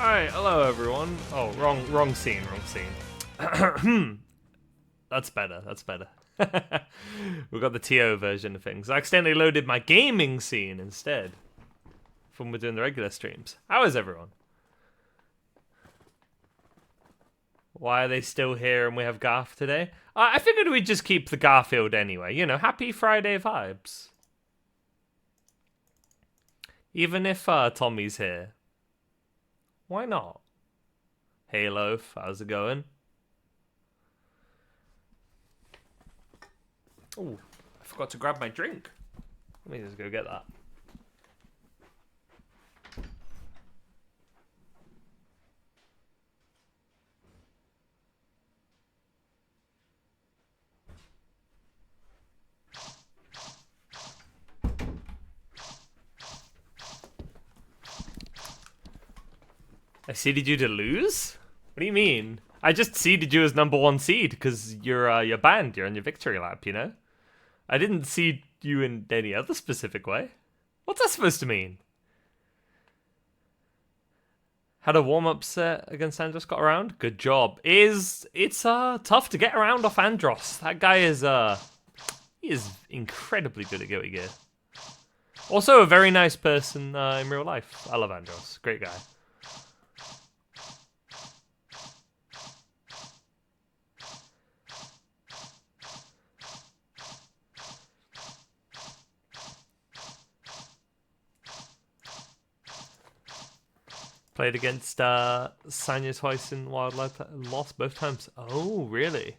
Alright, hello everyone. Oh, wrong scene. That's better. We've got the TO version of things. I accidentally loaded my gaming scene instead from we're doing the regular streams. How is everyone? Why are they still here and we have Garth today? I figured we'd just keep the Garfield anyway. You know, happy Friday vibes. Even if Tommy's here. Why not? Hey Loaf, how's it going? Oh, I forgot to grab my drink. Let me just go get that. I seeded you to lose? What do you mean? I just seeded you as #1 seed because you're banned. You're on your victory lap, you know? I didn't seed you in any other specific way. What's that supposed to mean? Had a warm-up set against Andros, got around? Good job. It's tough to get around off Andros. That guy is he is incredibly good at Guilty Gear. Also a very nice person in real life. I love Andros. Great guy. Played against Sanya twice in Wildlife, lost both times. Oh, really?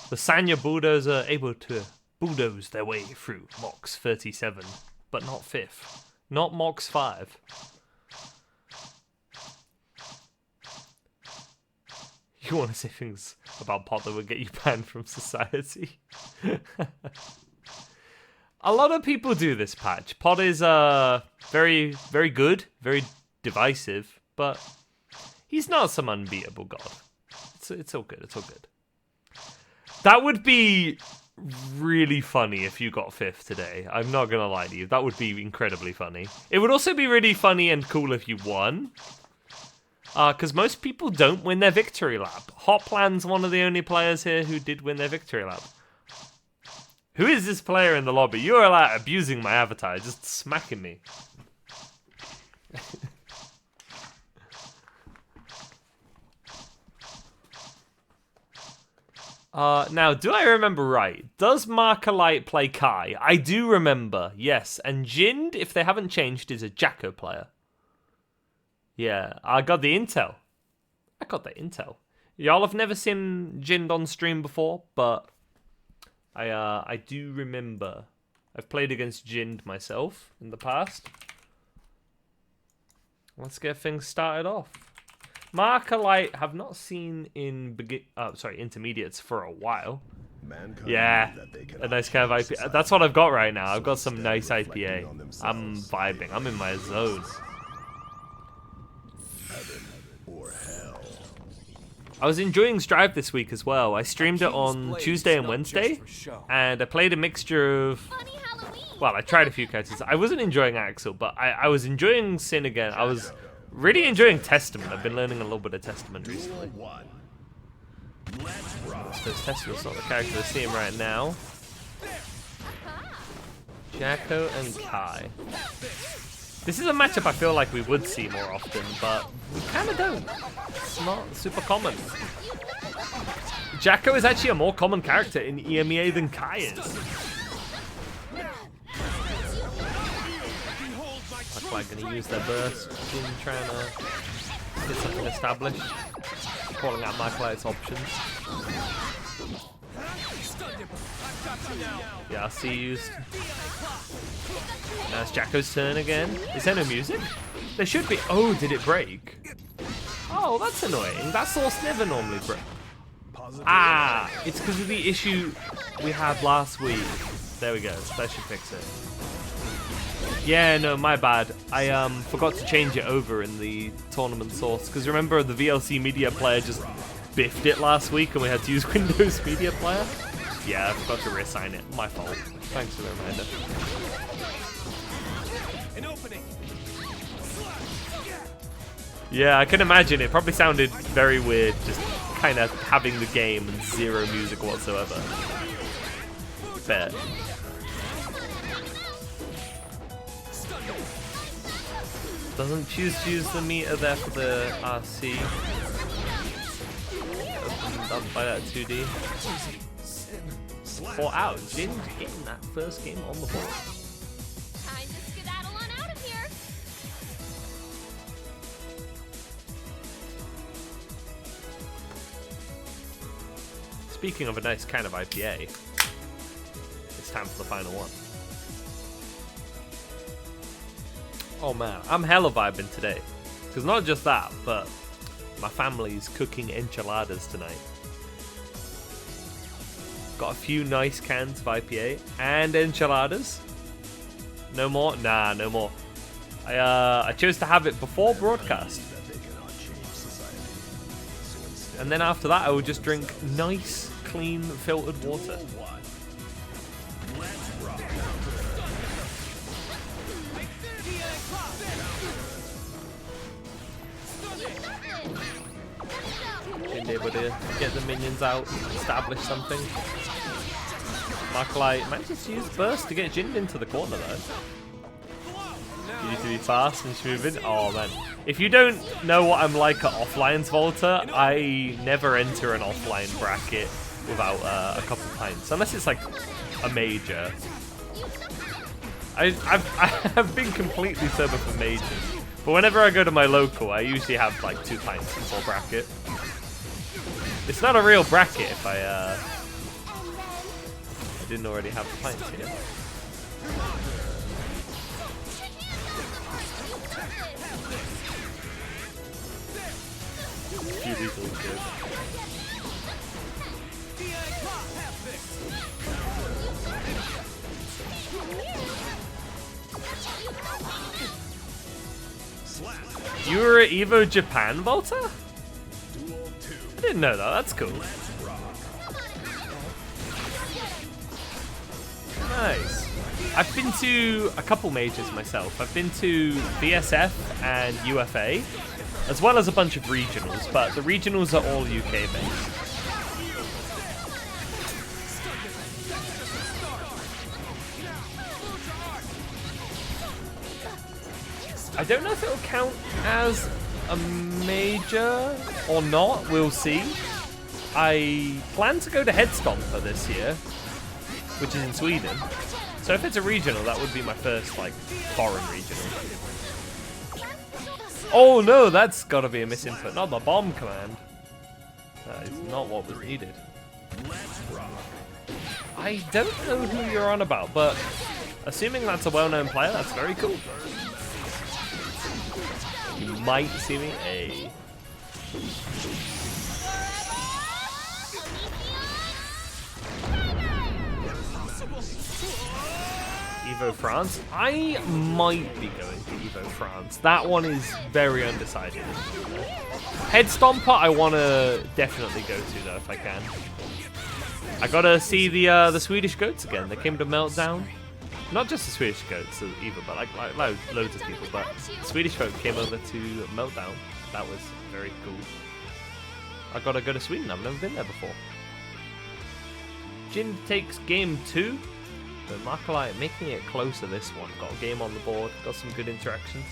The Sanya Bulldogs are able to bulldoze their way through Mox 37, but not 5th. Not Mox 5. You want to say things about Pod that would get you banned from society? A lot of people do this patch. Pod is very, very good, very divisive, but he's not some unbeatable god. It's all good. It's all good. That would be really funny if you got 5th today. I'm not gonna lie to you. That would be incredibly funny. It would also be really funny and cool if you won. Because most people don't win their victory lap. Hotplan's one of the only players here who did win their victory lap. Who is this player in the lobby? You're like abusing my avatar, just smacking me. Now, do I remember right? Does Markalite play Kai? I do remember, yes. And Jind, if they haven't changed, is a Jacko player. Yeah, I got the intel. Y'all have never seen Jind on stream before, but I do remember. I've played against Jind myself in the past. Let's get things started off. Markalite have not seen in intermediates for a while. Yeah, a nice kind of IPA. That's what I've got right now. I've got some nice IPA. I'm vibing. I'm in my zone. I was enjoying Strive this week as well. I streamed it on Tuesday and Wednesday, and I played a mixture of... Well, I tried a few characters. I wasn't enjoying Axel, but I was enjoying Sin again. I was really enjoying Testament. I've been learning a little bit of Testament recently. So Testament's not the character we're seeing right now. Jacko and Kai. This is a matchup I feel like we would see more often, but we kind of don't. It's not super common. Jacko is actually a more common character in EMEA than Kai is. That's why I'm going to use their burst in trying to get something established. Calling out Markalite's options. Yeah, I see used. Now it's Jacko's turn again. Is there no music? There should be. Oh, did it break? Oh, that's annoying. That source never normally breaks. Ah, it's because of the issue we had last week. There we go. That should fix it. Yeah, no, my bad. I forgot to change it over in the tournament source. Because remember, the VLC Media Player just biffed it last week and we had to use Windows Media Player? Yeah, I forgot to reassign it. My fault. Thanks for the reminder. An opening. Yeah, I can imagine. It probably sounded very weird, just kind of having the game and zero music whatsoever. Bet. Doesn't choose to use the meter there for the RC. Opened up by that 2D. 4 out. Jin getting that first game on the board. Time to skedaddle on out of here. Speaking of a nice kind of IPA, it's time for the final one. Oh man, I'm hella vibing today. Because not just that, but my family's cooking enchiladas tonight. Got a few nice cans of IPA and enchiladas. No more? Nah, no more. I chose to have it before broadcast. And then after that, I will just drink nice, clean, filtered water. Been able to get the minions out, establish something. Marklight manages to use burst to get Jin into the corner though. You need to be fast and moving. Oh man. If you don't know what I'm like at offlines, Volta, I never enter an offline bracket without a couple pints. Unless it's like a major. I've been completely sober for majors. But whenever I go to my local, I usually have like 2 pints before bracket. It's not a real bracket if I didn't already have the pints here. Few weasels good. You were at Evo Japan, Volta? I didn't know that. That's cool. Nice. I've been to a couple majors myself. I've been to VSF and UFA, as well as a bunch of regionals, but the regionals are all UK based. I don't know if it'll count as a major or not, we'll see. I plan to go to Headstomper this year, which is in Sweden. So if it's a regional, that would be my first, like, foreign regional. Oh no, that's gotta be a misinput, not the bomb command. That is not what was needed. I don't know who you're on about, but assuming that's a well-known player, that's very cool. You might see me. Hey. Evo France? I might be going to Evo France. That one is very undecided. Headstomper I want to definitely go to though if I can. I gotta see the Swedish goats again. They came to Meltdown. Not just the Swedish goats either, but like loads of people. But Swedish folk came over to Meltdown. That was very cool. I gotta go to Sweden. I've never been there before. Jin takes game 2. But Marklight making it closer this one. Got a game on the board. Got some good interactions.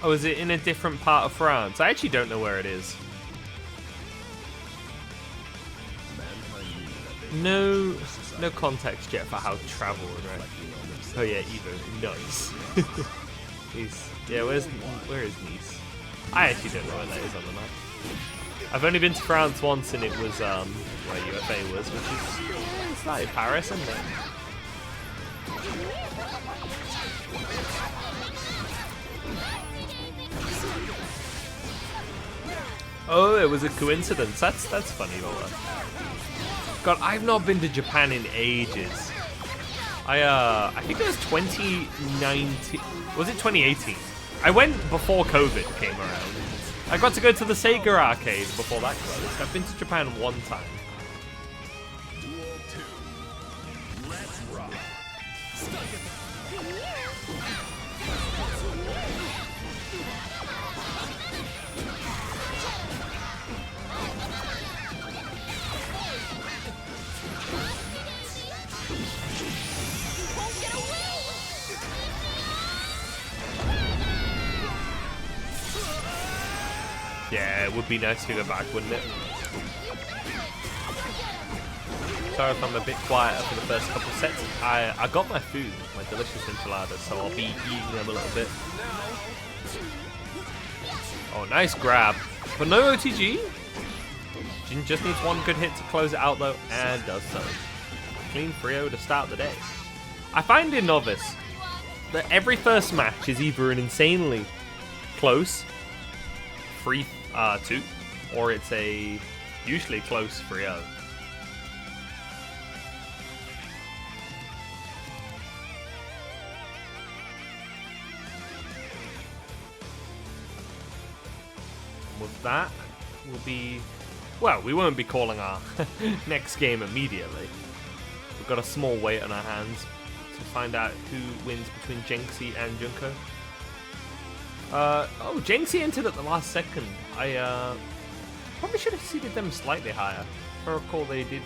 Oh, is it in a different part of France? I actually don't know where it is. No context yet for how to travel, right? Oh yeah, Evo. Nice. where is Nice? I actually don't know where that is on the map. I've only been to France once and it was where UFA was, which is it's like Paris, isn't it? Oh, it was a coincidence. That's funny, Lola. God, I've not been to Japan in ages. I think it was 2019. Was it 2018? I went before COVID came around. I got to go to the Sega arcade before that closed. I've been to Japan one time. Duel 2. Let's rock. Won't get away! Yeah, it would be nice to go back, wouldn't it? Sorry if I'm a bit quieter for the first couple sets. I got my food, my delicious enchiladas, so I'll be eating them a little bit. Oh, nice grab. But no OTG. Jin just needs one good hit to close it out though, and does so. Clean 3-0 to start the day. I find in Novice that every first match is either an insanely close 3-2, or it's a usually close 3-0. With that, we'll be... Well, we won't be calling our next game immediately. We've got a small wait on our hands to find out who wins between Jenksi and Junko. Oh, Jenksi entered at the last second. I probably should have seeded them slightly higher. If I recall, they did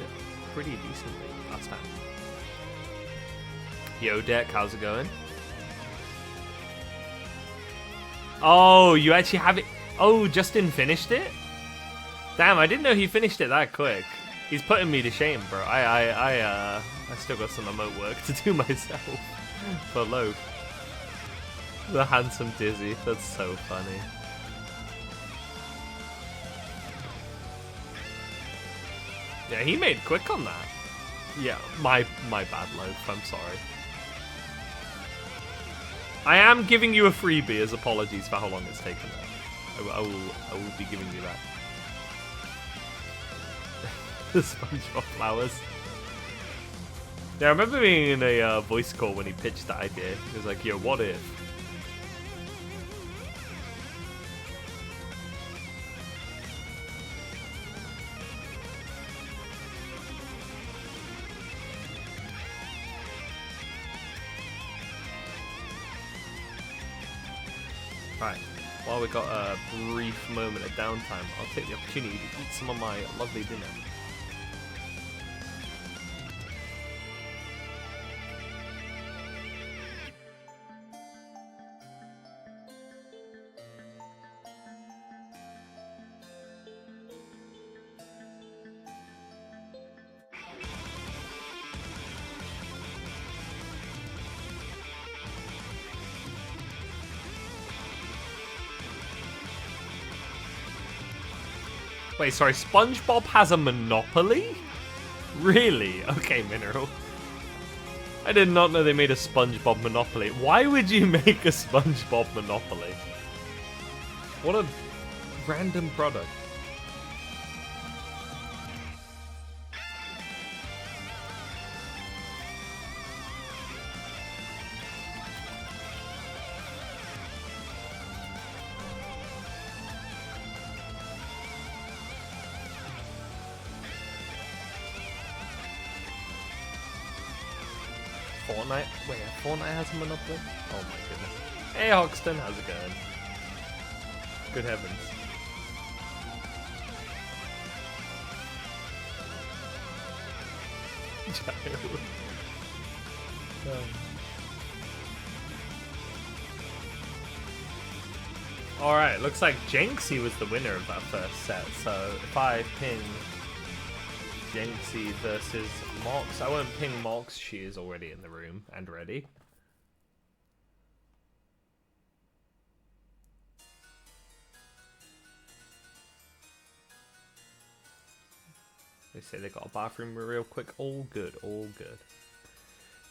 pretty decently last time. Yo, Deck, how's it going? Oh, you actually have it... Oh, Justin finished it? Damn, I didn't know he finished it that quick. He's putting me to shame, bro. I still got some remote work to do myself for Loaf. The handsome Dizzy. That's so funny. Yeah, he made quick on that. Yeah, my bad, Loaf. I'm sorry. I am giving you a freebie as apologies for how long it's taken. I will be giving you that. The SpongeBob flowers. Yeah, I remember being in a voice call when he pitched that idea. He was like, yo, what if? Right, while we got a brief moment of downtime, I'll take the opportunity to eat some of my lovely dinner. Wait, sorry, SpongeBob has a Monopoly? Really? Okay, Mineral. I did not know they made a SpongeBob Monopoly. Why would you make a SpongeBob Monopoly? What a random product. Fortnite? Wait, Fortnite has a Monopoly? Oh my goodness. Hey Hoxton, how's it going? Good heavens. Alright, looks like Jenksi was the winner of that first set, so if I ping Jenksi versus Mox. I won't ping Mox, she is already in the room and ready. They say they got a bathroom real quick. All good, all good.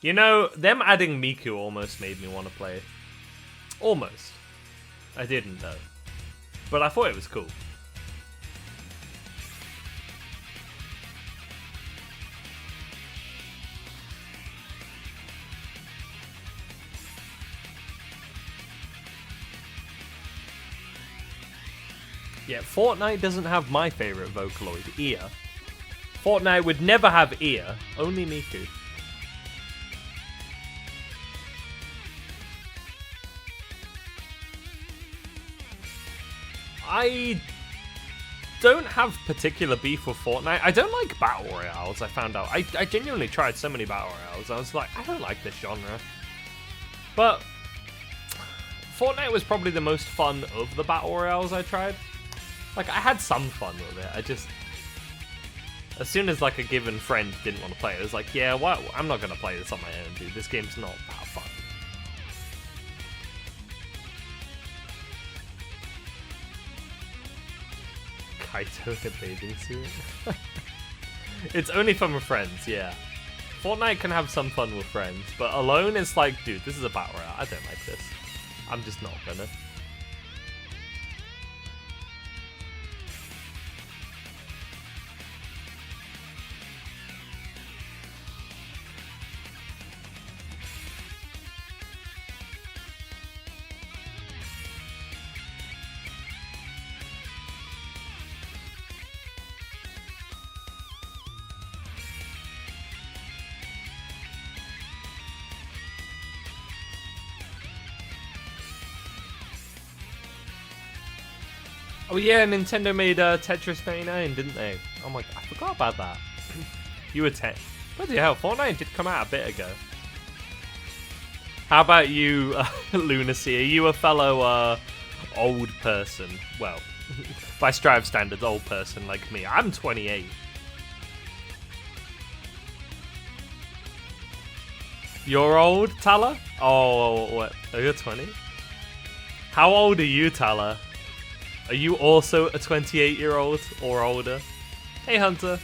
You know, them adding Miku almost made me want to play. Almost. I didn't though. But I thought it was cool. Yeah, Fortnite doesn't have my favorite Vocaloid, Ear. Fortnite would never have Ear, only Miku. I don't have particular beef with Fortnite. I don't like Battle Royales, I found out. I genuinely tried so many Battle Royales. I was like, I don't like this genre. But Fortnite was probably the most fun of the Battle Royales I tried. Like, I had some fun with it. I just... As soon as, like, a given friend didn't want to play it, it was like, yeah, well, I'm not going to play this on my own, dude. This game's not that fun. Kaito in a bathing suit. It's only fun with friends, yeah. Fortnite can have some fun with friends, but alone it's like, dude, this is a battle royale. I don't like this. I'm just not gonna. Oh yeah, Nintendo made Tetris 99, didn't they? Oh my god, I forgot about that. You were 10. Bloody hell, Fortnite did come out a bit ago. How about you, Lunacy? Are you a fellow old person? Well, by Strive standards, old person like me. I'm 28. You're old, Tala? Oh, what? Oh, you're 20? How old are you, Tala? Are you also a 28-year-old or older? Hey, Hunter.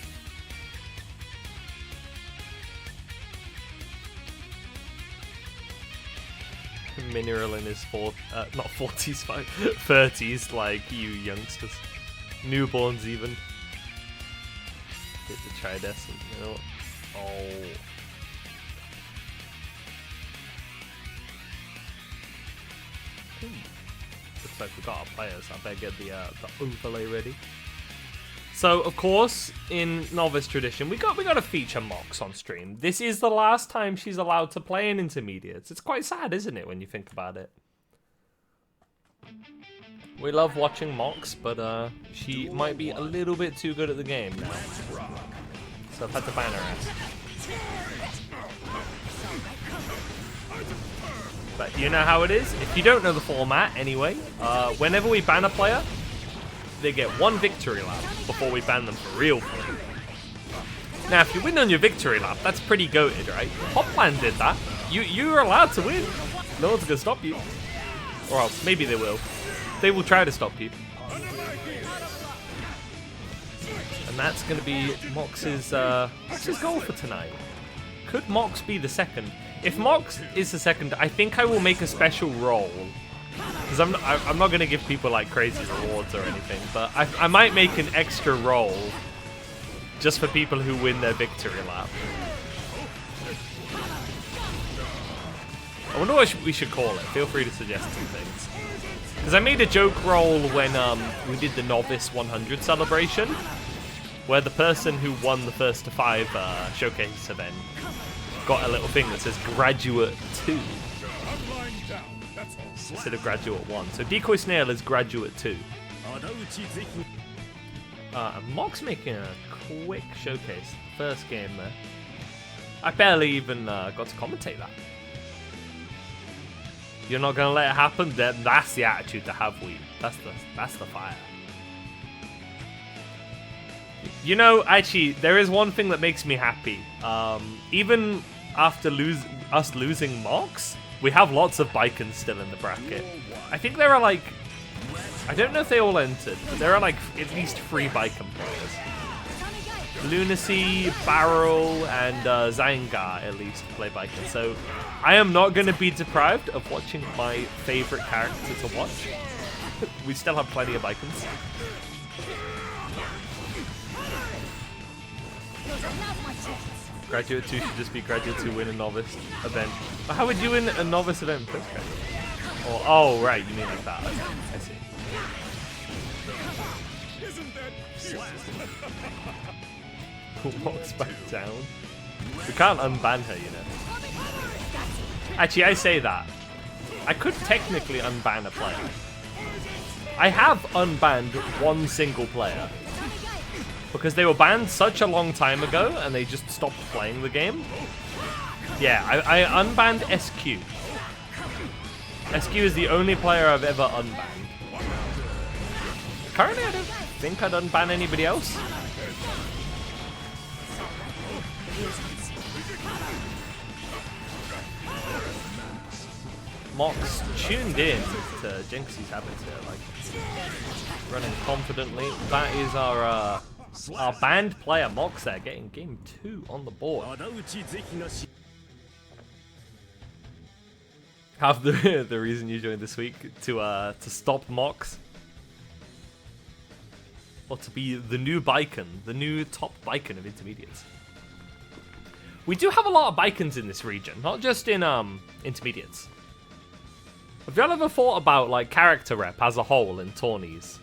Mineral in his not 40s, 30s, like you youngsters. Newborns, even. Hit the Tridescent, you know. Oh. Looks like we got our players. I better get the overlay ready. So, of course, in Novice tradition, we got to feature Mox on stream. This is the last time she's allowed to play in Intermediates. It's quite sad, isn't it, when you think about it? We love watching Mox, but she might be a little bit too good at the game now. So I've had to ban her ass. But you know how it is. If you don't know the format anyway, whenever we ban a player, they get one victory lap before we ban them for real. Now, if you win on your victory lap, that's pretty goated, right? Hotplan did that. You're allowed to win. No one's gonna stop you. Or else, maybe they will. They will try to stop you. And that's gonna be Mox's goal for tonight. Could Mox be the second? If Mox is the second, I think I will make a special role. Because I'm not going to give people like crazy rewards or anything, but I might make an extra role just for people who win their victory lap. I wonder what we should call it. Feel free to suggest some things. Because I made a joke roll when we did the Novice 100 celebration, where the person who won the first to 5 showcase event got a little thing that says Graduate 2 instead of Graduate 1. So Decoy Snail is Graduate 2. Mox making a quick showcase. First game there. I barely even got to commentate that. You're not going to let it happen? Then that's the attitude to have, we. That's the fire. You know, actually, there is one thing that makes me happy. Even after us losing Mox, we have lots of Bikons still in the bracket. I think there are like... I don't know if they all entered, but there are like at least 3 Bikon players. Lunacy, Barrel, and Zyngar at least play Bikon. So I am not going to be deprived of watching my favorite character to watch. We still have plenty of Bikons. Graduate 2 should just be Graduate 2 win a Novice event. But how would you win a Novice event first Graduate? Oh, right, you mean like that. Okay, I see. Walks back down. We can't unban her, you know. Actually, I say that. I could technically unban a player. I have unbanned one single player. Because they were banned such a long time ago and they just stopped playing the game. Yeah, I unbanned SQ. SQ is the only player I've ever unbanned. Currently, I don't think I'd unban anybody else. Mox tuned in to Jinxie's habits here, like running confidently. That is our banned player Mox there, getting game 2 on the board. Half the reason you joined this week to stop Mox, or to be the new Bicon, the new top Bicon of intermediates. We do have a lot of Bicons in this region, not just in intermediates. Have y'all ever thought about like character rep as a whole in tourneys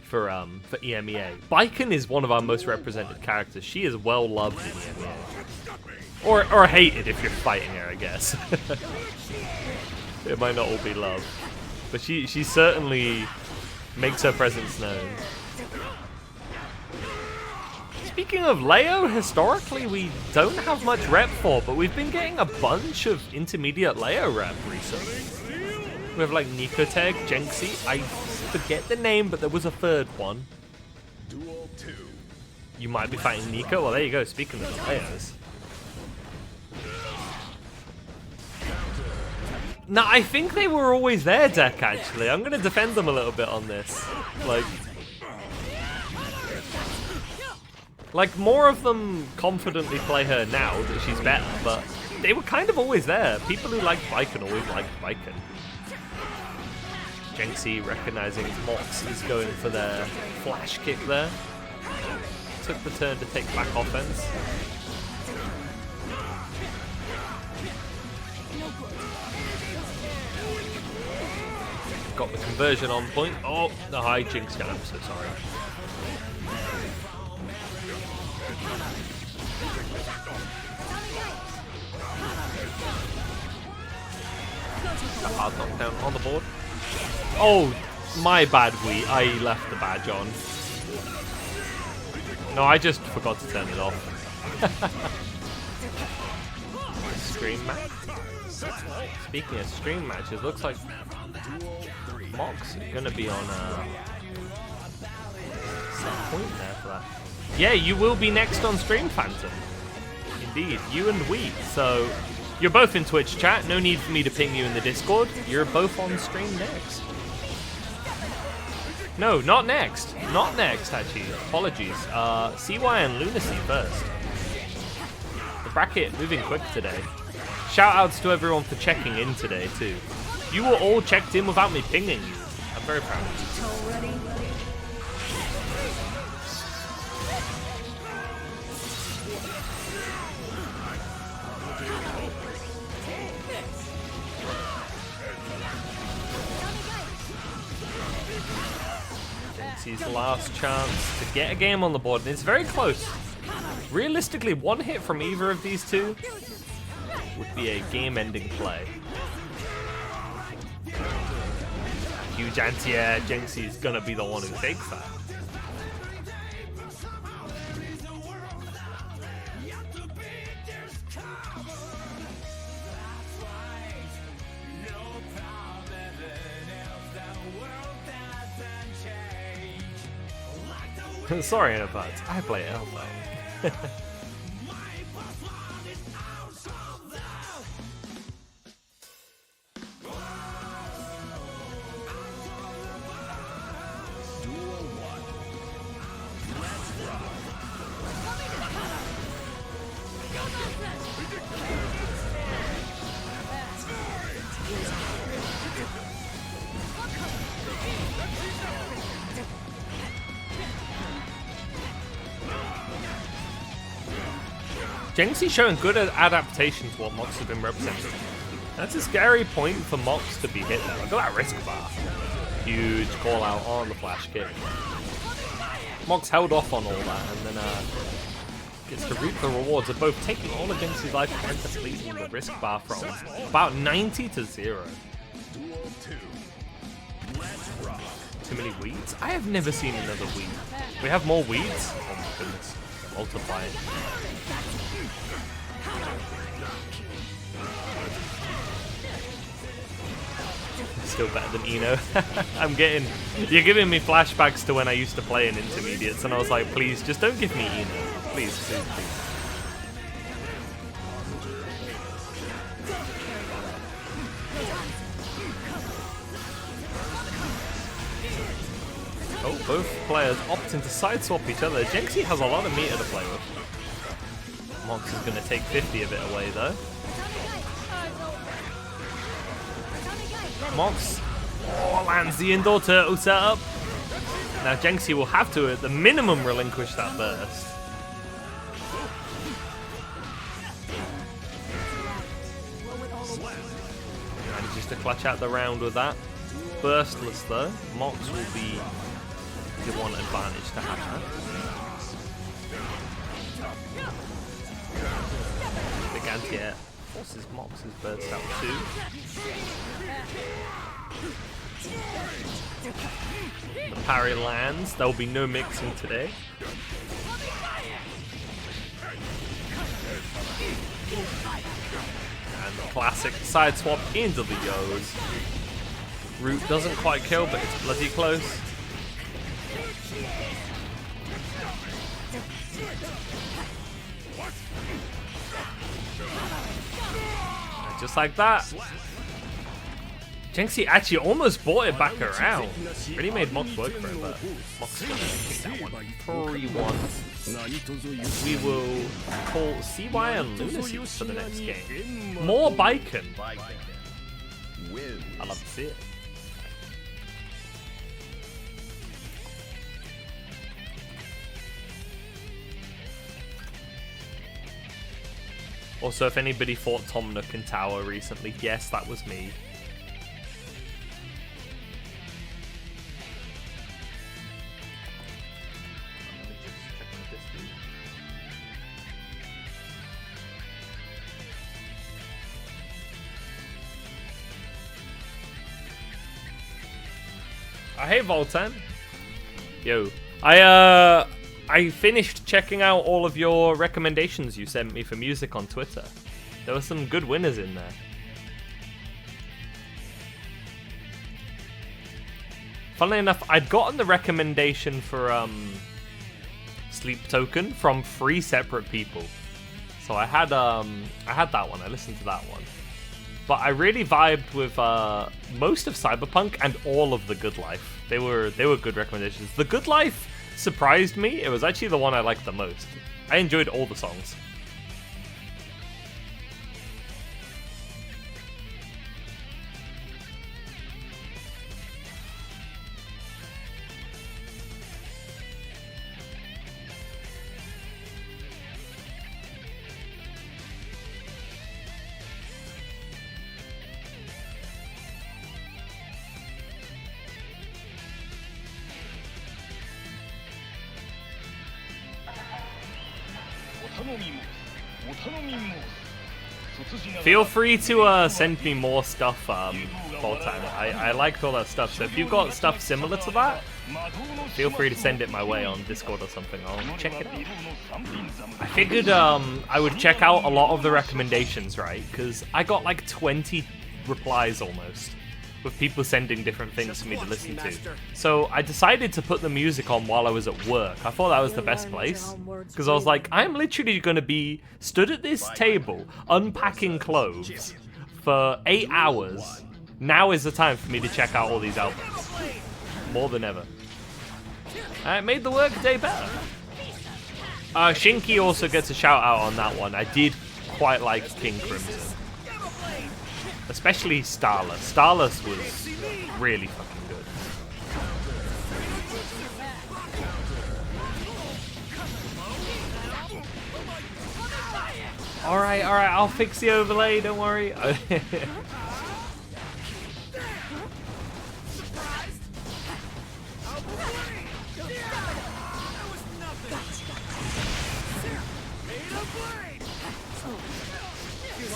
for EMEA? Bicon is one of our most represented characters. She is well loved in EMEA, or hated if you're fighting her, I guess. It might not all be love, but she certainly makes her presence known. Speaking of Leo, historically we don't have much rep for, but we've been getting a bunch of intermediate Leo rep recently. We have like Nicoteg, Jenxie, I forget the name, but there was a third one. You might be fighting Nico. Well, there you go, speaking of the Leos. No, I think they were always there, Deck, actually. I'm going to defend them a little bit on this. Like, more of them confidently play her now that she's better, but they were kind of always there. People who like Bicon always liked Bicon. Jenxie recognizing Mox is going for their flash kick there. Took the turn to take back offense. Got the conversion on point. Oh, the high Jinx gun, I'm so sorry. A hard knockdown on the board. Oh, my bad, I left the badge on. No, I just forgot to turn it off. Stream match? Speaking of stream matches, looks like Mox is going to be on set point there for that. Yeah, you will be next on stream, Phantom. Indeed, you and we. So, you're both in Twitch chat. No need for me to ping you in the Discord. You're both on stream next. No, not next. Not next, actually. Apologies. CY and Lunacy first. The bracket moving quick today. Shoutouts to everyone for checking in today, too. You were all checked in without me pinging you. I'm very proud of you. His last chance to get a game on the board, and it's very close. Realistically, one hit from either of these two would be a game-ending play. Huge anti-air, Jenxie is gonna be the one who takes that. Sorry in advance, I play Elbow. Jenxie showing good adaptation to what Mox has been representing. That's a scary point for Mox to be hit there. Look at that risk bar. Huge call out on the flash kick. Mox held off on all that and then gets to reap the rewards of both taking all of Jinxie's life and depleting the risk bar from about 90 to 0. Duel 2. Let's rock. Too many weeds? I have never seen another weed. We have more weeds? Oh my goodness. They're multiplying. Still better than Eno. You're giving me flashbacks to when I used to play in intermediates, and I was like, please, just don't give me Eno. Please, please, please. Oh, both players opting to sideswap each other. Jinxie has a lot of meter to play with. Mox is going to take 50 of it away, though. Mox lands the indoor turtle setup. Now Jinxie will have to, at the minimum, relinquish that burst. Manages to clutch out the round with that. Burstless though. Mox will be the one advantage to have that. Big anti-air forces Mox's burst out too. The parry lands. There will be no mixing today. And the classic side swap into the Yo's. Root doesn't quite kill, but it's bloody close. And just like that. Jinxie actually almost brought it back around. Really made Mox work for it, but Mox is going to take that one 3-1. We will call CY and Lunacy for the next game. More Bicon. I love to see it. Also, if anybody fought Tom Nook in Tower recently, yes, that was me. Hey Voltan. Yo. I finished checking out all of your recommendations you sent me for music on Twitter. There were some good winners in there. Funnily enough, I'd gotten the recommendation for Sleep Token from 3 separate people. So I had that one. I listened to that one. But I really vibed with most of Cyberpunk and all of The Good Life. They were good recommendations. The Good Life surprised me. It was actually the one I liked the most. I enjoyed all the songs. Feel free to send me more stuff, Voltan. I liked all that stuff, so if you've got stuff similar to that, feel free to send it my way on Discord or something. I'll check it out. I figured I would check out a lot of the recommendations, right? Because I got like 20 replies almost, with people sending different things for me to listen to. So I decided to put the music on while I was at work. I thought that was the best place, because I was like, I'm literally going to be stood at this table unpacking clothes for 8 hours. Now is the time for me to check out all these albums. More than ever. And it made the work day better. Shinky also gets a shout out on that one. I did quite like King Crimson. Especially Starless. Starless was really fucking good. Alright, I'll fix the overlay, don't worry.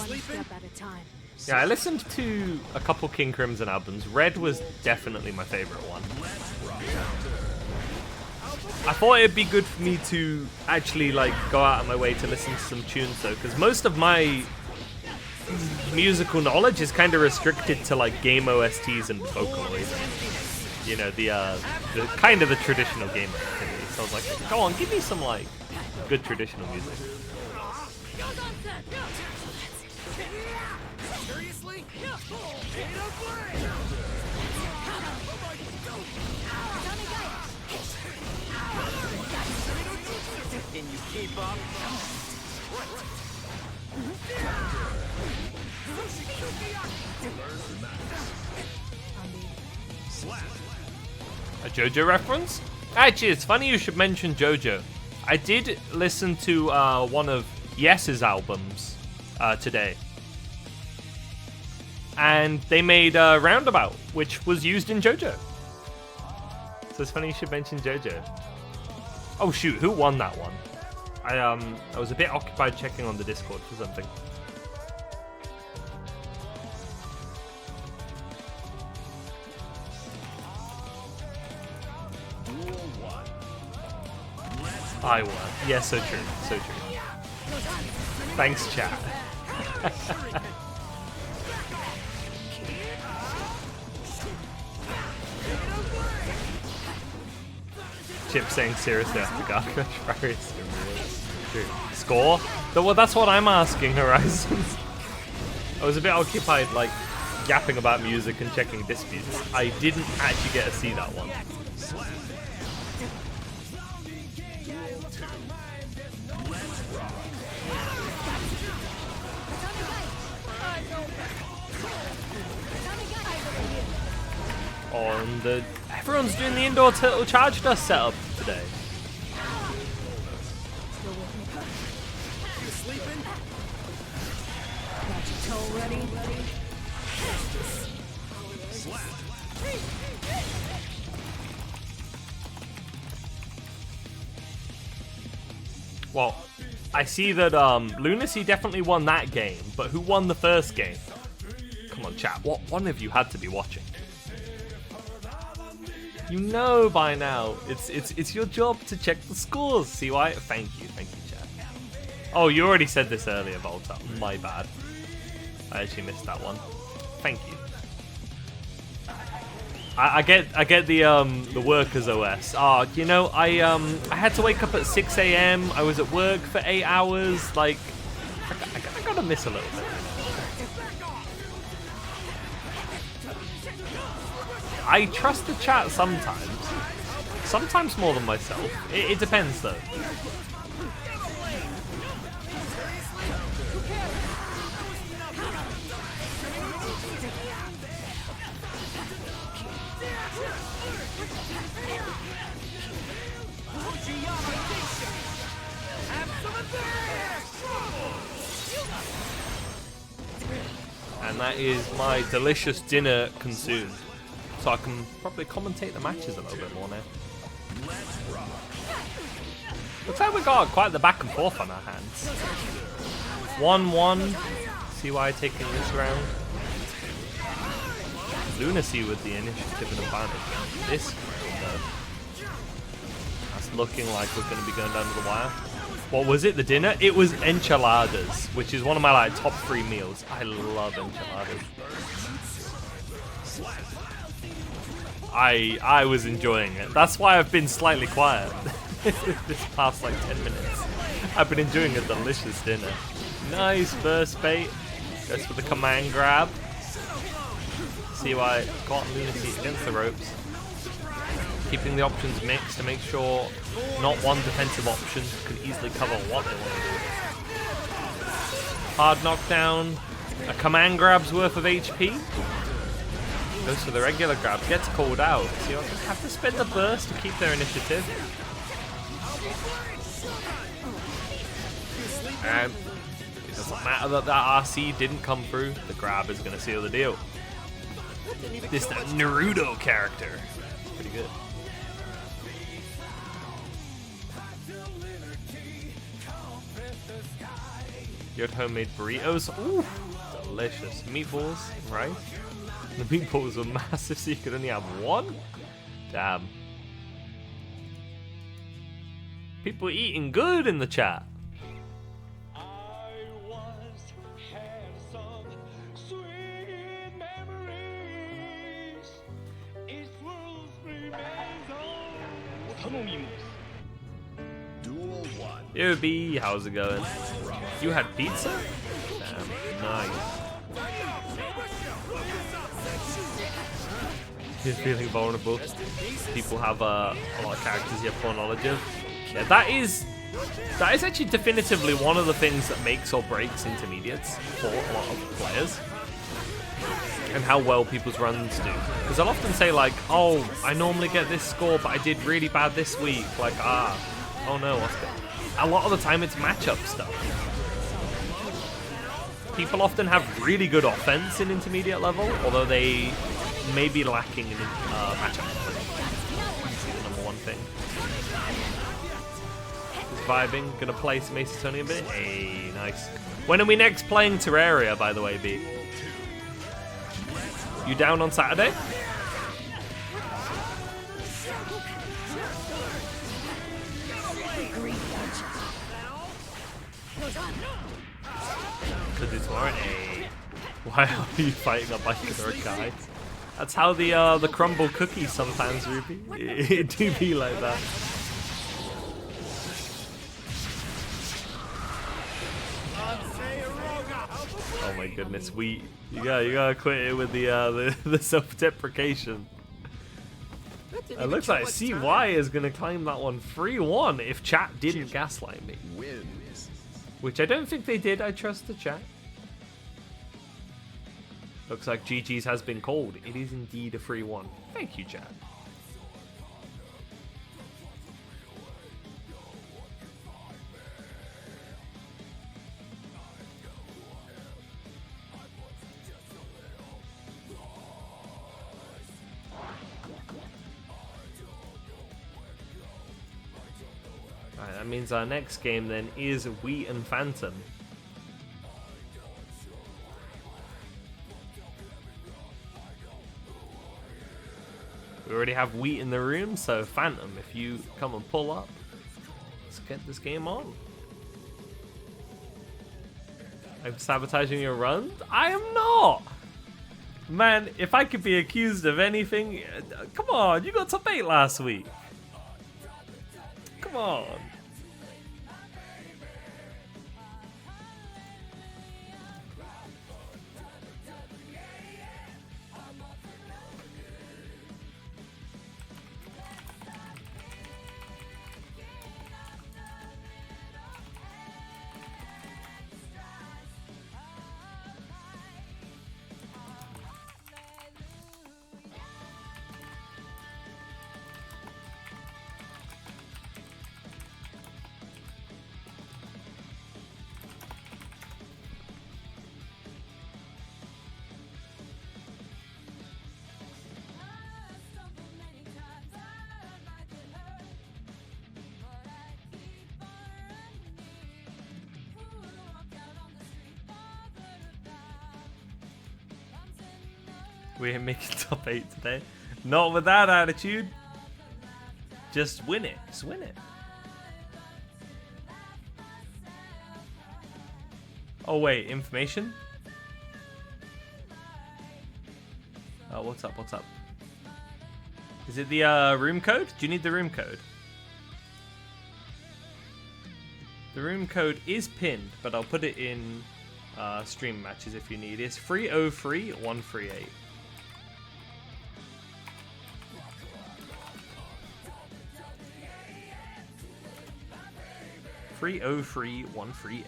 step at a time. Yeah, I listened to a couple King Crimson albums. Red was definitely my favorite one. I thought it'd be good for me to actually like go out of my way to listen to some tunes though, because most of my musical knowledge is kind of restricted to like game OSTs and Vocaloid. You know, the kind of the traditional game activity. So I was like, go on, give me some like good traditional music. Seriously? Can you keep up? A JoJo reference? Actually, it's funny you should mention JoJo. I did listen to one of Yes's albums today. And they made Roundabout, which was used in JoJo. So it's funny you should mention JoJo. Oh shoot, who won that one? I was a bit occupied checking on the Discord for something. I won. Yeah, so true. So true. Thanks, chat. Chip saying seriously after Gargosh. Very true. Score? Well, that's what I'm asking, Horizons. I was a bit occupied, like, yapping about music and checking disputes. I didn't actually get to see that one. On the everyone's doing the indoor turtle charge dust setup today. You sleeping? Got your toe ready? Well, I see that Lunacy definitely won that game, but who won the first game? Come on, chat. What one of you had to be watching? You know by now. It's your job to check the scores. See why? Thank you, chat. Oh, you already said this earlier, Volta. My bad. I actually missed that one. Thank you. I get the workers OS. You know, I had to wake up at 6 a.m. I was at work for 8 hours. Like, I gotta miss a little bit. I trust the chat sometimes. Sometimes more than myself. It depends though. And that is my delicious dinner consumed. So I can probably commentate the matches a little bit more now. Looks like we got quite the back and forth on our hands. 1-1. CY taking this round. Lunacy with the initiative and advantage. This round, though, that's looking like we're going to be going down to the wire. What was it, the dinner? It was enchiladas, which is one of my like top 3 meals. I love enchiladas. I was enjoying it. That's why I've been slightly quiet this past like 10 minutes. I've been enjoying a delicious dinner. Nice burst bait. Goes for the command grab. CY caught Lunacy against the ropes. Keeping the options mixed to make sure not one defensive option can easily cover what they want to do. Hard knockdown. A command grab's worth of HP. Goes for the regular grab, gets called out. So you'll just have to spend the burst to keep their initiative. And it doesn't matter that RC didn't come through. The grab is going to seal the deal. This Naruto character. Pretty good. You had homemade burritos. Ooh, delicious. Meatballs, right? The meatballs were massive, so you could only have one? Damn. People eating good in the chat. I once had some sweet memories. It will remain on. Duel 1. Yo, B, how's it going? You had pizza? Damn, nice. You're feeling vulnerable. People have a lot of characters you have poor knowledge of. Yeah, that is actually definitively one of the things that makes or breaks intermediates for a lot of players. And how well people's runs do. Because I'll often say like, oh, I normally get this score, but I did really bad this week. Like, oh no, Oscar. A lot of the time it's matchup stuff. People often have really good offense in intermediate level, although they may be lacking in matchup. That's the number one thing. Just vibing, gonna play some Ace Attorney a bit. Hey, nice. When are we next playing Terraria, by the way, B? You down on Saturday? Could do tomorrow. Hey. Why are you fighting a bike or a guy? That's how the crumble cookies sometimes, Ruby. It do be like that. Oh my goodness, you gotta quit it with the self-deprecation. It looks like CY is gonna claim that one 3-1 if chat didn't gaslight me. Which I don't think they did. I trust the chat. Looks like GG's has been called. It is indeed a 3-1. Thank you, chat. Alright, that means our next game then is Wheat and Phantom. We already have Wheat in the room, so Phantom, if you come and pull up, let's get this game on. I'm sabotaging your run? I am not! Man, if I could be accused of anything, come on, you got top 8 last week. Come on. We're making top 8 today. Not with that attitude. Just win it. Just win it. Oh wait, information? Oh, what's up? What's up? Is it the room code? Do you need the room code? The room code is pinned, but I'll put it in stream matches if you need. It's 303138. 303138.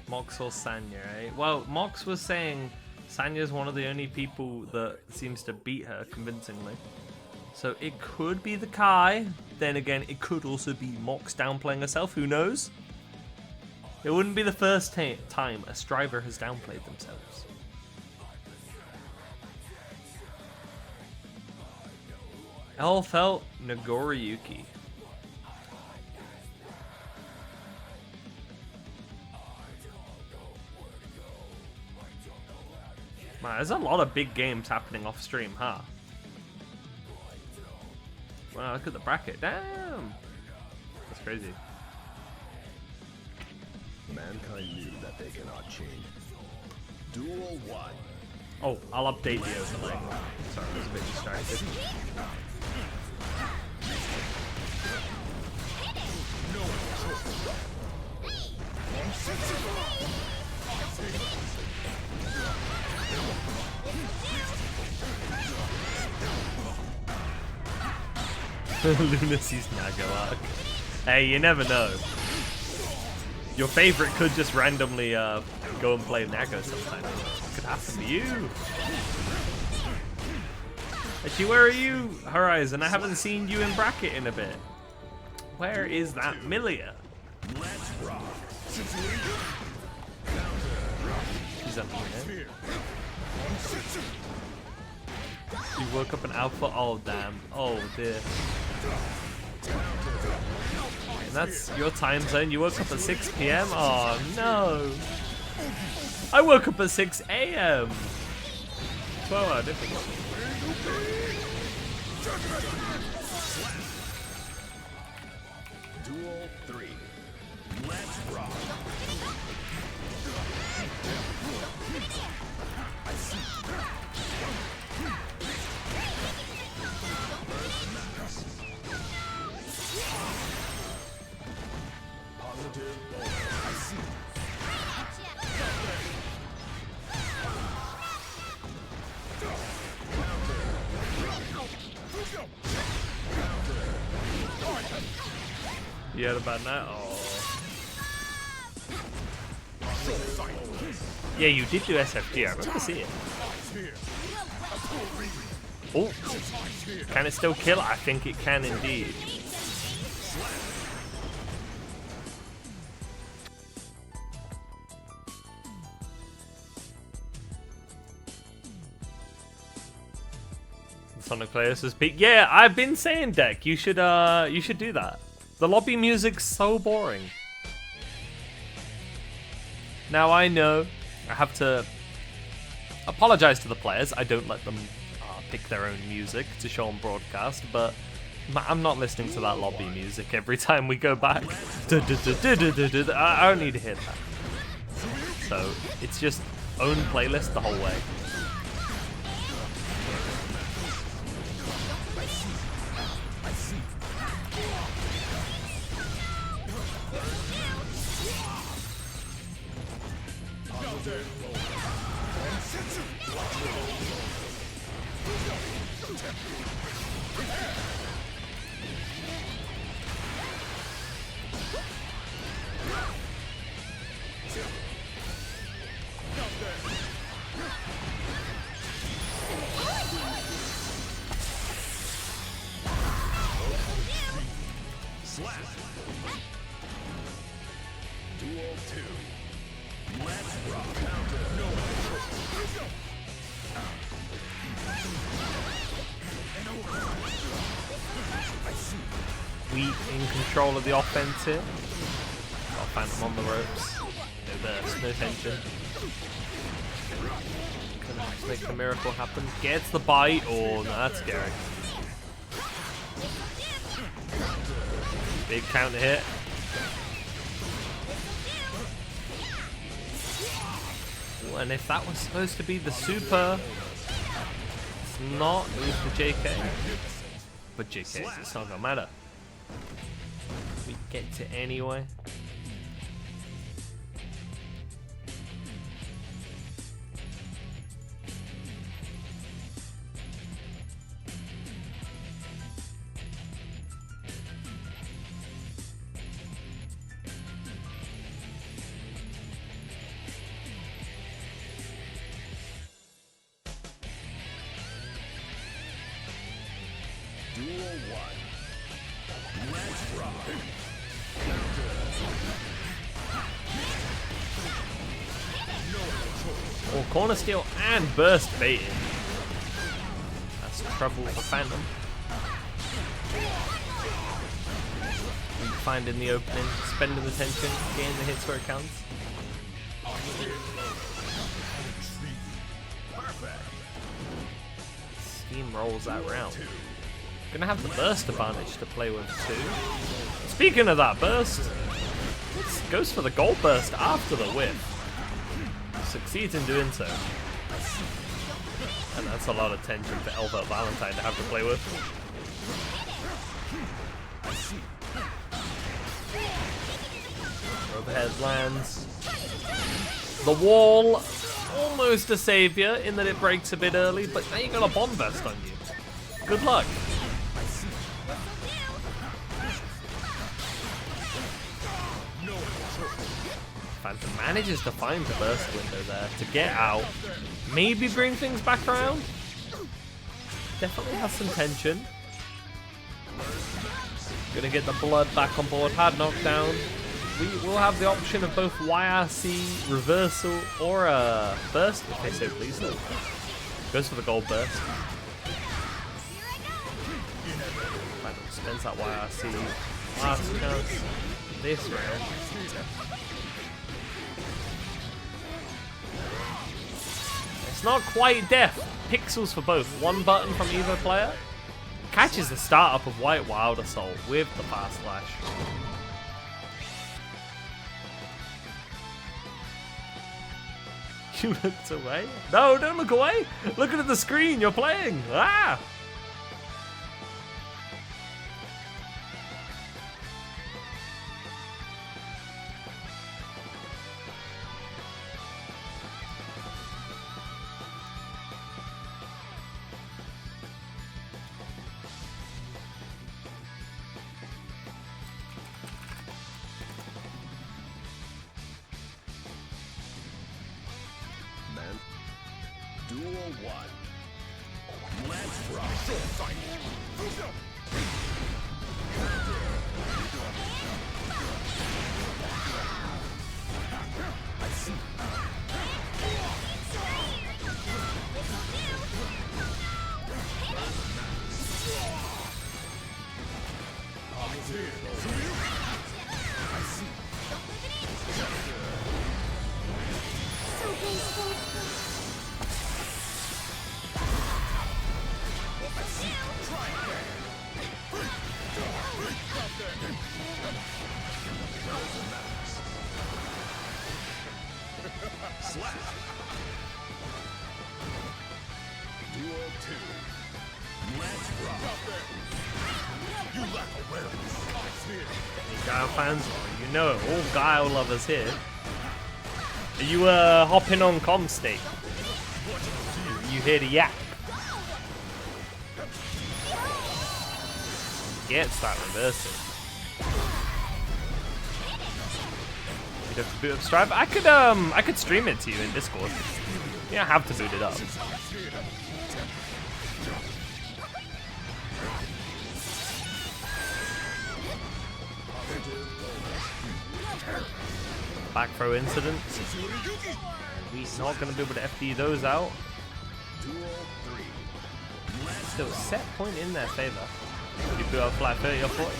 Mox or Sanya, eh? Well, Mox was saying Sanya's one of the only people that seems to beat her convincingly. So it could be the Kai. Then again, it could also be Mox downplaying herself. Who knows? It wouldn't be the first time a striver has downplayed themselves. Elfelt Nagoriyuki. Man, there's a lot of big games happening off stream, huh? Wow, look at the bracket. Damn! That's crazy. Mankind knew that they cannot change. Duel 1. Oh, I'll update the overlay. Sorry, I was a bit distracted. Lunacy's Nago arc. Hey, you never know. Your favorite could just randomly go and play Nago sometime. It could happen to you. Actually, where are you, Horizon? I haven't seen you in bracket in a bit. Where is that Milia? Let's rock. She's up here. You woke up an alpha? Oh, damn. Oh, dear. And that's your time zone. You woke up at 6 p.m.? Oh, no. I woke up at 6 a.m. 12-hour difference. Duel 3. Let's rock. Positive. I see. You heard about that? Oh. Yeah, you did do SFG. I remember seeing it. Oh. Can it still kill? I think it can indeed. Sonic Players has peaked. Yeah, I've been saying, Deck, you should do that. The lobby music's so boring. Now I know I have to apologize to the players. I don't let them pick their own music to show on broadcast, but I'm not listening to that lobby music every time we go back. I don't need to hear that. So it's just own playlist the whole way. Duel 2. Let's rock. We in control of the offense here. Got Phantom on the ropes. No burst, no tension. Gonna make the miracle happen. Gets the bite. Oh, no, that's scary. Big counter hit. Ooh, and if that was supposed to be the super, it's not. It was the JK. But JK, it's not gonna matter. We get to anyway. Duel 1. Let's rock. corner steal and burst baiting. That's trouble for Phantom. Finding the opening, spending the tension, getting the hits where it counts. Steam rolls that round. Gonna have the burst advantage to play with too. Speaking of that burst, goes for the gold burst after the whiff. Succeeds in doing so. And that's a lot of tension for Albert Valentine to have to play with. Overhead lands. The wall, almost a savior in that it breaks a bit early, but now you got a bomb vest on you. Good luck. Phantom manages to find the burst window there to get out. Maybe bring things back around. Definitely has some tension. Gonna get the blood back on board. Hard knockdown. We will have the option of both YRC, reversal, or a burst if they so please. Goes for the gold burst. Phantom spends that YRC. Last chance. This round. It's not quite death. Pixels for both. One button from either player. Catches the startup of White Wild Assault with the fast slash. You looked away? No, don't look away! Looking at the screen, you're playing! Ah! Duel 1. Let's rock. I see. Slap. Duel 2. Let's rock. You lack awareness. Any Guile fans? Oh, you know it. All Guile lovers here. Are you hopping on com state? You hear the yak? Gets that reversal. You'd have to boot up Strive. I could stream it to you in Discord. You don't have to boot it up. Back throw incident. We're not going to be able to FD those out. Still set point in their favor. You boot up flat 30 or 40.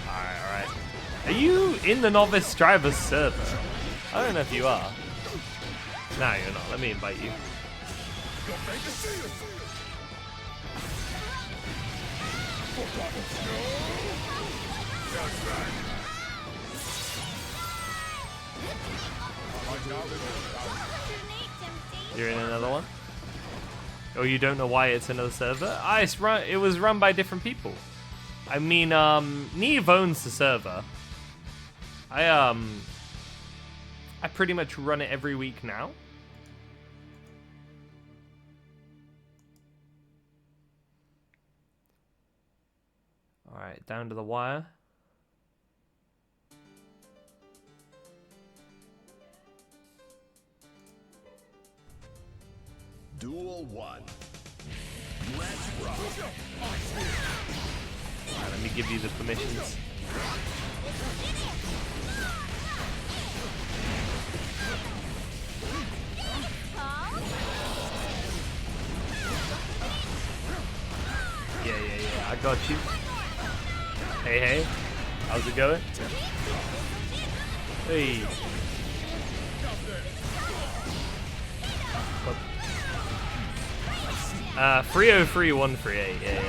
Alright. Are you in the Novice Drivers server? I don't know if you are. Nah, you're not. Let me invite you. You're in another one? Oh, you don't know why it's another server? It was run by different people. I mean, Neve owns the server. I pretty much run it every week now. Alright, down to the wire. Duel 1. Let's rock. Alright, let me give you the permissions. I got you. Hey, hey. How's it going? Hey. 303 138. Yeah.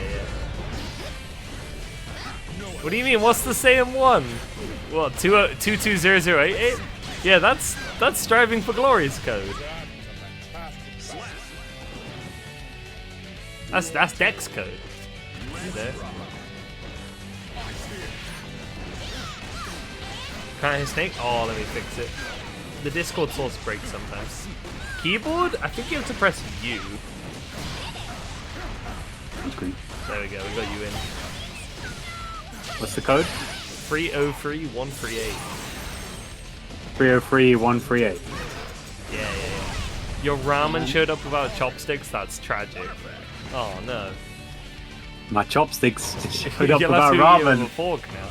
What do you mean? What's the same one? What, 220088? Yeah, that's Striving for Glory's code. That's Dex code. You there? Can't hit Snake? Oh, let me fix it. The Discord source breaks sometimes. Keyboard? I think you have to press U. Screen. There we go, we got you in. What's the code? 303 138. 303 138. Yeah. Your ramen showed up without chopsticks? That's tragic. Oh no. My chopsticks showed up You'll without have to eat it with a ramen. fork now.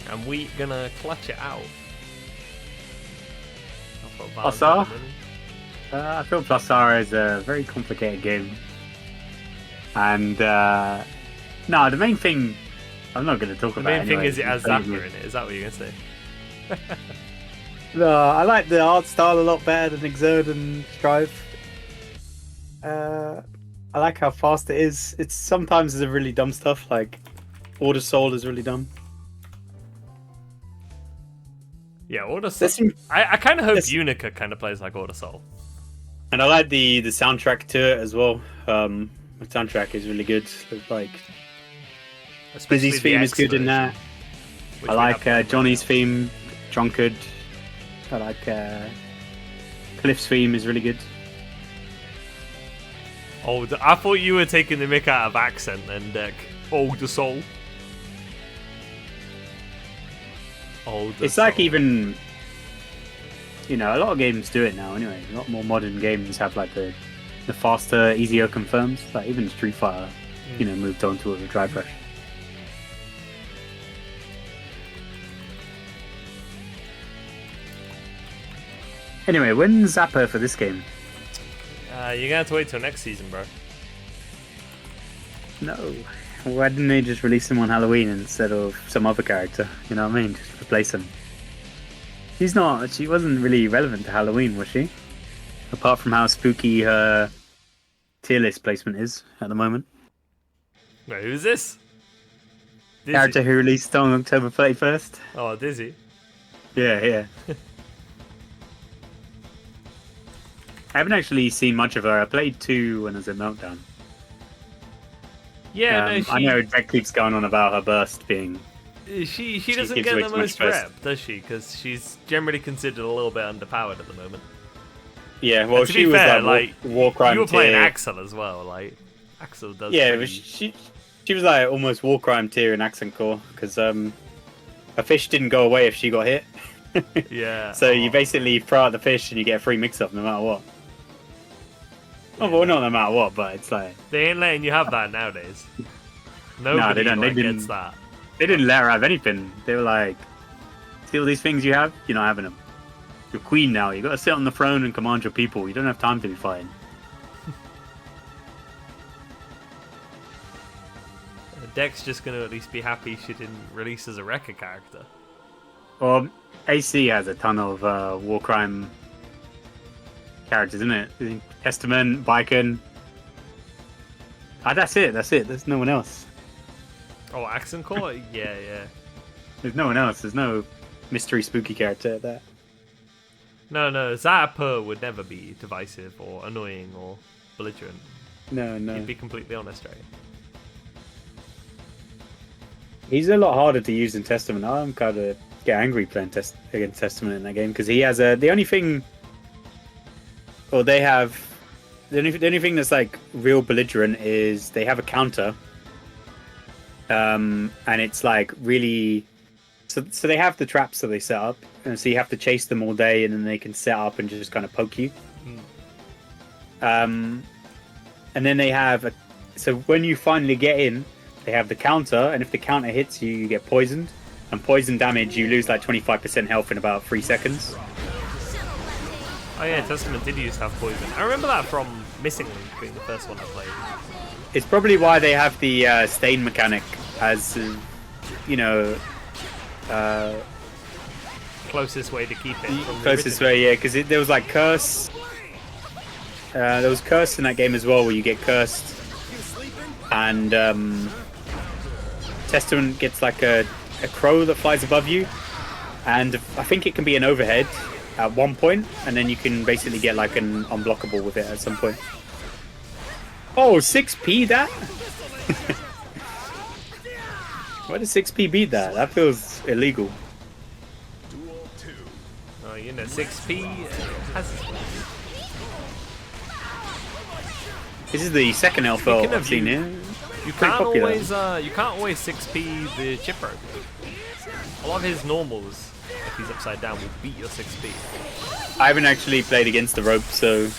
And we gonna clutch it out. Plus R? I feel Plus R is a very complicated game. And, no, the main thing, I'm not going to talk The about main it thing anyway. is it has Zapper in it. Is that what you're gonna say? No, I like the art style a lot better than Exert and Strive. I like how fast it is. It's sometimes it's really dumb stuff, like Order Soul is really dumb. Yeah, Order Soul. There's some- I kind of hope there's- Unica kind of plays like Order Soul. And I like the soundtrack to it as well. The soundtrack is really good. It's like Especially Busy's the theme X is good in version, that. which I we like have played Johnny's right theme, Drunkard. I like Cliff's theme is really good. now. Oh, I thought you were taking the mick out of accent then, Deck. Order Soul. Order It's like Soul. even, you know, a lot of games do it now anyway. A lot more modern games have like the faster, easier confirms. Like even Street Fighter, you know, moved on to a drive rush. Anyway, when's Zapper for this game? You're gonna have to wait till next season, bro. No. Why didn't they just release him on Halloween instead of some other character? You know what I mean? Just replace him. She wasn't really relevant to Halloween, was she? Apart from how spooky her tier list placement is at the moment. Wait, who's this? Dizzy. Character who released on October 31st. Oh, Dizzy. Yeah. I haven't actually seen much of her. I played 2 when I was at Meltdown. Yeah, no, I know Jack keeps going on about her burst being... she doesn't gives get way the too much most first. rep, does she? Because she's generally considered a little bit underpowered at the moment. Yeah, well, And to she be was fair, like war crime you were playing tier. Axel as well. Like Axel does. Yeah, pretty- but she was like almost war crime tier in accent core because her fish didn't go away if she got hit. yeah. So you oh. basically throw out the fish and you get a free mix-up no matter what. Oh, well, not no matter what, but it's like They ain't letting you have that nowadays. Nobody they don't. They like, didn't. gets that. they didn't let her have anything. They were like, "See all these things you have? You're not having them. You're queen now. You got to sit on the throne and command your people. You don't have time to be fighting." Deck's just gonna at least be happy she didn't release as a Rekka character. Well, AC has a ton of war crime characters, isn't it? Testament, Baiken. That's it. There's no one else. Oh, accent core? yeah. There's no one else. There's no mystery spooky character there. No, Zapper would never be divisive or annoying or belligerent. No. He'd be completely honest, right? He's a lot harder to use in Testament. I'm kind of get angry playing against Testament in that game because he has the only thing, or they have the only thing that's like real belligerent is they have a counter, and it's like really. So they have the traps that they set up, and so you have to chase them all day, and then they can set up and just kind of poke you. And then they have so when you finally get in, they have the counter, and if the counter hits you, you get poisoned. And poison damage, you lose like 25% health in about 3 seconds. Oh yeah, Testament did used to have poison. I remember that from Missing Link being the first one I played. It's probably why they have the stain mechanic as, you know, Closest way to keep it. From the closest original. way, yeah, because there was like curse. There was curse in that game as well, where you get cursed, and Testament gets like a crow that flies above you, and I think it can be an overhead at one point, and then you can basically get like an unblockable with it at some point. Oh, 6p that? Why does 6p beat that? That feels illegal. Oh, you know, 6p has its place. This is the second alpha Speaking I've of seen you- here. You Pretty can't popular. always 6p the chip rope. A lot of his normals, if he's upside down, will beat your 6p. I haven't actually played against the rope, so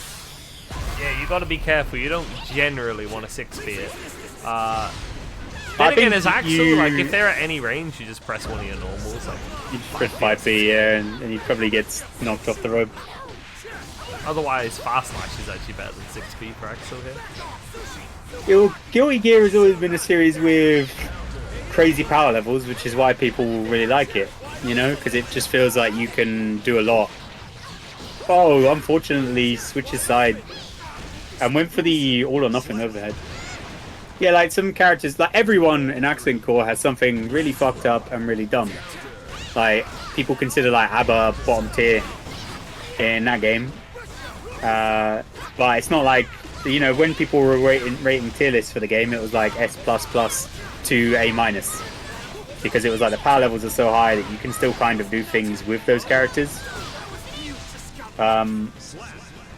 Yeah, you gotta be careful. You don't generally want to 6p it. I Then again, think as Axel, you- like if they're at any range, you just press one of your normals. Like, you just press 5p, yeah, and you probably get knocked off the rope. otherwise, Fast Slash is actually better than 6p for Axel here. Guilty Gear has always been a series with crazy power levels, which is why people really like it, you know, because it just feels like you can do a lot. Oh, unfortunately, switches side and went for the all or nothing overhead. Yeah, like some characters, like everyone in Accent Core has something really fucked up and really dumb. Like, people consider like ABBA bottom tier in that game. But it's not like, you know, when people were rating tier lists for the game, it was like S++ to A-, because it was like the power levels are so high that you can still kind of do things with those characters. And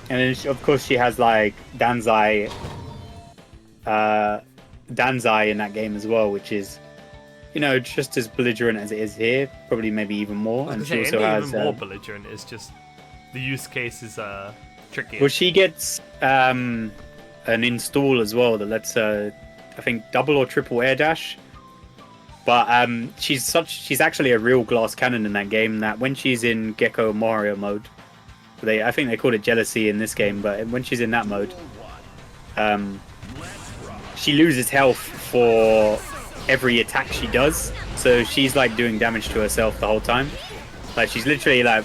then of course she has like Danzai in that game as well, which is, you know, just as belligerent as it is here, probably maybe even more. And she also has even more belligerent. It's just the use case is trickier. well, she gets an install as well that lets her, I think, double or triple air dash. But she's actually a real glass cannon in that game. That when she's in Gecko Mario mode, I think they called it jealousy in this game. But when she's in that mode, she loses health for every attack she does. So she's like doing damage to herself the whole time. Like she's literally like,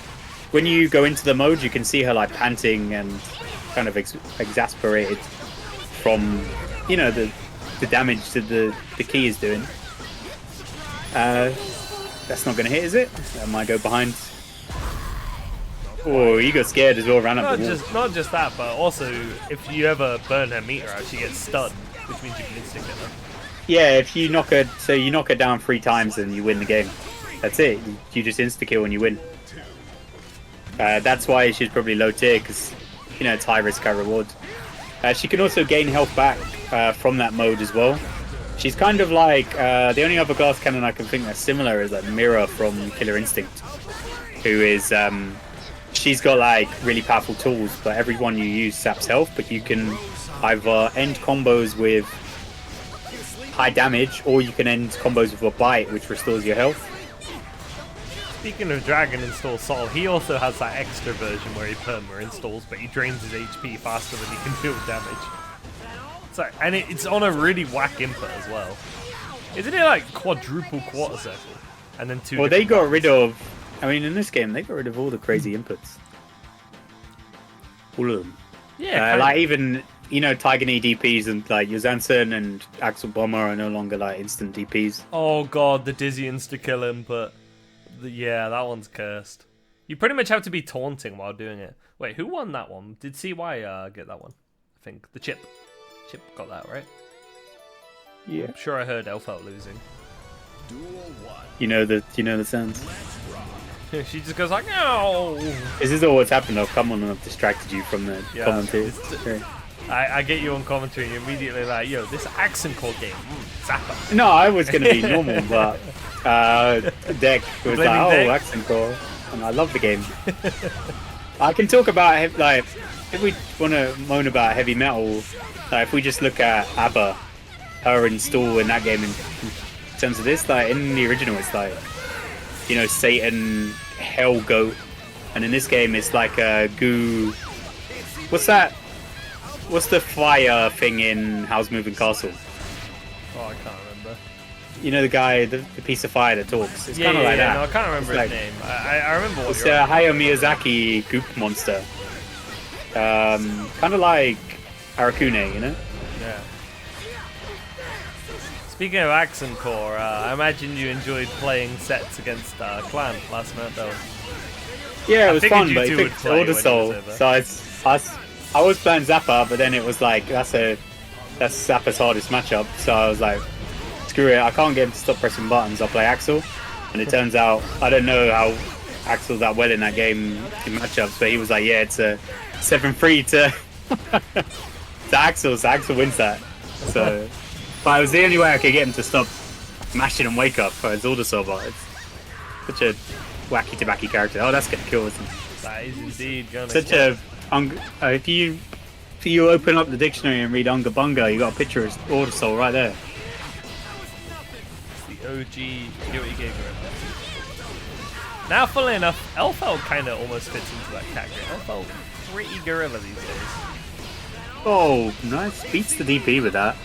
when you go into the mode, you can see her like panting and kind of exasperated from, you know, the damage that the key is doing. That's not going to hit, is it? That might go behind. Oh, you got scared as well, ran up the wall. Not just that, but also if you ever burn her meter out, she gets stunned, which means you can instant kill her. Yeah, if you knock her, so you knock her down 3 times and you win the game. That's it. You just insta kill and you win. That's why she's probably low tier, because, you know, it's high risk, high reward. She can also gain health back from that mode as well. She's kind of like the only other glass cannon I can think that's similar is like Mira from Killer Instinct, who is she's got like really powerful tools, but every one you use saps health. But you can either end combos with high damage, or you can end combos with a bite, which restores your health. Speaking of Dragon Install Sol, he also has that extra version where he perma installs, but he drains his HP faster than he can deal damage. So, and it's on a really whack input as well. Isn't it like quadruple quarter circle? And then 2 Well, they different got rid of. I mean, in this game, they got rid of all the crazy inputs. All of them. Yeah, Like even, you know, Tiger Knee DPs and like Yuzansen and Axel Bomber are no longer like instant DPs. oh god, the dizzy insta-kill input. Yeah, that one's cursed. You pretty much have to be taunting while doing it. Wait, who won that one? Did CY get that one? I think. The Chip. Chip got that, right? Yeah. I'm sure I heard Elf out losing. You know the sounds. She just goes like, no. This is all what's happened. I've come on and I've distracted you from the Yeah, commentators. it's- I get you on commentary and you're immediately like, yo, this accent call game, Zappa. No, I was going to be normal, but Deck was Blaming like, oh, Deck? accent core, and I love the game. I can talk about, like, if we want to moan about heavy metal, like, if we just look at ABBA, her install in that game in terms of this, like, in the original, it's like, you know, Satan, Hell Goat, and in this game it's like a goo. What's that? What's the fire thing in Howl's Moving Castle? Oh, I can't remember. You know the guy, the piece of fire that talks. It's kind of like that. No, I can't remember his It's name. I remember what It's you're a on. Hayao Miyazaki goop monster. Kind of like Arakune, you know? Yeah. Speaking of Accent Core, I imagine you enjoyed playing sets against Clan last night, though. Yeah, it was figured fun, you but two he would picked play when Order it was Soul. over. So I was playing Zappa, but then it was like, that's Zappa's hardest matchup. So I was like, screw it, I can't get him to stop pressing buttons, I'll play Axel. And it turns out, I don't know how Axel's that well in that game in matchups, but he was like, yeah, it's a 7-3 to Axel, so Axel wins that. So, but it was the only way I could get him to stop mashing and wake up for his Order Soul, but it's such a wacky tobacco character. Oh, that's gonna kill, isn't it? That is indeed going to Such a if you open up the dictionary and read Unga Bunga, you got a picture of Order Soul right there. the OG Guilty Gear Gorilla. Now, funnily enough, Elfeld kind of almost fits into that category. Elfeld pretty gorilla these days. Oh, nice. Beats the DP with that.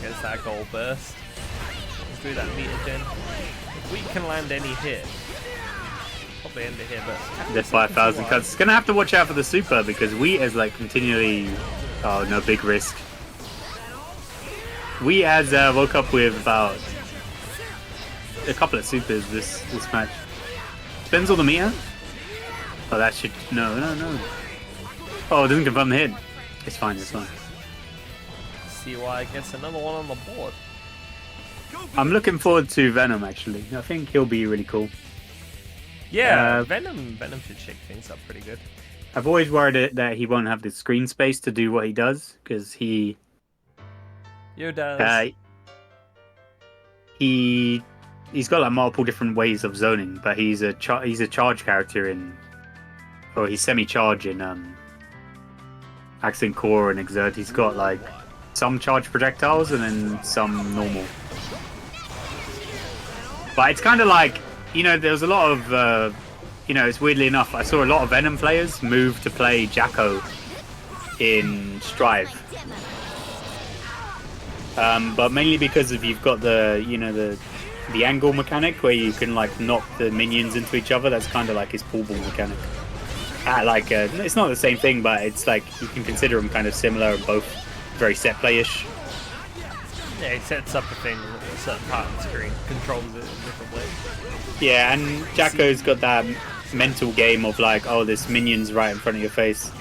Gets that goal burst. Through that meter gen. If we can land any hit, probably end it here, but The 5,000 cuts. It's gonna have to watch out for the super because Wheat is like continually. Oh no, big risk. Wheat has woke up with about a couple of supers this match. Depends on the meter. Oh, that should no. Oh, it doesn't confirm the hit. It's fine. It's fine. CY gets another one on the board. I'm looking forward to Venom actually. I think he'll be really cool. Yeah, Venom should shake things up pretty good. I've always worried that he won't have the screen space to do what he does because he's got like multiple different ways of zoning, but he's a charge character he's semi-charge in Accent Core and Exert. He's got like some charge projectiles and then some normal. But it's kind of like, there was a lot of, it's weirdly enough, I saw a lot of Venom players move to play Jacko in Strive. But mainly because you've got the angle mechanic where you can like knock the minions into each other. That's kind of like his pool ball mechanic. It's not the same thing, but it's like you can consider them kind of similar and both very set play-ish. Yeah, it sets up a thing at a certain part of the screen, controls it in a different way. Yeah, and Jacko's got that mental game of like, oh, this minion's right in front of your face.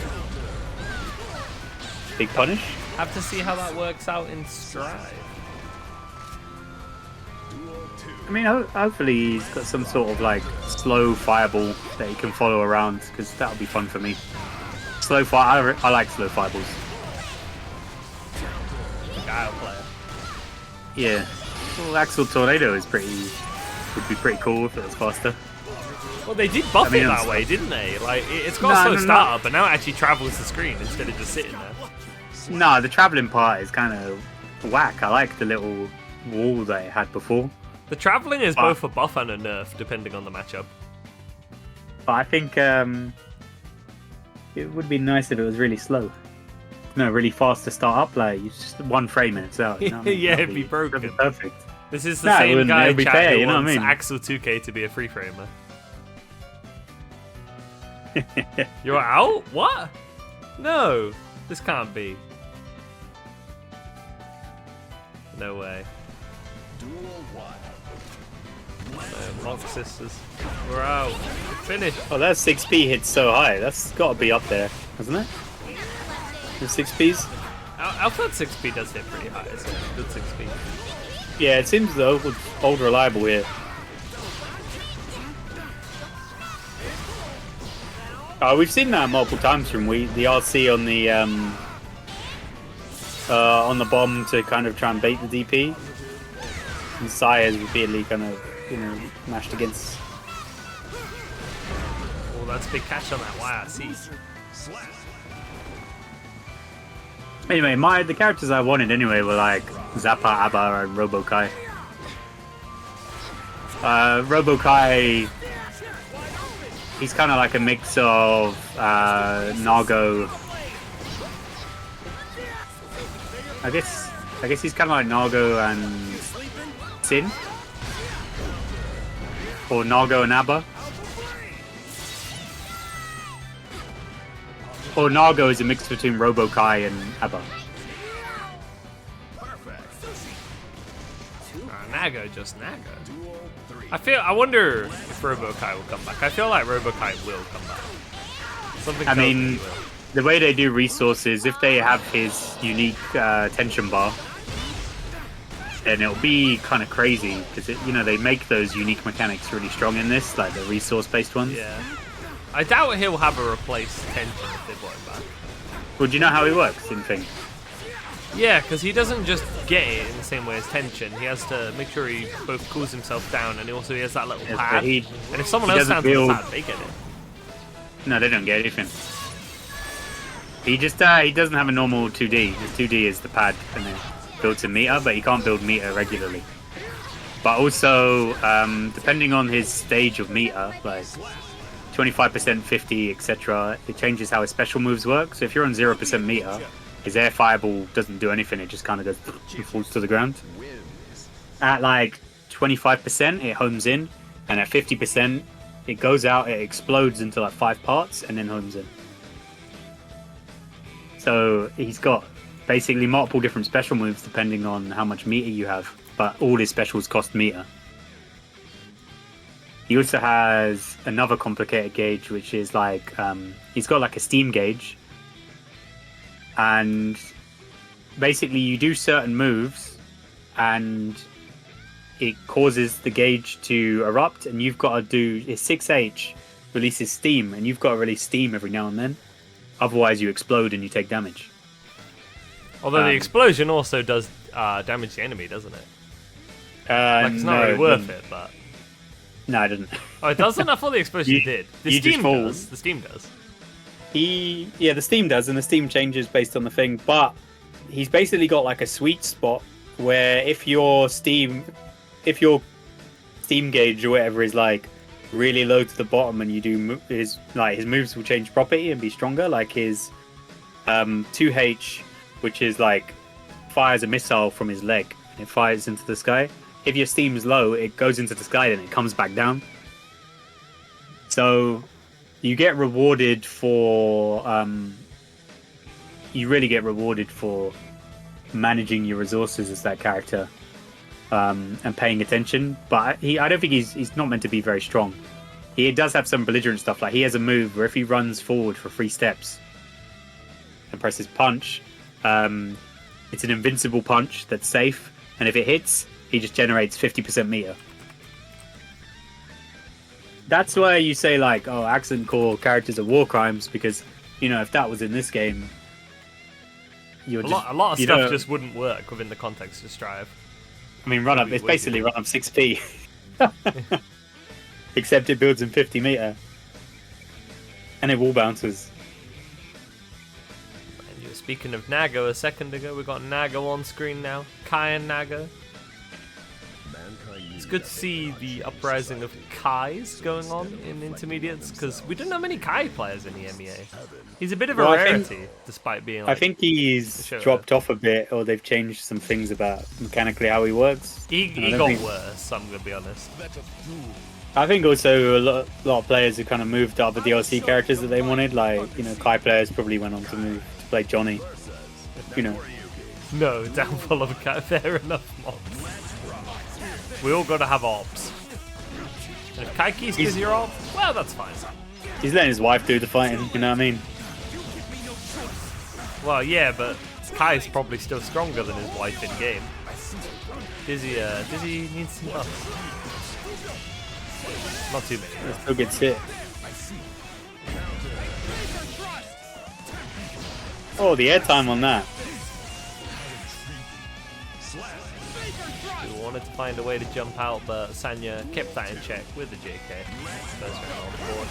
Big punish. Have to see how that works out in Strive. I mean, hopefully he's got some sort of like slow fireball that he can follow around because that'll be fun for me. Slow fire, I like slow fireballs. Guile player. Yeah. Well, Axel Tornado would be pretty cool if it was faster. Well, they did buff it that it's- way, didn't they? Like, it's got a slow no. startup, but now it actually travels the screen instead of just sitting there. No, the traveling part is kind of whack. I like the little wall that it had before. The traveling is But- both a buff and a nerf, depending on the matchup. But I think it would be nice if it was really slow. No, really fast to start up. Like it's just one frame and it's out. You know what I mean? Yeah, That'd it'd be broken. that'd be perfect. This is the No, it same wouldn't. guy It'd be chat fair, who you know what I wants mean? Axel 2K to be a free framer. You're out? What? No, this can't be. No way. No, Monk Sisters. We're out. We're finished. Oh, that 6p hits so high. That's got to be up there, hasn't it? The 6ps. Alpha 6P does hit pretty high. It's a good 6P. Yeah, it seems though old reliable here. We've seen that multiple times from the RC on the bomb to kind of try and bait the DP. And Sai has repeatedly kind of mashed against. Oh, that's a big catch on that YRC. Anyway, the characters I wanted anyway were like Zappa, Abba, and Robo-Kai. he's kind of like a mix of Nago. I guess he's kind of like Nago and Sin, or Nago and Abba. Or Nago is a mix between Robo-Kai and Abba. Nago, just Nago. I wonder if Robo-Kai will come back. I feel like Robo-Kai will come back. Something I tells me mean, he will. the way they do resources, if they have his unique tension bar, then it'll be kind of crazy because they make those unique mechanics really strong in this, like the resource-based ones. Yeah. I doubt he'll have a replace tension if they brought him back. Well, do you know how he works in Thing? Yeah, because he doesn't just get it in the same way as tension. He has to make sure he both cools himself down, and he has that little Yes, pad. but he And if someone he else doesn't stands on the build- pad, they get it. No, they don't get anything. He doesn't have a normal 2D. His 2D is the pad and then built in meter, but he can't build meter regularly. But also, depending on his stage of meter, like 25%, 50, etc., it changes how his special moves work. So if you're on 0% meter, his air fireball doesn't do anything. It just kind of goes and falls to the ground. At like 25%, it homes in, and at 50%, it goes out. It explodes into like 5 parts and then homes in. So he's got basically multiple different special moves depending on how much meter you have, but all his specials cost meter. He also has another complicated gauge, which is like he's got like a steam gauge, and basically you do certain moves, and it causes the gauge to erupt, and you've got to do his 6H releases steam, and you've got to release steam every now and then. Otherwise, you explode and you take damage. Although the explosion also does damage the enemy, doesn't it? Like, it's not no, really it worth doesn't. it, but... No, it doesn't. Oh, it doesn't? I thought the explosion You- did. The you just steam fall. does. The steam does. The steam does, and the steam changes based on the thing. But he's basically got like a sweet spot where if your steam gauge or whatever is like really low to the bottom, and you do his moves will change property and be stronger. Like his 2H, which is like fires a missile from his leg and it fires into the sky. If your steam is low, it goes into the sky, then it comes back down. So you get rewarded for you really get rewarded for managing your resources as that character, and paying attention. But I don't think he's not meant to be very strong. He does have some belligerent stuff. Like he has a move where if he runs forward for 3 steps and presses punch, it's an invincible punch that's safe, and if it hits, he just generates 50% meter. That's why you say like, oh, accent core characters are war crimes, because if that was in this game, you're A lot of you stuff know- just wouldn't work within the context of Strive. I mean, run up. Would be It's way basically too run up 6p, except it builds in 50 meter, and it wall bounces. And you were speaking of Nago a second ago. We got Nago on screen now. Kai and Nago. It's good to see the uprising of Kais going on in intermediates, because we don't know many Kai players in the MEA. He's a bit of a Well, I think- rarity, despite being. I Like, think he's Sure. dropped off a bit, or they've changed some things about mechanically how he works. he And I don't got think- worse. I'm gonna be honest. I think also a lot of players have kind of moved to other DLC characters that they wanted. Like Kai players probably went on to move to play Johnny. No, downfall of a Kai. Fair enough, mobs. We all gotta have ops. And if Kaikis gives your op, well, that's fine. He's letting his wife do the fighting. You know what I mean? Well, yeah, but Kai's probably still stronger than his wife in game. Dizzy needs some buffs. Not too many. Still gets hit. Oh, the airtime on that. We wanted to find a way to jump out, but Sanya kept that in check with the JK. First round on the board.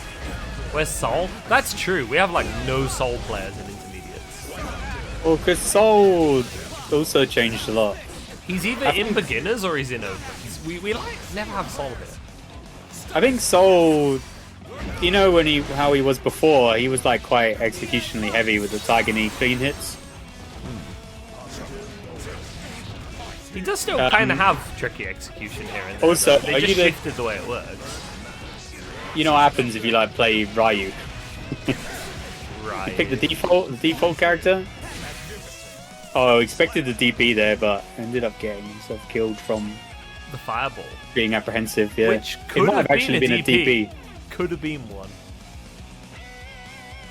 Where's Sol? That's true. We have like no Sol players in intermediates. Well, because Soul also changed a lot. He's either in beginners or he's in opens. We like never have Sol here. I think Soul you know how he was before, he was like quite executionally heavy with the Tiger Knee clean hits. He does still kind of have tricky execution here and there. Also, they are just you the- shifted the way it works. You know what happens if you like play Ryu? Right. Pick the default character. Oh, I expected the DP there, but ended up getting himself killed from The fireball. being apprehensive. Yeah, Which it could might have have actually been been a a DP. Could have been one.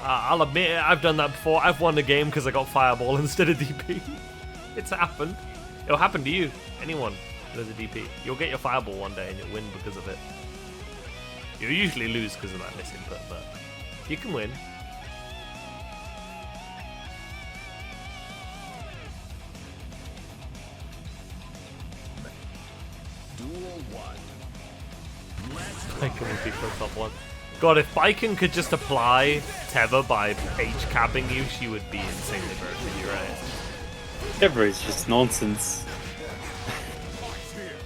I'll admit it, I've done that before. I've won a game because I got fireball instead of DP. It's happened. It'll happen to you. Anyone who does a DP. You'll get your fireball one day and you'll win because of it. You'll usually lose because of that misinput, but you can win. Duel 1. Baiken would be for top one. God, if Baiken could just apply Tether by H-capping you, she would be insanely broken, you're right. Whatever is just nonsense.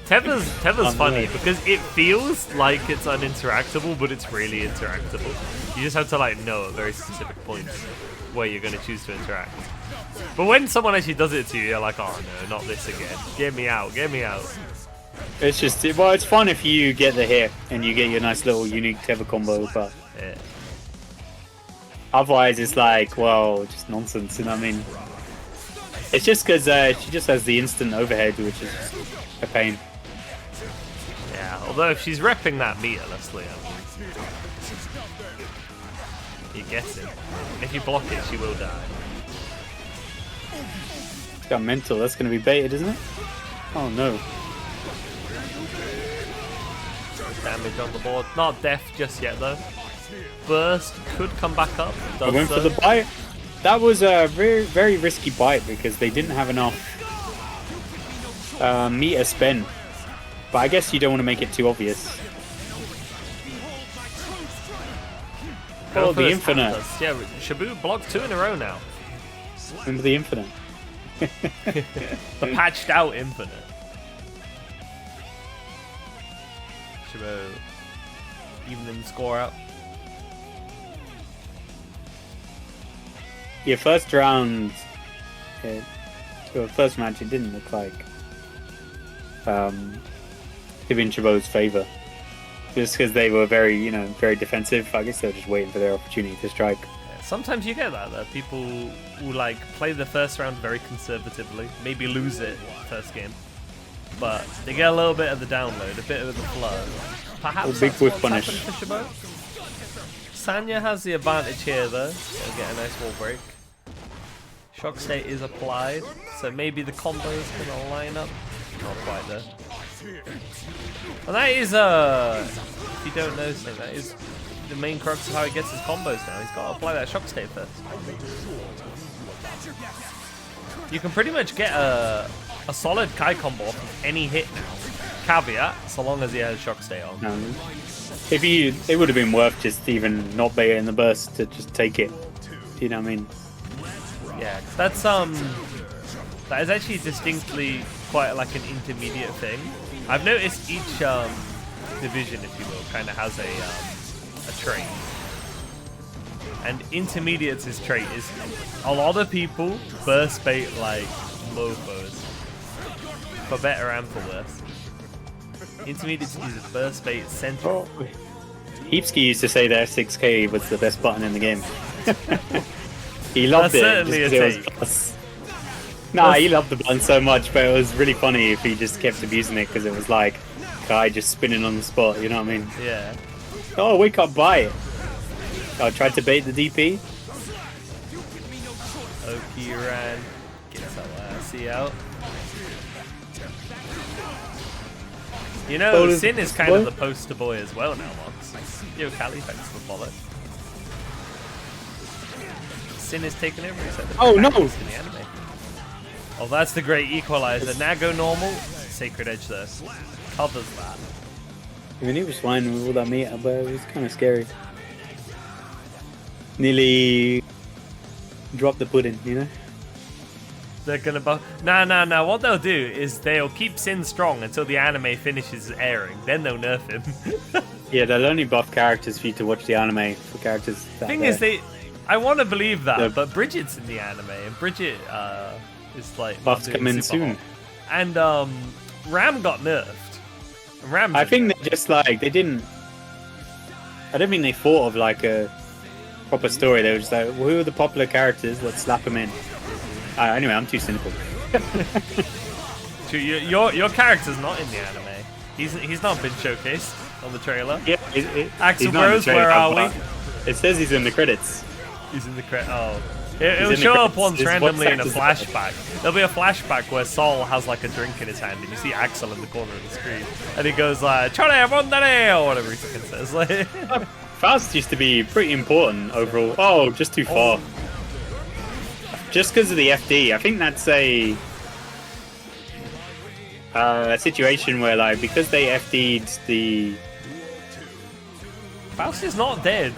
Tether's funny Unreal. because it feels like it's uninteractable, but it's really interactable. You just have to like know at very specific points where you're going to choose to interact. But when someone actually does it to you, you're like, oh no, not this again. Get me out, get me out. It's just, well, it's fun if you get the hit and you get your nice little unique Tether combo, but Yeah. otherwise it's like, well, just nonsense, you know what I mean? It's just because she just has the instant overhead, which is just a pain. Yeah, although if she's repping that meterlessly, I mean, you're guessing. If you block it, she will die. It's got mental, that's going to be baited, isn't it? Oh no. Damage on the board. Not death just yet though. Burst could come back up. I Does went so. for the bite. That was a very, very risky bite because they didn't have enough meter spend. But I guess you don't want to make it too obvious. Go Oh, for the this infinite. Tactus. Yeah, Shabu blocked 2 in a row now. Remember the infinite. The patched out infinite. Shabu evening the score out. Yeah, first round, first match, it didn't look like in Chabot's favor. Just because they were very, very defensive. I guess they were just waiting for their opportunity to strike. Yeah, sometimes you get that though. People who like play the first round very conservatively, maybe lose it first game, but they get a little bit of the download, a bit of the flow. Perhaps Oh, big that's whiff what's punish. happened for Chabot. Sanya has the advantage here though. Gonna get a nice wall break. Shock state is applied, so maybe the combo is gonna line up. Not quite though. And that is if you don't know something, that is the main crux of how he gets his combos now. He's got to apply that shock state first. You can pretty much get a solid Kai combo off of any hit now. Caveat, so long as he has shock state on. It would have been worth just even not baiting the burst to just take it. You know what I mean? Yeah, 'cause that's that is actually distinctly quite like an intermediate thing. I've noticed each division, if you will, kind of has a trait. And intermediate's trait is a lot of people burst bait like mofos, for better and for worse. Intermediates uses burst bait central. Heapski used to say that F6K was the best button in the game. He loved That's it. certainly just a 'cause it take. was plus. Nah, he loved the button so much, but it was really funny if he just kept abusing it because it was like guy just spinning on the spot. You know what I mean? Yeah. Oh, we can't buy it. I tried to bait the DP. Oki ran. Gets that see out. You know, Oh, Sin is kind of what? the poster boy as well now, Mox. Yo, Cali, thanks for the follow. Sin is taking over. He's like the Oh, no. protagonist in the anime. Oh, that's the great equalizer. Now go normal. Sacred Edge though. Covers that. I mean, he was fine with all that meter, but it was kind of scary. Nearly dropped the pudding, you know? They're gonna buff. Nah. What they'll do is they'll keep Sin strong until the anime finishes airing. Then they'll nerf him. Yeah, they'll only buff characters for you to watch the anime for characters. Thing is, I want to believe that, The- but Bridget's in the anime, and Bridget is like Buffs doing come in super soon. hot. And Ram got nerfed. And Ram's I in think there. they just like they didn't. I don't think they thought of like a proper story. They were just like, well, who are the popular characters? Let's slap them in. Anyway, I'm too cynical. True, your character's not in the anime. He's not been showcased on the trailer. Yeah, Axel he's not in the Bros, trailer, where are we? but It says he's in the credits. He's in the credit. Oh. It'll in the show up credits. once His randomly in a voice flashback. There'll be a flashback where Saul has like a drink in his hand and you see Axel in the corner of the screen. And he goes like, Chole Rondane, or whatever he fucking says. Like, Faust used to be pretty important overall. Oh, just too far. Just because of the FD. I think that's a situation where, like, because they FD'd the... Faust is not dead.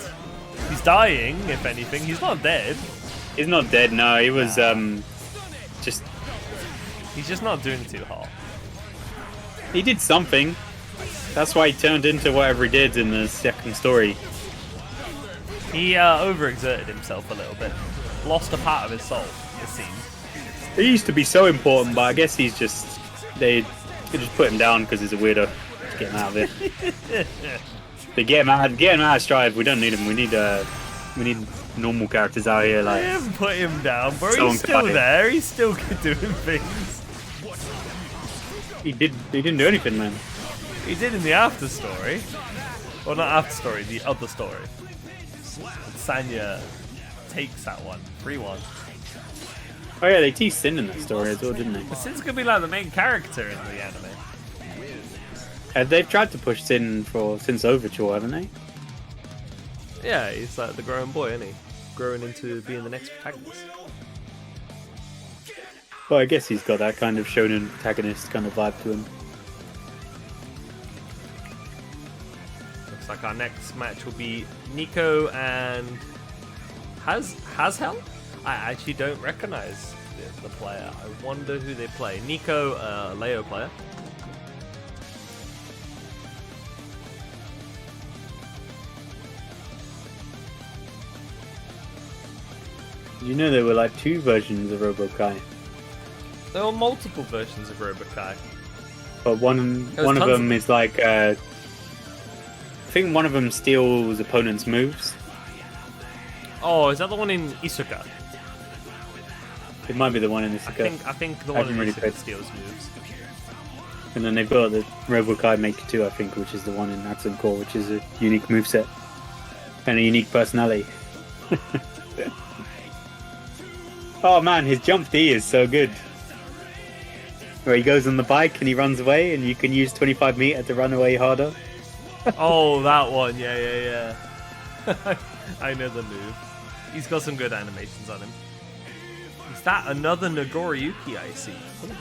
He's dying, if anything. He's not dead. He's not dead, no. He was, just... He's just not doing too hot. He did something. That's why he turned into whatever he did in the second story. He overexerted himself a little bit. Lost a part of his soul, it seems. He used to be so important, but I guess he's just... They just put him down because he's a weirdo. Just get him out of there. They get him out of Strive. We don't need him. We need normal characters out here. I Like haven't put him down, bro. Someone He's still cut him. there. He's still doing things. he didn't do anything, man. He did in the after story. Well, not after story, the other story. Sanya takes that one. 3-1. Oh yeah, they teased Sin in that story as well, didn't they? But Sin's gonna be like the main character in the anime. They've tried to push Sin since Overture, haven't they? Yeah, he's like the growing boy, isn't he? Growing into being the next protagonist. Well, I guess he's got that kind of shonen protagonist kind of vibe to him. Looks like our next match will be Nico and Hazhel? I actually don't recognize the player. I wonder who they play. Nico, Leo player. Did you know there were like 2 versions of Robo-Kai? There were multiple versions of Robokai. But one of tons of them is like I think one of them steals opponents' moves. Oh, is that the one in Isuka? It might be the one in this. I think the I one haven't in really Isuka played. steals moves. And then they've got the Robo-Kai Maker 2, I think, which is the one in Axon Core, which is a unique moveset and a unique personality. Oh man, his jump D is so good. Where he goes on the bike and he runs away, and you can use 25 meter to run away harder. Oh, that one. Yeah. I know the move. He's got some good animations on him. Is that another Nagoriyuki I see? Look at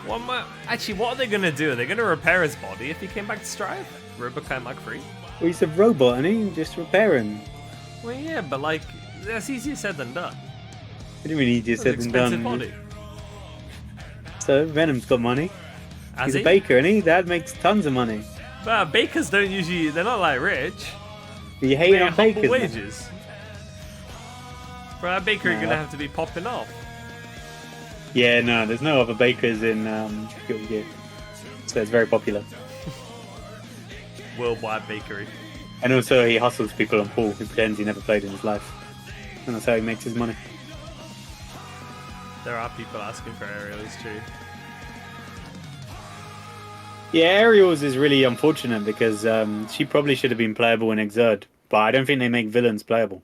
that. Actually, what are they going to do? Are they going to repair his body if he came back to Strive? Robokai Mark 3? Well, he's a robot, and he just repair him. Well, yeah, but like, that's easier said than done. What do you mean he just That's said an and expensive done? body. So Venom's got money. Has He's he? a baker, and that makes tons of money. But bakers don't usually, they're not like rich. You hate They on have humble bakers. man. wages. For that baker, you're Nah. going to have to be popping off. Yeah, no, there's no other bakers in Guilty Gear. So it's very popular. Worldwide bakery. And also he hustles people on pool. He pretends he never played in his life. And that's how he makes his money. There are people asking for Ariel, it's true. Yeah, Ariel's is really unfortunate because she probably should have been playable in Exerd. But I don't think they make villains playable.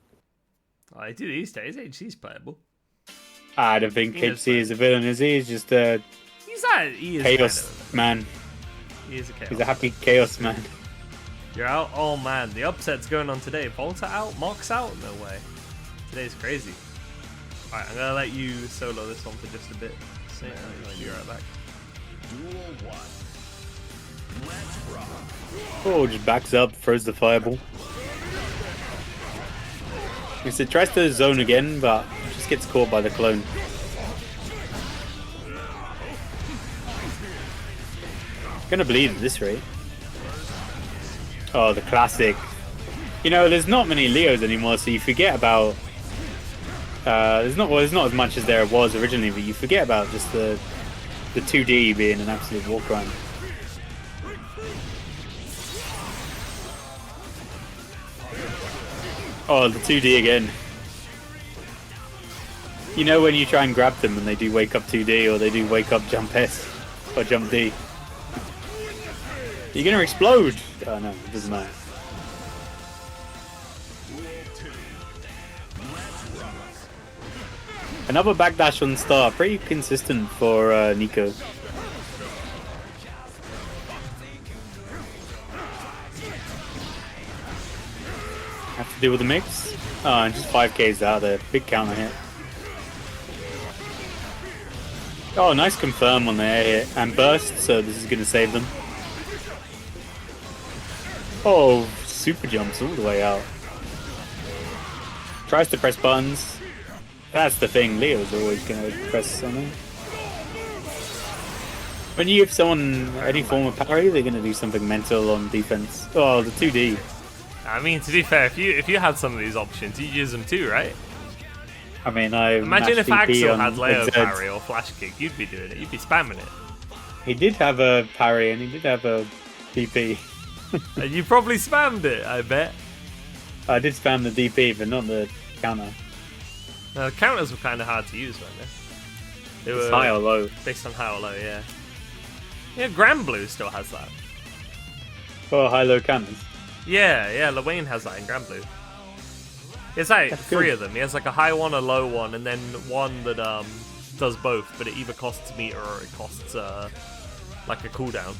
Oh, they do these days. HC's playable. I don't think He is HC is a villain, is he? He's just a He is chaos kind of man. He is a chaos. He's a happy chaos man. You're out? Oh man, the upset's going on today. Volta out? Mox out? No way. Today's crazy. Alright, I'm gonna let you solo this one for just a bit. So, I'll be right back. Duel 1. Let's rock. Oh, just backs up, throws the fireball. Yes, it tries to zone again, but just gets caught by the clone. Gonna bleed at this rate. Oh, the classic. You know, there's not many Leos anymore, so you forget about. There's not as much as there was originally, but you forget about just the 2D being an absolute walk around. Oh, the 2D again. You know when you try and grab them and they do wake up 2D or they do wake up jump S or jump D. You're gonna explode! Oh no, it doesn't matter. Another backdash on star, pretty consistent for Nico. Have to deal with the mix. Oh, and just 5Ks out there. Big counter hit. Oh, nice confirm on the air hit. And burst, so this is going to save them. Oh, super jumps all the way out. Tries to press buttons. That's the thing, Leo's always going to press something. When you give someone any form of parry, they're going to do something mental on defense. Oh, the 2D. I mean, to be fair, if you had some of these options, you'd use them too, right? I mean, I imagine if mashed DP Axel on had Leo XZ. parry or flash kick, you'd be doing it. You'd be spamming it. He did have a parry and he did have a DP. And you probably spammed it, I bet. I did spam the DP, but not the counter. The counters were kind of hard to use, weren't they? They It's were high or low. based on high or low, yeah. Yeah, Grand Blue still has that. Oh, high-low counters. Yeah, Lewayne has that in Grand Blue. It's like That's three good. of them. He has like a high one, a low one, and then one that does both, but it either costs meter or it costs like a cooldown.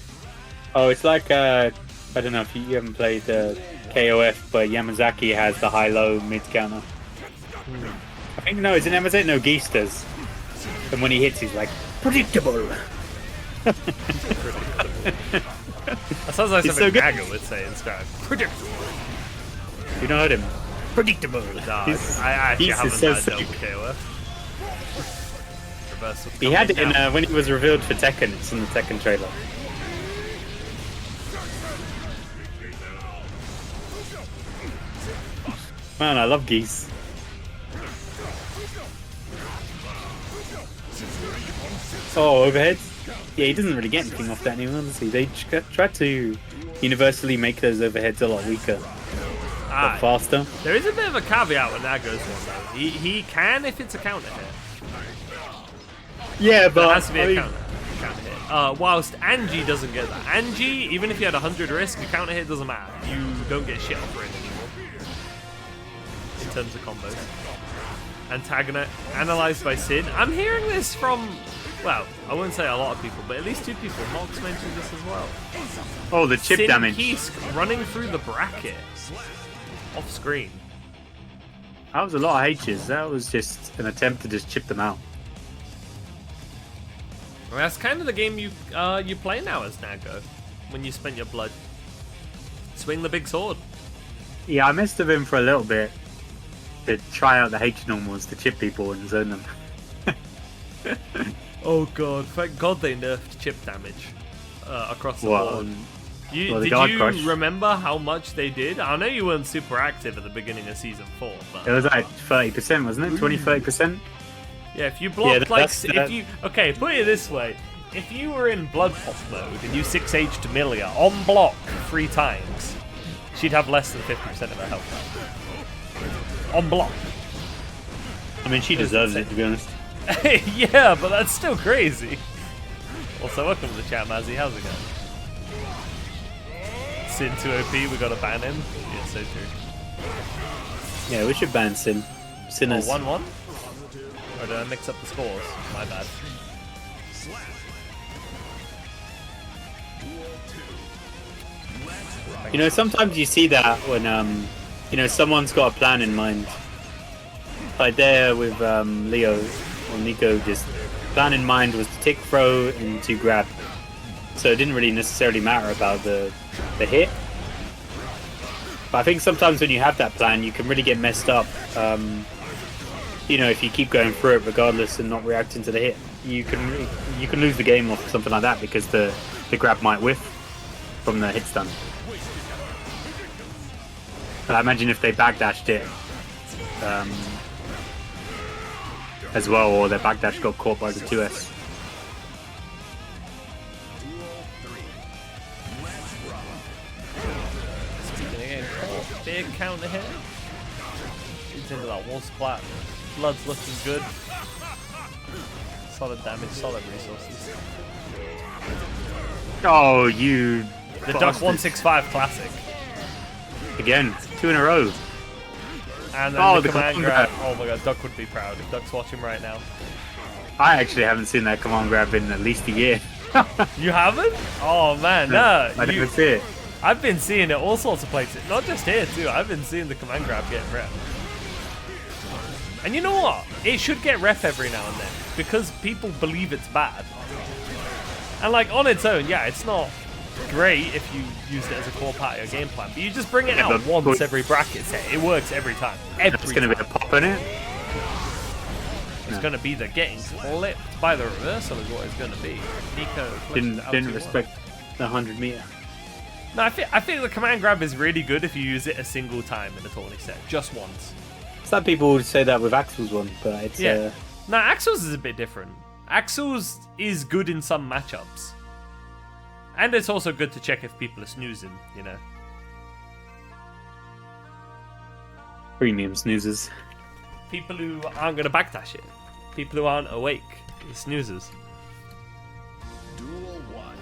Oh, it's like, I don't know if you haven't played KOF, but Yamazaki has the high-low mid-counter. I think, no, it's in Yamazaki, no, Geese does. And when he hits, he's like, predictable. That sounds like It's something so good. Naga would say instead. Predictable. You know heard him? Predictable. Nah, He's- I actually he's haven't so had sick. Delta KOF. Reversal He had it coming in down. when it was revealed for Tekken. It's in the Tekken trailer. Man, I love Geese. Oh, overhead? Yeah, he doesn't really get anything off that anymore, does he? They tried to universally make those overheads a lot weaker, Ah, but faster. there is a bit of a caveat with Naga's one though. He can if it's a counter hit. Yeah, But but it has to be I a mean, counter hit. Whilst Angie doesn't get that. Angie, even if you had 100 risk, a counter hit doesn't matter. You don't get shit off it anymore. In terms of combos. Antagonist analyzed by Sid. I'm hearing this from, well, I wouldn't say a lot of people, but at least two people. Mox mentioned this as well. oh, the chip Sin damage. Kisk running through the bracket. Off screen. That was a lot of H's. That was just an attempt to just chip them out. Well, that's kind of the game you play now as Nago. When you spend your blood. Swing the big sword. Yeah, I messed with him for a little bit to try out the H normals to chip people and zone them. Oh god, thank god they nerfed chip damage across the What? board. Well, the Did guard you crush. remember how much they did? I know you weren't super active at the beginning of season 4, but It was like 30%, wasn't it? 20-30%? yeah, if you blocked that's- if you okay, put it this way. If you were in Blood Pop mode and you 6H'd Milia on block 3 times, she'd have less than 50% of her health back. On block. I mean, she deserves it, to be honest. Yeah, but that's still crazy. Also, welcome to the chat, Mazzy. How's it going? Sin 2 OP, we got to ban him. Yeah, so true. Yeah, we should ban Sin. Oh, Sinners. 1-1? Or did I mix up the scores? My bad. You know, sometimes you see that when, you know, someone's got a plan in mind. Like there with Leo or Nico, just plan in mind was to tick, throw, and to grab. So it didn't really necessarily matter about the hit. But I think sometimes when you have that plan, you can really get messed up. You know, if you keep going through it regardless and not reacting to the hit, you can lose the game off something like that because the grab might whiff from the hit stun. But I imagine if they backdashed it as well, or their backdash got caught by the 2S. Speaking again, big counter hit. Shoots into that wall splat. Blood's looking good. Solid damage, solid resources. Oh, you. The Duck 165 classic. Again, 2 in a row. And then Oh, the the command command grab. Oh my god, Duck would be proud if Duck's watching right now. I actually haven't seen that command grab in at least a year. You haven't? Oh man, no. I didn't see it. I've been seeing it all sorts of places. Not just here too. I've been seeing the command grab get rep. And you know what? It should get rep every now and then because people believe it's bad. And like on its own, yeah, it's not great if you use it as a core part of your game plan, but you just bring it out once every bracket set. It works every time. It's going to be a pop in it. It's going to be the getting flipped by the reversal is what it's going to be. Nico Didn't respect the 100 meter. No, I think the command grab is really good if you use it a single time in a tourney set, just once. Some people would say that with Axel's one, but it's Yeah. No, Axel's is a bit different. Axel's is good in some matchups. And it's also good to check if people are snoozing, you know. premium snoozers. People who aren't going to backdash it. People who aren't awake. The snoozers. Duel 1.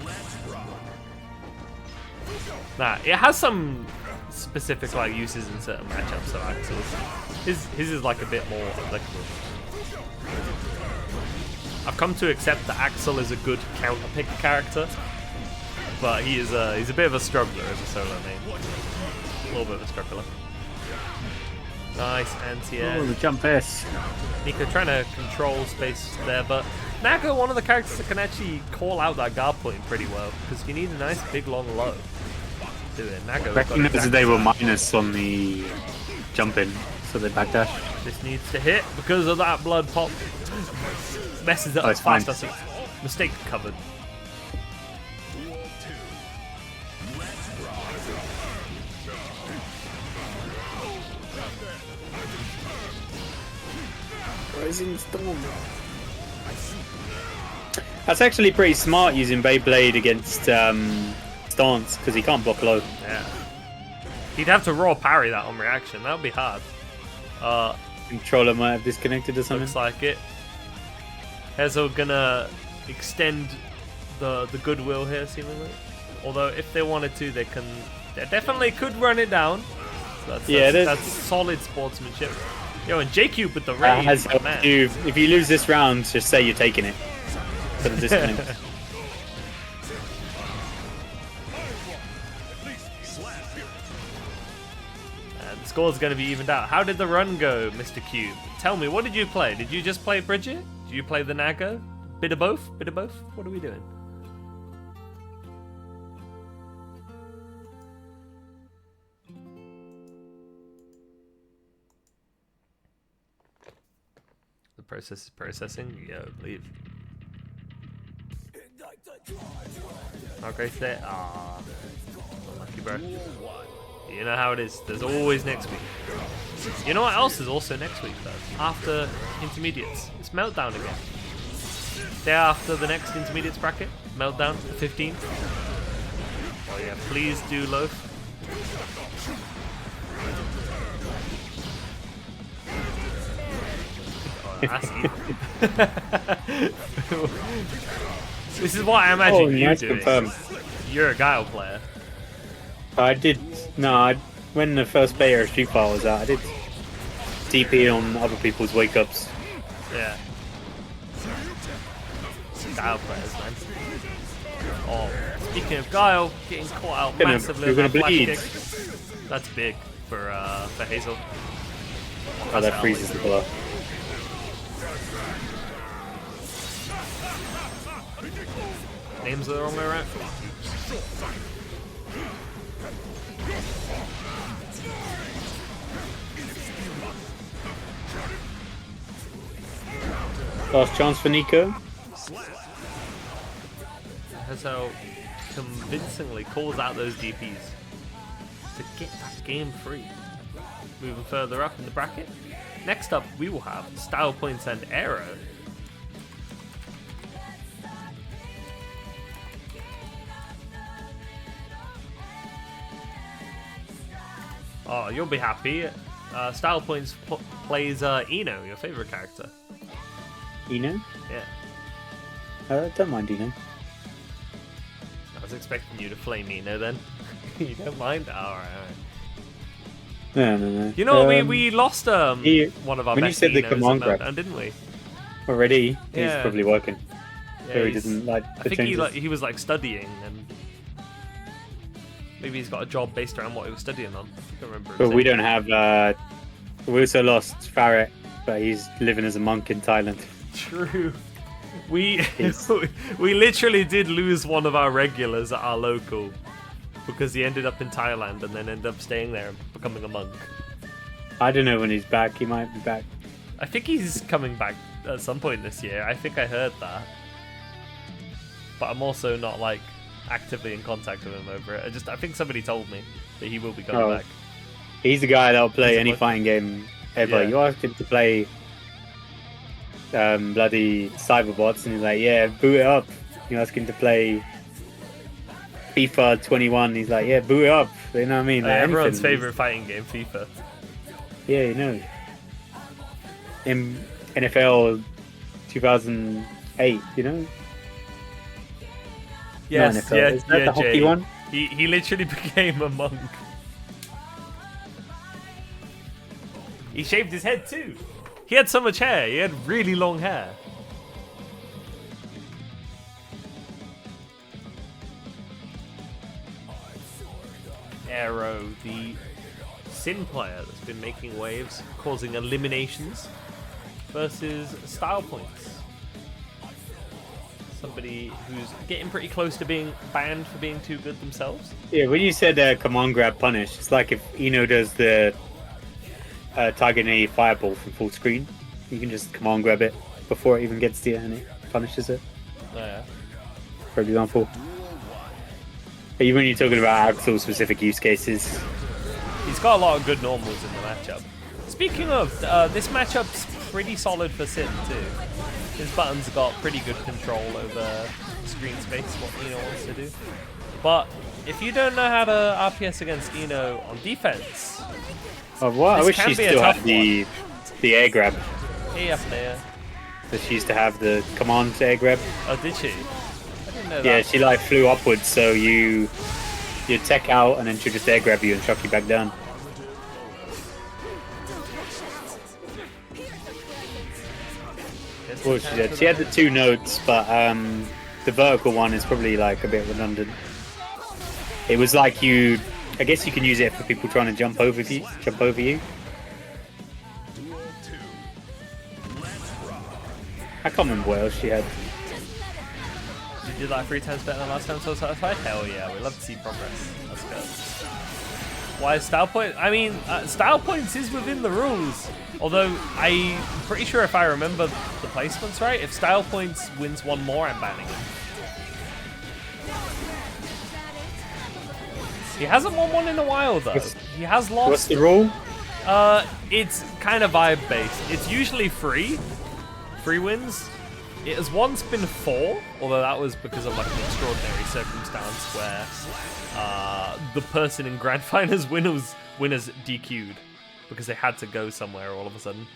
Let's rock. Nah, it has some specific like uses in certain matchups of Axel's. His is like a bit more applicable. I've come to accept that Axel is a good counter pick character, but he's a bit of a struggler as a solo main. A little bit of a struggler. Nice anti-air. Oh, the jump S. Nico trying to control space there, but Nago, one of the characters that can actually call out that guard point pretty well, because you need a nice big long low. Do it. Nago. Recognized they were minus on the jumping, so they backdash. This needs to hit because of that blood pop. Messes it Oh, up it's fine. fast. That's a mistake covered. Duel 2. Let's rock. Rising Storm. That's actually pretty smart using Beyblade against Stance, because he can't block low. Yeah. He'd have to raw parry that on reaction. That would be hard. Controller might have disconnected or something. Looks like it. Hezo gonna extend the goodwill here, seemingly. Although if they wanted to, they definitely could run it down. So that's solid sportsmanship. Yo, and JQ with the rage, man. If you lose this round, just say you're taking it. For the disconnect. And the score's going to be evened out. How did the run go, Mr. Cube? Tell me, what did you play? Did you just play Bridget? Did you play the Nago? Bit of both? Bit of both? What are we doing? The process is processing? Yeah, I believe. Okay, there. Ah, unlucky, bro. You know how it is. There's always next week. You know what else is also next week, though? After intermediates. It's Meltdown again. Day after the next intermediates bracket. Meltdown, the 15th. Oh yeah, please do loaf. Oh, that's evil. This is what I imagine you nice doing. confirm. You're a Guile player. I did. No, when the first beta of Street Fighter was out, I did DP on other people's wake ups. Yeah. Guile players, man. Oh, speaking of Guile, getting caught out massively you're with gonna that flash bleed. kick. That's big for Hazel. Oh, that freezes the blow. Names are the wrong way around. Last chance for Nico. That's how convincingly calls out those DPs. to get that game free. Moving further up in the bracket. Next up, we will have Style Points and Aero. Oh, you'll be happy. Style Points plays Eno, your favorite character. Eno? Yeah. Don't mind Eno. I was expecting you to flame Eno then. You don't mind? Alright. No. You know, we lost one of our when best you said the Enos command grab and didn't we? already, Yeah. he's probably working. Yeah, So he doesn't like I the think changes. he was like studying and maybe he's got a job based around what he was studying on. I don't remember. But we don't have. We also lost Farret, but he's living as a monk in Thailand. True. We Yes. we literally did lose one of our regulars at our local because he ended up in Thailand and then ended up staying there and becoming a monk. I don't know when he's back. He might be back. I think he's coming back at some point this year. I think I heard that. But I'm also not like actively in contact with him over it. I think somebody told me that he will be coming Oh. back. He's the guy that'll play He's a any monk. fighting game ever. Yeah. You ask him to play bloody Cyberbots, and he's like, "Yeah, boot it up." You ask him to play FIFA 21, he's like, "Yeah, boot it up." You know what I mean? Like, Everyone's anything. favorite fighting game, FIFA. Yeah, you know. In NFL 2008, you know? Yes, NFL. yeah, Is that yeah, the hockey Jay. one? He literally became a monk. He shaved his head too. He had so much hair. He had really long hair. Aero, the Sin player that's been making waves, causing eliminations, versus Style Points. Somebody who's getting pretty close to being banned for being too good themselves. Yeah, when you said command grab punish, it's like if Eno does the target A fireball from full screen, you can just command grab it before it even gets to you and it punishes it, Oh, yeah. for example. Even when you're talking about actual specific use cases, He's got a lot of good normals in the matchup. Speaking of, this matchup's pretty solid for Sin too. His buttons got pretty good control over screen space, what Eno wants to do. But if you don't know how to RPS against Eno on defense, oh, what? I This wish can she be a still had tough the air grab. hey up there. That she used to have the command air grab. Oh, did she? I didn't know Yeah, that. she like flew upwards, so you tech out and then she'll just air grab you and chuck you back down. Guess Well, we she can't did. for She had that. the two notes, but the vertical one is probably like a bit redundant. It was like I guess you can use it for people trying to jump over you. I can't remember what else she had. You did like 3 times better than last time, so satisfied? Hell yeah, we love to see progress. Let's go. Why is Style Point? I mean, Style Points is within the rules. Although, I'm pretty sure if I remember the placements right, if Style Points wins one more, I'm banning him. He hasn't won one in a while, though. He has What's lost. the rule? It's kind of vibe-based. It's usually free wins. It has once been 4, although that was because of like an extraordinary circumstance where the person in Grand Finals winners DQ'd because they had to go somewhere all of a sudden.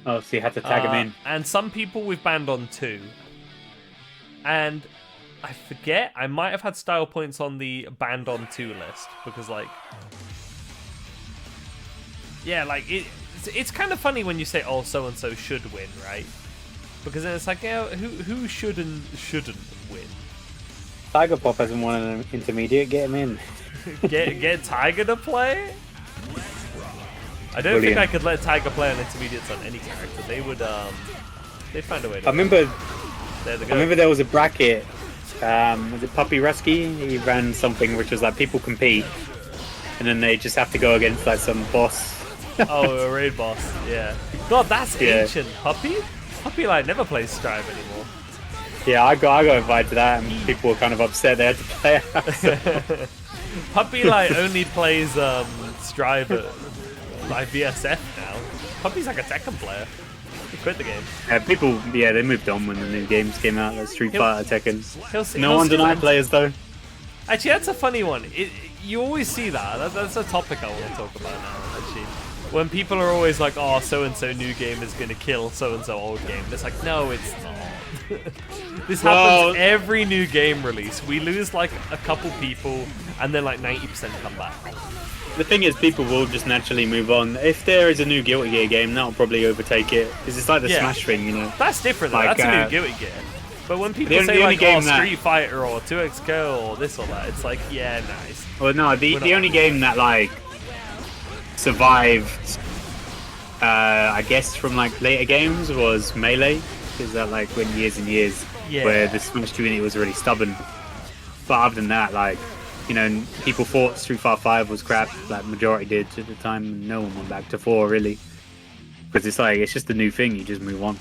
Oh, so you had to tag him in. And some people we've banned on 2. And I forget, I might have had Style Points on the banned on 2 list because like... Yeah, like it's kind of funny when you say, oh, so-and-so should win, right? Because then it's like, yeah, who should and shouldn't win? Tiger Pop hasn't won an intermediate. Get him in. Get Tiger to play? I don't think Brilliant. I could let Tiger play on intermediates on any character. They would, they'd find a way to I remember There they go. there was a bracket. Was it Puppy Rusky? He ran something which was like people compete, and then they just have to go against like some boss. Oh, a raid boss, yeah. God, that's Yeah. ancient. Puppy? Puppy, like, never plays Strive anymore. Yeah, I got invited to that, and people were kind of upset they had to play it. Puppy like only plays Strive at like VSF now. Puppy's like a Tekken player. He quit the game. People, yeah, they moved on when the new games came out, like Street Fighter, Tekken. No he'll one still- denied players though. Actually, that's a funny one. You always see that. That's a topic I want to talk about now, actually. When people are always like, oh, so-and-so new game is going to kill so-and-so old game. It's like, no, it's not. This happens every new game release. We lose like a couple people, and then like 90% come back. The thing is, people will just naturally move on. If there is a new Guilty Gear game, that'll probably overtake it. Because it's like the Yeah. Smash thing, you know. That's different, though. Like, That's a new Guilty Gear. But when people the say only like, game oh, that- Street Fighter or 2XKO or this or that, it's like, yeah, nice. Well, no, We're the not- only game that like survived, I guess, from like later games was Melee, because that like went years and years Yeah. where the Smash community was really stubborn. But other than that, like, you know, people thought Street Fighter 5 was crap, like majority did at the time. And no one went back to 4 really, because it's like it's just a new thing. You just move on.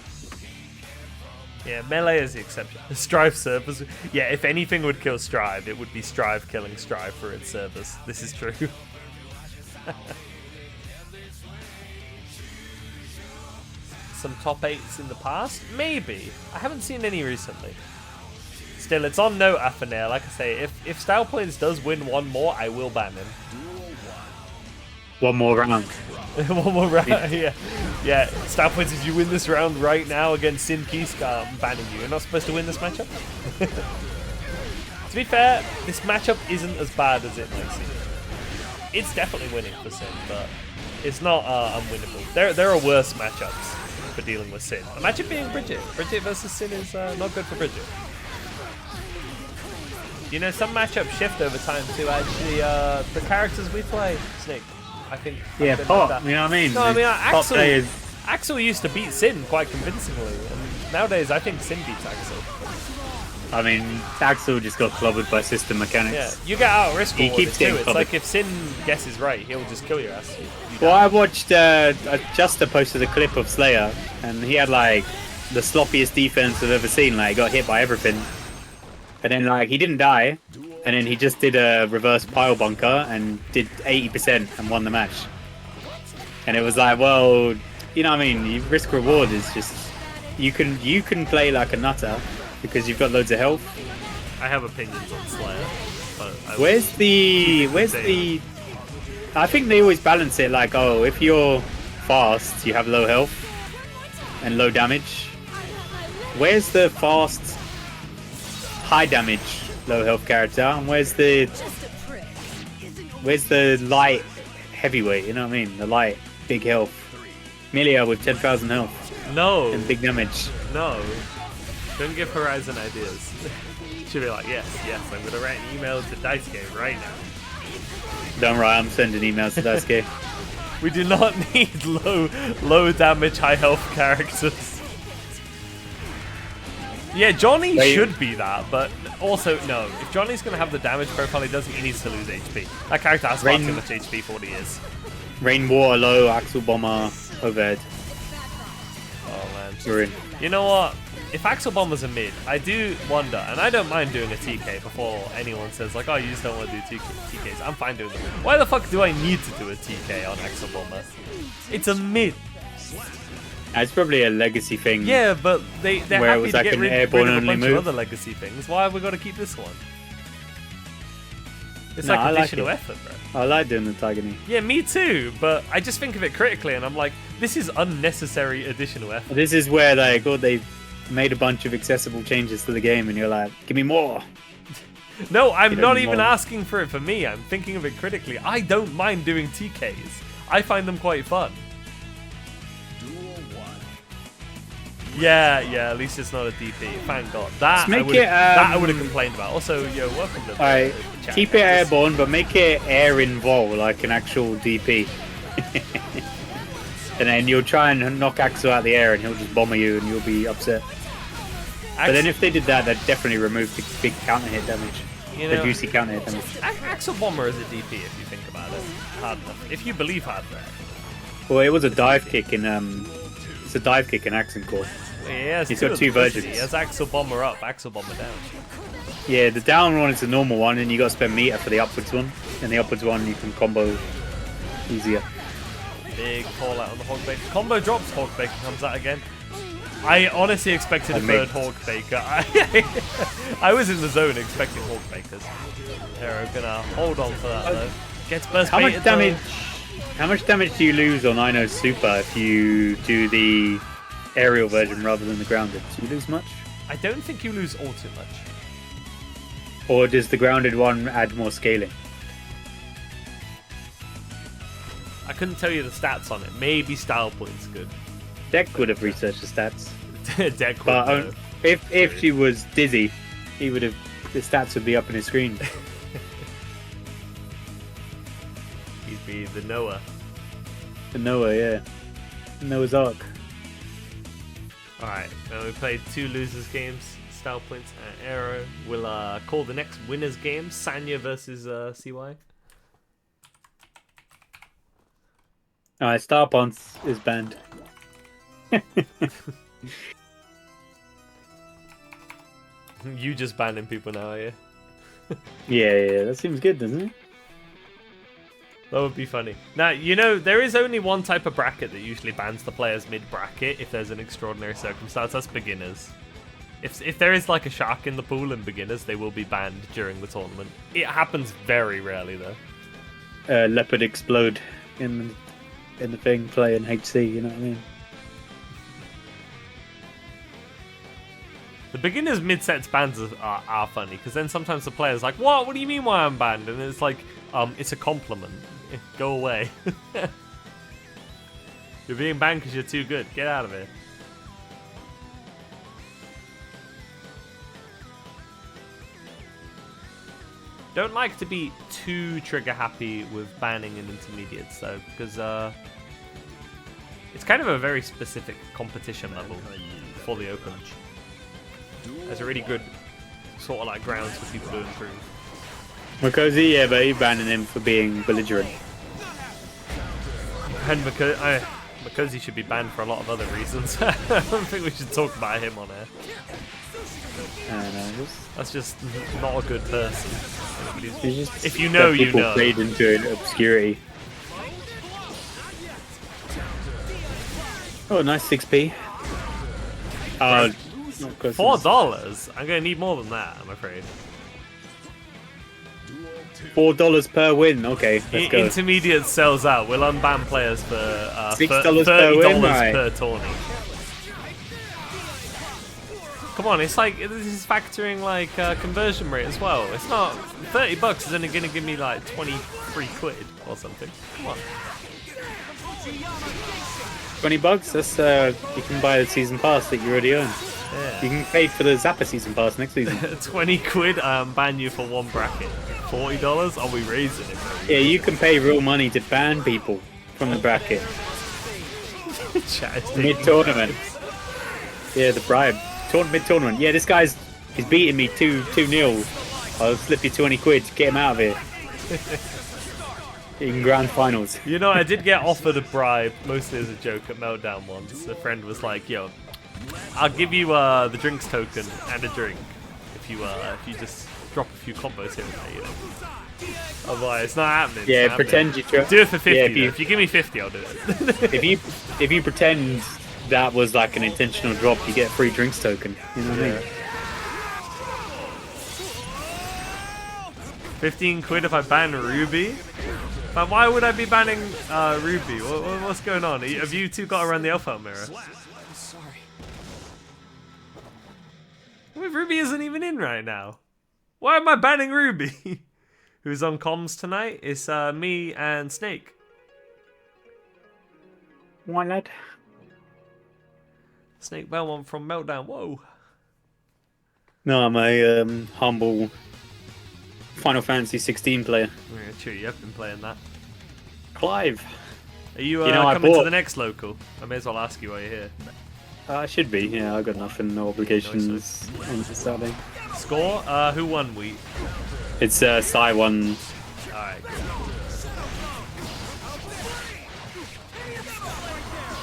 Yeah, Melee is the exception. Strive servers. Yeah, if anything would kill Strive, it would be Strive killing Strive for its servers. This is true. Some top 8s in the past? Maybe. I haven't seen any recently. Still, it's on note, Athanair. Like I say, if Style Points does win one more, I will ban him. One more round. One more round, yeah. Yeah, Style Points, if you win this round right now against Sin Kiska, I'm banning you. You're not supposed to win this matchup. To be fair, this matchup isn't as bad as it might seem. It's definitely winning for Sin, but it's not unwinnable. There are worse matchups for dealing with Sin. Imagine being Bridget. Bridget versus Sin is not good for Bridget. You know, some matchups shift over time too, actually. The characters we play, Snake, I think. Yeah, have been pop. like that. You know what I mean? No, I mean, Top Axel, players. Axel used to beat Sin quite convincingly, and nowadays I think Sin beats Axel. I mean, Axel just got clobbered by system mechanics. Yeah, you get out risk He rewarded keeps too. getting It's covered. like if Sin guesses right, he'll just kill your ass. You Well, die. I watched Justa posted a clip of Slayer, and he had like the sloppiest defense I've ever seen. Like, he got hit by everything, and then like he didn't die, and then he just did a reverse pile bunker and did 80% and won the match. And it was like, well, you know what I mean? Risk reward is just you can play like a nutter because you've got loads of health. I have opinions on Slayer, but Where's the? I think they always balance it like, oh, if you're fast, you have low health and low damage. Where's the fast, high damage, low health character, and where's the light heavyweight? You know what I mean? The light, big health. Melia with 10,000 health no, and big damage. no, don't give Horizon ideas. She'll be like, yes, I'm gonna write an email to Dice Game right now. Don't worry, I'm sending emails to Daisuke. We do not need low damage, high health characters. Yeah, Johnny Wait. should be that, but also no. If Johnny's gonna have the damage profile he does, he needs to lose HP. That character has far Rain- too much HP for what he is. Rain Water low, Axel Bomber overhead. Oh man. You're in. You know what? If Axel Bomber's a mid, I do wonder, and I don't mind doing a TK before anyone says like, oh, you just don't want to do TKs. I'm fine doing them. Why the fuck do I need to do a TK on Axel Bomber? It's a mid. It's probably a legacy thing. Yeah, but they're Where it happy was to like get an rid airborne of a only bunch move. of other legacy things. Why have we got to keep this one? It's No, like I like additional it. effort, bro. I like doing the Tiger Knee. Yeah, me too, but I just think of it critically and I'm like, this is unnecessary additional effort. This is where like, oh, they made a bunch of accessible changes to the game, and you're like, give me more. No, I'm You not don't even know. asking for it for me. I'm thinking of it critically. I don't mind doing TKs. I find them quite fun. Yeah, at least it's not a DP. Thank God. That make I would have it, complained about. Also, yo, welcome to the, Alright, the chat. keep it airborne, but make it air invol, like an actual DP. And then you'll try and knock Axel out of the air, and he'll just bomber you, and you'll be upset. But then if they did that, they'd definitely remove the big counter hit damage. you The know, juicy counter hit damage. Axel Bomber is a DP if you think about it. Hard enough. If you believe hard enough. Well, it was a dive kick in it's a dive kick in Accent Core. He's got two versions. He has Axel Bomber up, Axel Bomber down. Yeah, the down one is the normal one, and you got to spend meter for the upwards one. And the upwards one you can combo easier. Big call out on the Hog Baker. Combo drops, Hog Baker comes out again. I honestly expected a third Hog Baker. I was in the zone expecting Hog Bakers. Arrow gonna hold on for that though. Gets burst How much baited, damage? though. How much damage do you lose on Ino's Super if you do the aerial version rather than the grounded? Do you lose much? I don't think you lose all too much. Or does the grounded one add more scaling? I couldn't tell you the stats on it. Maybe style points good. Deck would have researched the stats. Deck would But know. if she was dizzy, he would have. The stats would be up on his screen. He'd be the Noah. The Noah, yeah. Noah's Ark. Alright, we played 2 losers games. Style points and Arrow. We'll call the next winners game Sanya versus CY. Alright, Star Ponce is banned. You just banning people now, are you? Yeah, that seems good, doesn't it? That would be funny. Now, you know, there is only one type of bracket that usually bans the players mid-bracket if there's an extraordinary circumstance. That's beginners. If there is like a shark in the pool and beginners, they will be banned during the tournament. It happens very rarely, though. Leopard explode in the thing playing HC, you know what I mean? The beginners mid-sets bans are funny, because then sometimes the player's like, what do you mean why I'm banned? And it's like, it's a compliment. Go away. You're being banned because you're too good. Get out of here. Don't like to be too trigger happy with banning in intermediates though, because it's kind of a very specific competition level for the Open. There's a really good sort of like grounds for people to improve. Makosi, yeah, but you're banning him for being belligerent. And because he should be banned for a lot of other reasons. I don't think we should talk about him on air. That's just not a good person. If you know, you know. Fade into obscurity. Oh, nice 6p. Oh, $4? I'm gonna need more than that, I'm afraid. $4 per win. Okay, let's go. Intermediate sells out. We'll unban players for $6 per $30 win, right. per tourney. Come on, it's like this is factoring like conversion rate as well. It's not $30 is only gonna give me like 23 quid or something. Come on. $20. That's you can buy the season pass that you already own. Yeah. You can pay for the Zappa season pass next season. 20 quid. Ban you for one bracket. $40. Are we raising it? Yeah, you can pay real money to ban people from the bracket. Mid-tournament. Yeah, the bribe. Mid-tournament. Yeah, this guy's he's beating me 2-0. I'll slip you 20 quid to get him out of here. In grand finals. You know, I did get offered a bribe, mostly as a joke, at Meltdown once. A friend was like, "Yo, I'll give you the drinks token and a drink if you just drop a few combos here and there." You know? I was like, "It's not happening." Yeah, it's not pretend happening. you do it for 50. Yeah, If you give me 50, I'll do it. if you pretend that was like an intentional drop, you get a free drinks token. You know what I mean? 15 quid if I ban Ruby? But why would I be banning Ruby? What's going on? Have you two got to run the Alpha mirror? Sorry. Well, Ruby isn't even in right now. Why am I banning Ruby? Who's on comms tonight? It's me and Snake. Why not? Snake Belmont from Meltdown. Whoa. No, I'm a humble Final Fantasy 16 player. Yeah, true, you have been playing that. Clive. Are you, You know, I coming to bought- the next local? I may as well ask you while you're here. I should be. Yeah, I've got nothing, no obligations on Saturday. Score? Who won Wheat? It's Psy 1. Alright.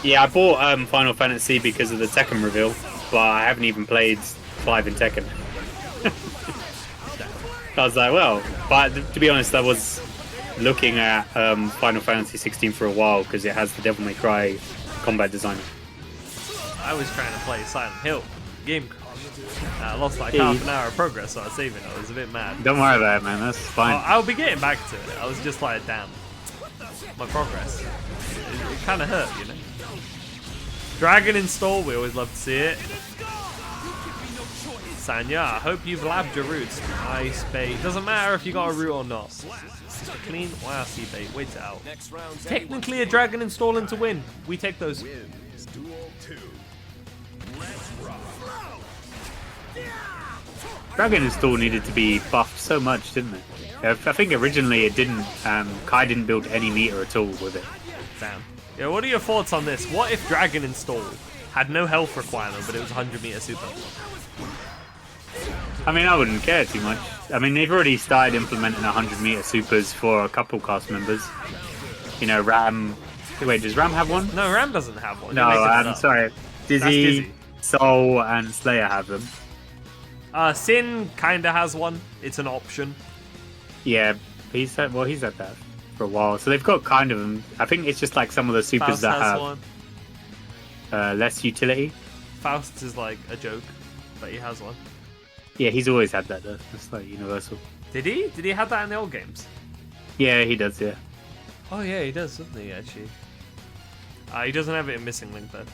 Yeah, I bought Final Fantasy because of the Tekken reveal. but I haven't even played 5 in Tekken. I was like, well, but to be honest, I was looking at Final Fantasy 16 for a while because it has the Devil May Cry combat designer. I was trying to play Silent Hill. Game crashed. I lost like Yeah, half an hour of progress, so I was saving it. I was a bit mad. Don't worry about it, man. That's fine. I'll be getting back to it. I was just like, damn, my progress. It kind of hurt, you know. Dragon install, we always love to see it. Sanya, I hope you've labbed your roots. Nice bait. Doesn't matter if you got a root or not. Just a clean YRC bait. Wait it out. Technically a dragon installing to win. We take those. Dragon install needed to be buffed so much, didn't it? I think originally it didn't. Kai didn't build any meter at all with it. Damn. Yeah, what are your thoughts on this? What if Dragon Install had no health requirement, but it was 100 meter super? I mean, I wouldn't care too much. I mean, they've already started implementing 100 meter supers for a couple cast members. You know, Ram. Wait, does Ram have one? No, Ram doesn't have one. No, You're making it I'm up. sorry. Dizzy. Soul, and Slayer have them. Sin kinda has one. It's an option. Yeah, he's had that for a while. So they've got kind of them. I think it's just like some of the supers Faust that has have one. less utility. Faust is like a joke, but he has one. Yeah, he's always had that though. That's like universal. Did he? Did he have that in the old games? Yeah, he does. Yeah. Oh yeah, he does, doesn't he? Actually, he doesn't have it in Missing Link though.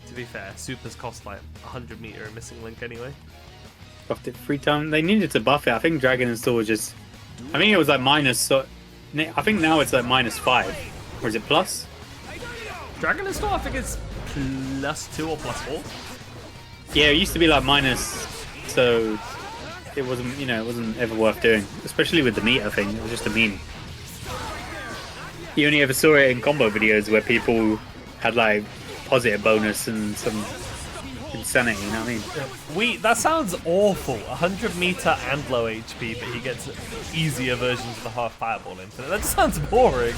To be fair, supers cost like 100 meter in Missing Link anyway. Buffed it 3 times. They needed to buff it. I think Dragon Install was just. I think it was like minus. So I think now it's like -5, or is it plus? Dragon Install, I think it's +2 or +4. Yeah, it used to be like minus. So it wasn't. You know, it wasn't ever worth doing, especially with the meter thing. It was just a meme. You only ever saw it in combo videos where people had like positive bonus and some insanity, you know what I mean? That sounds awful. 100 meter and low HP, but he gets easier versions of the half fireball infinite. That sounds boring.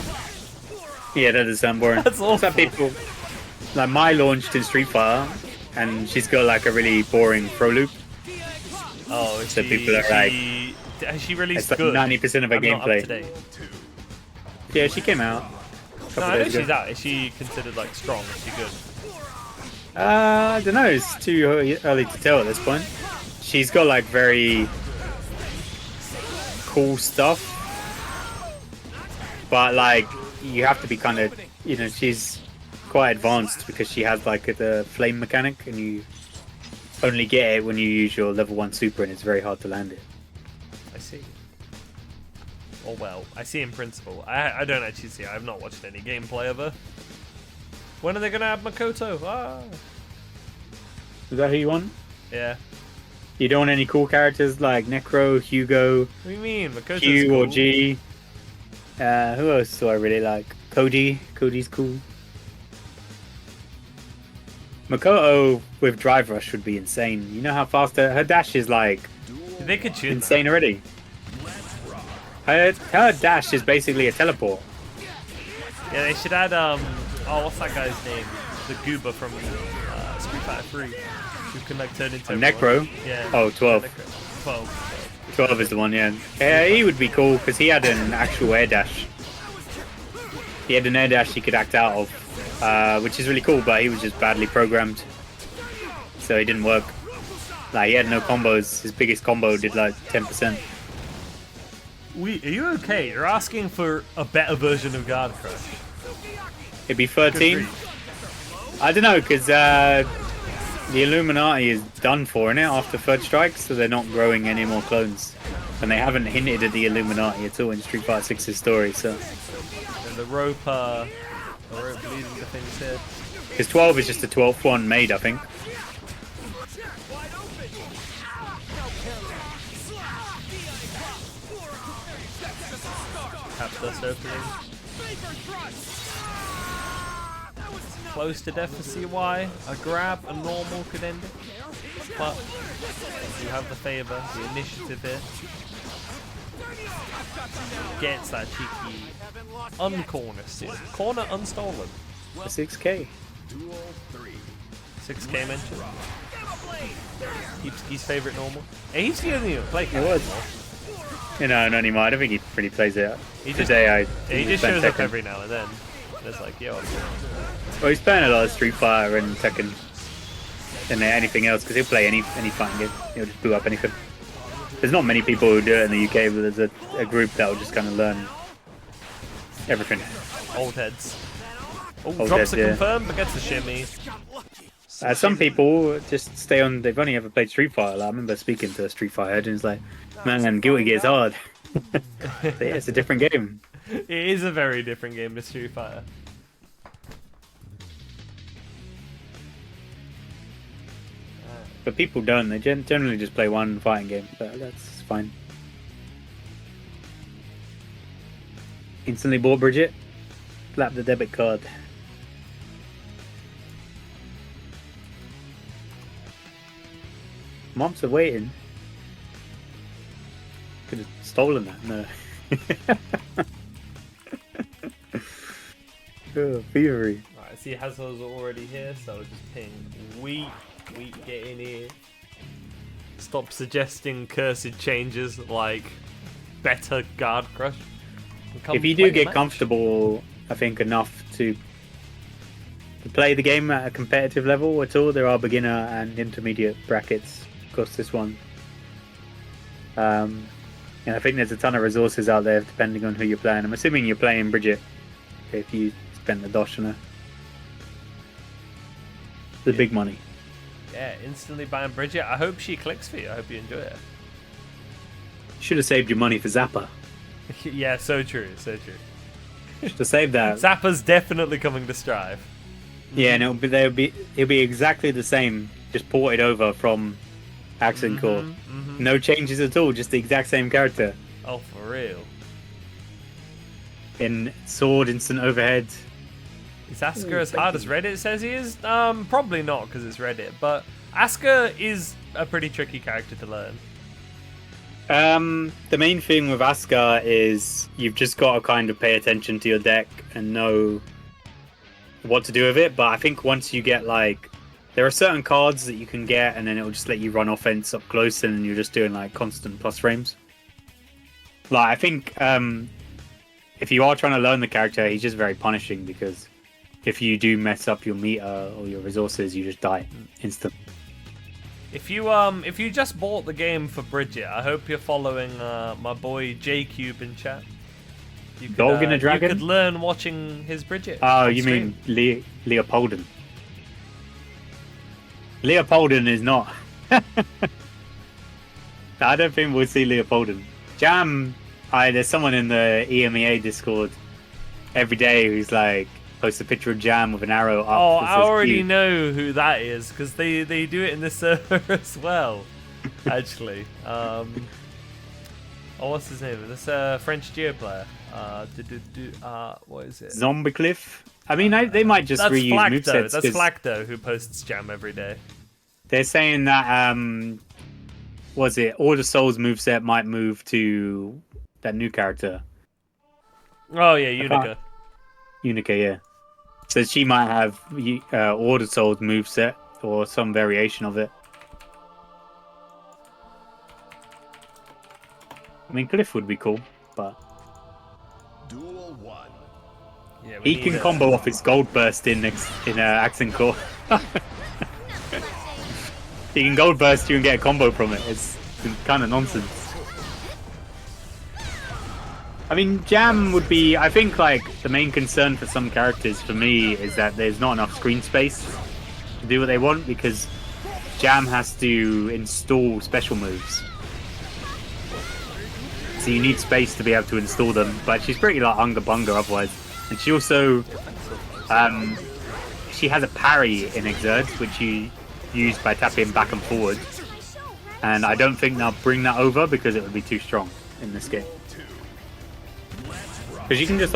Yeah, that does sound boring. That's awful. Some people, like Mai launched in Street Fighter, and she's got like a really boring throw loop. Oh, So people are like, has she released it's like good? 90% of her I'm not up gameplay. to date. Yeah, she came out. No, I know she's out. Is she considered like strong? Is she good? I don't know. It's too early to tell at this point. She's got like very cool stuff, but like you have to be kind of, you know, she's quite advanced because she has like the flame mechanic, and you only get it when you use your level 1 super, and it's very hard to land it. I see. Oh well, I see in principle. I don't actually see. I have not watched any gameplay of her. When are they gonna add Makoto? Is that who you want? Yeah. You don't want any cool characters like Necro, Hugo, What do you mean? Makoto's Q cool. or G? Who else do I really like? Cody. Cody's cool. Makoto with Drive Rush would be insane. You know how fast her dash is like They could tune insane already. Her dash is basically a teleport. that. Yeah, they should add what's that guy's name? The Goober from Street Fighter 3, who can like turn into Necro? Yeah. Oh, 12. Necro. 12. 12 is the one, yeah. Yeah, he would be cool because he had an actual air dash. He had an air dash he could act out of, which is really cool, but he was just badly programmed. So he didn't work. Like, he had no combos. His biggest combo did like 10%. Are you okay? You're asking for a better version of Guard Crush. It'd be 13. I don't know, because the Illuminati is done for, innit, after Third Strike, so they're not growing any more clones. And they haven't hinted at the Illuminati at all in Street Fighter 6's story, so... And the rope leading to things here. Because 12 is just the 12th one made, I think. Tap dust opening. Close to death for CY. A grab, a normal could end it. But you have the favor, the initiative here. Gets that cheeky uncorner steal. Corner unstolen. For 6k. Duel 3. 6K mention. He's favorite normal. And he's the only play It character was. anymore. You know, not anymore. I don't think he really plays it. He just, Today he just spent shows up Tekken. every now and then. And it's like, yo. Well, he's playing a lot of Street Fighter and Tekken than anything else because he'll play any fighting game. He'll just boot up anything. There's not many people who do it in the UK, but there's a group that will just kind of learn everything. Old heads. Oh, Old drops heads, a yeah. confirm, but gets a shimmy. Some people just stay on. They've only ever played Street Fighter. Like, I remember speaking to a Street Fighter head and he's like, "Man, Guilty Gear's hard." But yeah, it's a different game. It is a very different game to Street Fighter. But people don't. They generally just play one fighting game. But that's fine. Instantly bought Bridget. Slap the debit card. Months of waiting. Could have stolen that. No. Oh, thievery. Alright, I see Hazel's already here, so I'll just ping Wheat, get in here. Stop suggesting cursed changes like better guard crush. Come If you play do the get match. comfortable, I think enough to play the game at a competitive level at all, there are beginner and intermediate brackets across this one. And I think there's a ton of resources out there depending on who you're playing. I'm assuming you're playing Bridget if you spend the dosh on her. The big money. Yeah, instantly buying Bridget. I hope she clicks for you. I hope you enjoy it. Should have saved your money for Zappa. Yeah, so true, so true. Should have saved that. Zappa's definitely coming to Strive. Yeah, and it'll be exactly the same, just ported over from Accent Core. No changes at all, just the exact same character. Oh, for real. In sword, instant overhead. Is Asuka as hard as Reddit says he is? Probably not because it's Reddit, but Asuka is a pretty tricky character to learn. The main thing with Asuka is you've just got to kind of pay attention to your deck and know what to do with it. But I think once you get there are certain cards that you can get and then it'll just let you run offense up close and you're just doing constant plus frames. I think if you are trying to learn the character, he's just very punishing because if you do mess up your meter or your resources, you just die instant. If you just bought the game for Bridget, I hope you're following my boy JCube in chat. You could, Dog in a dragon? You could learn watching his Bridget. Oh, on you stream. mean Leopolden? Leopolden is not. I don't think we'll see Leopolden. Jam, there's someone in the EMEA Discord every day who's posts a picture of Jam with an arrow up. Oh, that I says already cute. know who that is because they do it in this server as well. Actually, what's his name? This French Geo player. What is it? Zombie Cliff. I mean, they might just That's reuse Flacto. movesets. That's 'cause Flacto who posts Jam every day. They're saying that was it Order Souls moveset might move to that new character, Oh yeah, Unica. Unica. Yeah. So she might have Order Souls moveset or some variation of it. I mean, Cliff would be cool, but Duel 1. Yeah, we he need can a- combo off his gold burst in Accent Core. He can gold burst you and get a combo from it. It's kind of nonsense. I mean, Jam would be. I think the main concern for some characters for me is that there's not enough screen space to do what they want because Jam has to install special moves. So you need space to be able to install them. But she's pretty unga bunga otherwise. And she also, she has a parry in Exert, which you use by tapping back and forward. And I don't think they'll bring that over because it would be too strong in this game. Because you can just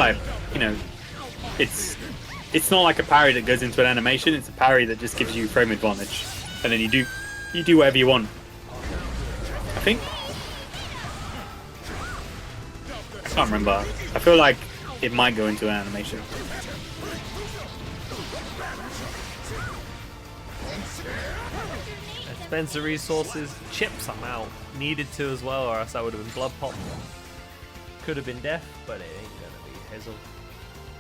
it's not like a parry that goes into an animation. It's a parry that just gives you frame advantage, and then you do whatever you want. I think. I can't remember. I feel like it might go into an animation. Dispenser resources. Chip somehow needed to as well, or else I would have been blood pop. Could have been death, but it ain't gonna be Hazel.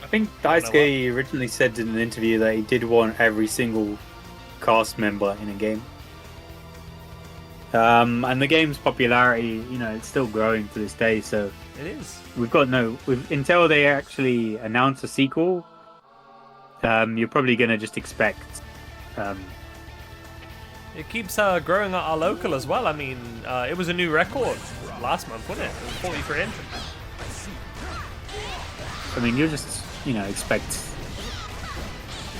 I think Daisuke originally said in an interview that he did want every single cast member in a game. And the game's popularity, you know, it's still growing to this day. So It is. until they actually announce a sequel, you're probably gonna just expect. It keeps growing at our local as well. I mean, it was a new record last month, wasn't it? It was 43 entrants. I mean, you'll just, you know, expect.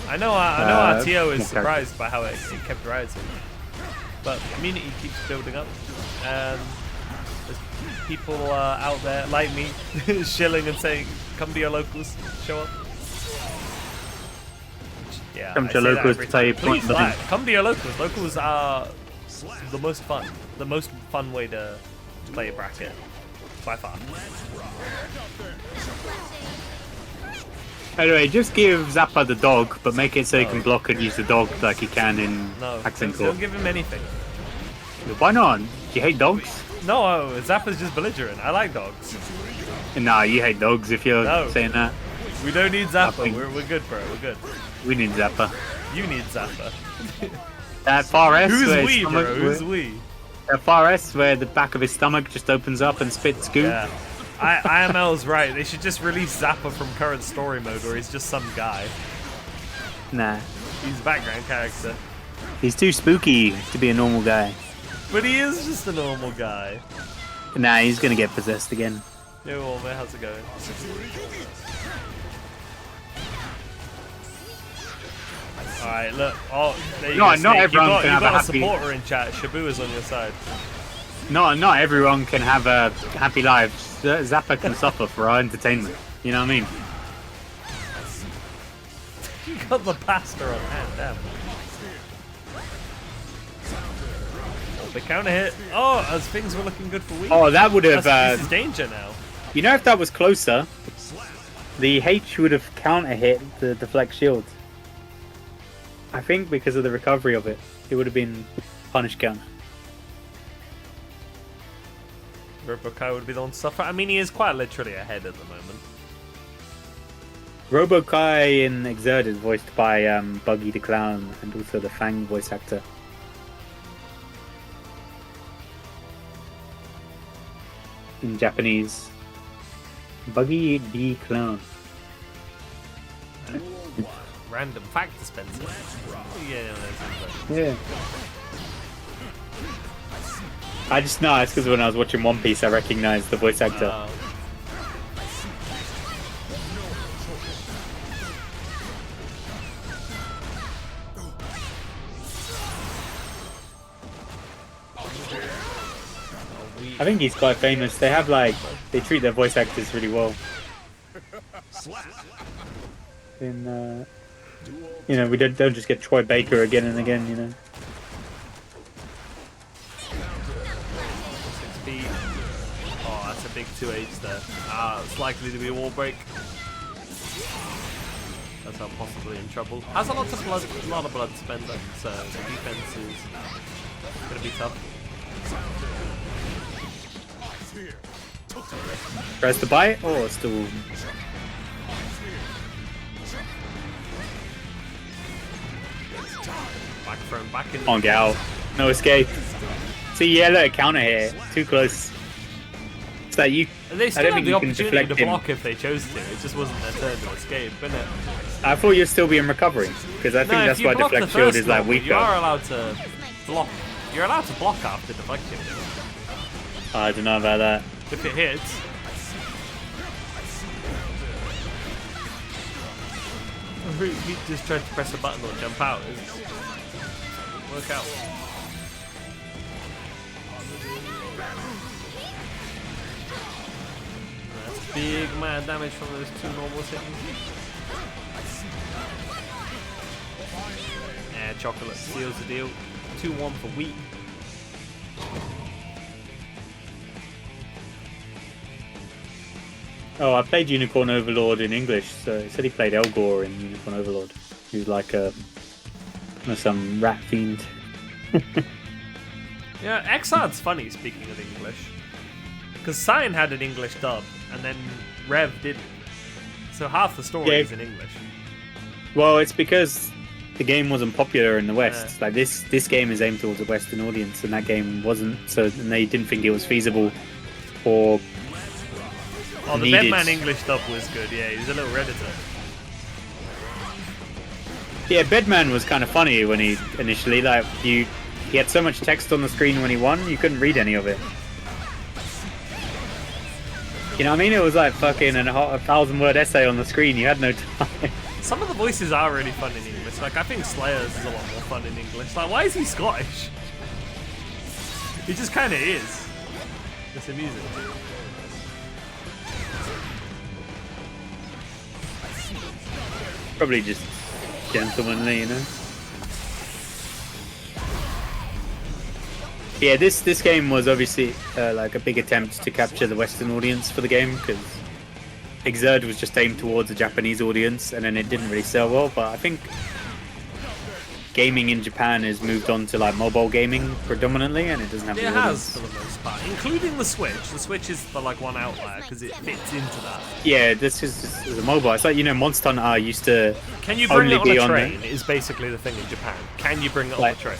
I know our TO is more surprised by how it kept rising. But the community keeps building up. And there's people out there like me shilling and saying, come to your locals, show up. Yeah, Come I to say that locals every to tell you time. Please, point like, come to your locals. Locals are the most fun way to play a bracket by far. Anyway, just give Zappa the dog, but make it so he can block and use the dog like he can in No, Accent don't Court. give him anything. Why not? Do you hate dogs? No, Zappa's just belligerent. I like dogs. Nah, you hate dogs if you're No. saying that. We don't need Zappa. Nothing. We're good, bro. We're good. We need Zappa. You need Zappa. That far S Who's where his we, stomach- bro? Who's we? That far S where the back of his stomach just opens up and spits goo. Yeah. IML's right. They should just release Zappa from current story mode where he's just some guy. Nah. He's a background character. He's too spooky to be a normal guy. But he is just a normal guy. Nah, he's gonna get possessed again. Yo, Walmer, how's it going? Alright, look. Oh, there you No, go, not Snake. everyone you can have a got a happy- supporter in chat. Shabu is on your side. Not everyone can have a happy life. Zappa can suffer for our entertainment. You know what I mean? You got the pastor on hand, damn. Oh, the counter hit. Oh, as things were looking good for weeks. Oh, that would have. This is danger now. You know, if that was closer, the H would have counter hit the deflect shield. I think because of the recovery of it, it would have been punish counter. Robokai would be the one to suffer. I mean, he is quite literally ahead at the moment. Robokai in Exerted, voiced by Buggy the Clown, and also the Fang voice actor. In Japanese, Buggy the Clown. Random fact dispenser. Yeah, Yeah. I just know it's because when I was watching One Piece, I recognized the voice actor. I think he's quite famous. They have they treat their voice actors really well. In you know, we don't just get Troy Baker again and again. You know. 6 feet. Oh, that's a big 2H there. It's likely to be a wall break. That's how possibly in trouble. Has a lot of blood spender, so the defense is gonna be tough. Tries to bite, or still. Back thrown back in. Can't get out. No escape. See, yeah, look, counter here. Too close. It's that you. They I still don't have think the you can opportunity to deflect him. block if they chose to. It just wasn't their turn to escape, isn't it? I thought you'd still be in recovery because I think No, if that's you why block the deflect shield first is like normal, weaker. you are allowed to block. You're allowed to block after deflection I don't know about that. if it hits. He just tried to press a button or jump out. It didn't work out. That's big mad damage from those two normals hitting. Yeah, Chocolate seals the deal. 2-1 for Wheat. Oh, I played Unicorn Overlord in English, so he said he played Elgor in Unicorn Overlord. He was like some rat fiend. Yeah, Exard's funny, speaking of English. Because Cyan had an English dub, and then Rev didn't. So half the story Yeah. is in English. Well, it's because the game wasn't popular in the West. Yeah. Like this game is aimed towards a Western audience, and that game wasn't. So and they didn't think it was feasible, or Oh, the needed. Bedman English dub was good, yeah, he was a little redditor. Yeah, Bedman was kind of funny when he initially he had so much text on the screen when he won, you couldn't read any of it. You know what I mean? It was like fucking a 1,000-word essay on the screen. You had no time. Some of the voices are really fun in English. Like, I think Slayer's is a lot more fun in English. Like, why is he Scottish? He just kind of is. It's amusing. Probably just gentlemanly, you know. Yeah, this game was obviously like a big attempt to capture the Western audience for the game, because Exerd was just aimed towards a Japanese audience, and then it didn't really sell well. But I think gaming in Japan has moved on to like mobile gaming predominantly, and it doesn't have It the has, audience. for the most part, including the Switch. The Switch is the like one outlier because it fits into that. Yeah, this is just a mobile. It's like, you know, Monster Hunter used to Can you bring only it on be a on train? Is basically the thing in Japan. Can you bring it on a Like- train?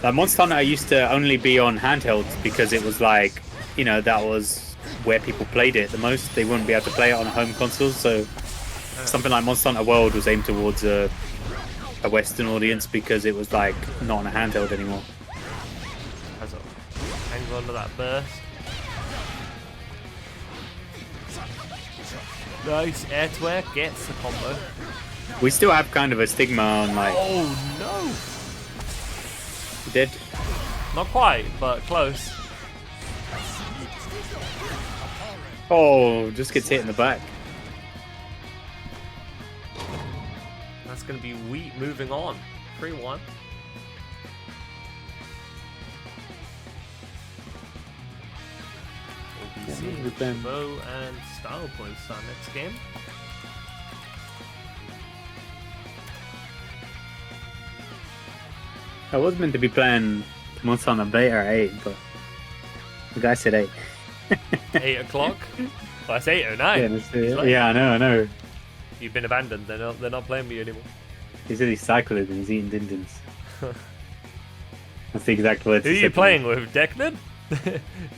Like Monster Hunter used to only be on handhelds because it was like, you know, that was where people played it the most. They wouldn't be able to play it on home consoles. So something like Monster Hunter World was aimed towards a Western audience because it was like not on a handheld anymore. As a hang on to that burst. Nice air to air gets the combo. We still have kind of a stigma on like Oh no! dead. Not quite, but close. Oh, just gets hit in the back. That's going to be Wheat moving on. 3-1. we've been- Bow and Style points our next game. I was meant to be playing Monster Hunter Beta at 8, but the guy said 8. 8 o'clock? Well, it's 8:09. Yeah, He's like, yeah, I know. You've been abandoned. They're not playing me anymore. He said he's cycling and he's eating dindins. That's the exact words. Who are he you said to playing me. with? Deknan?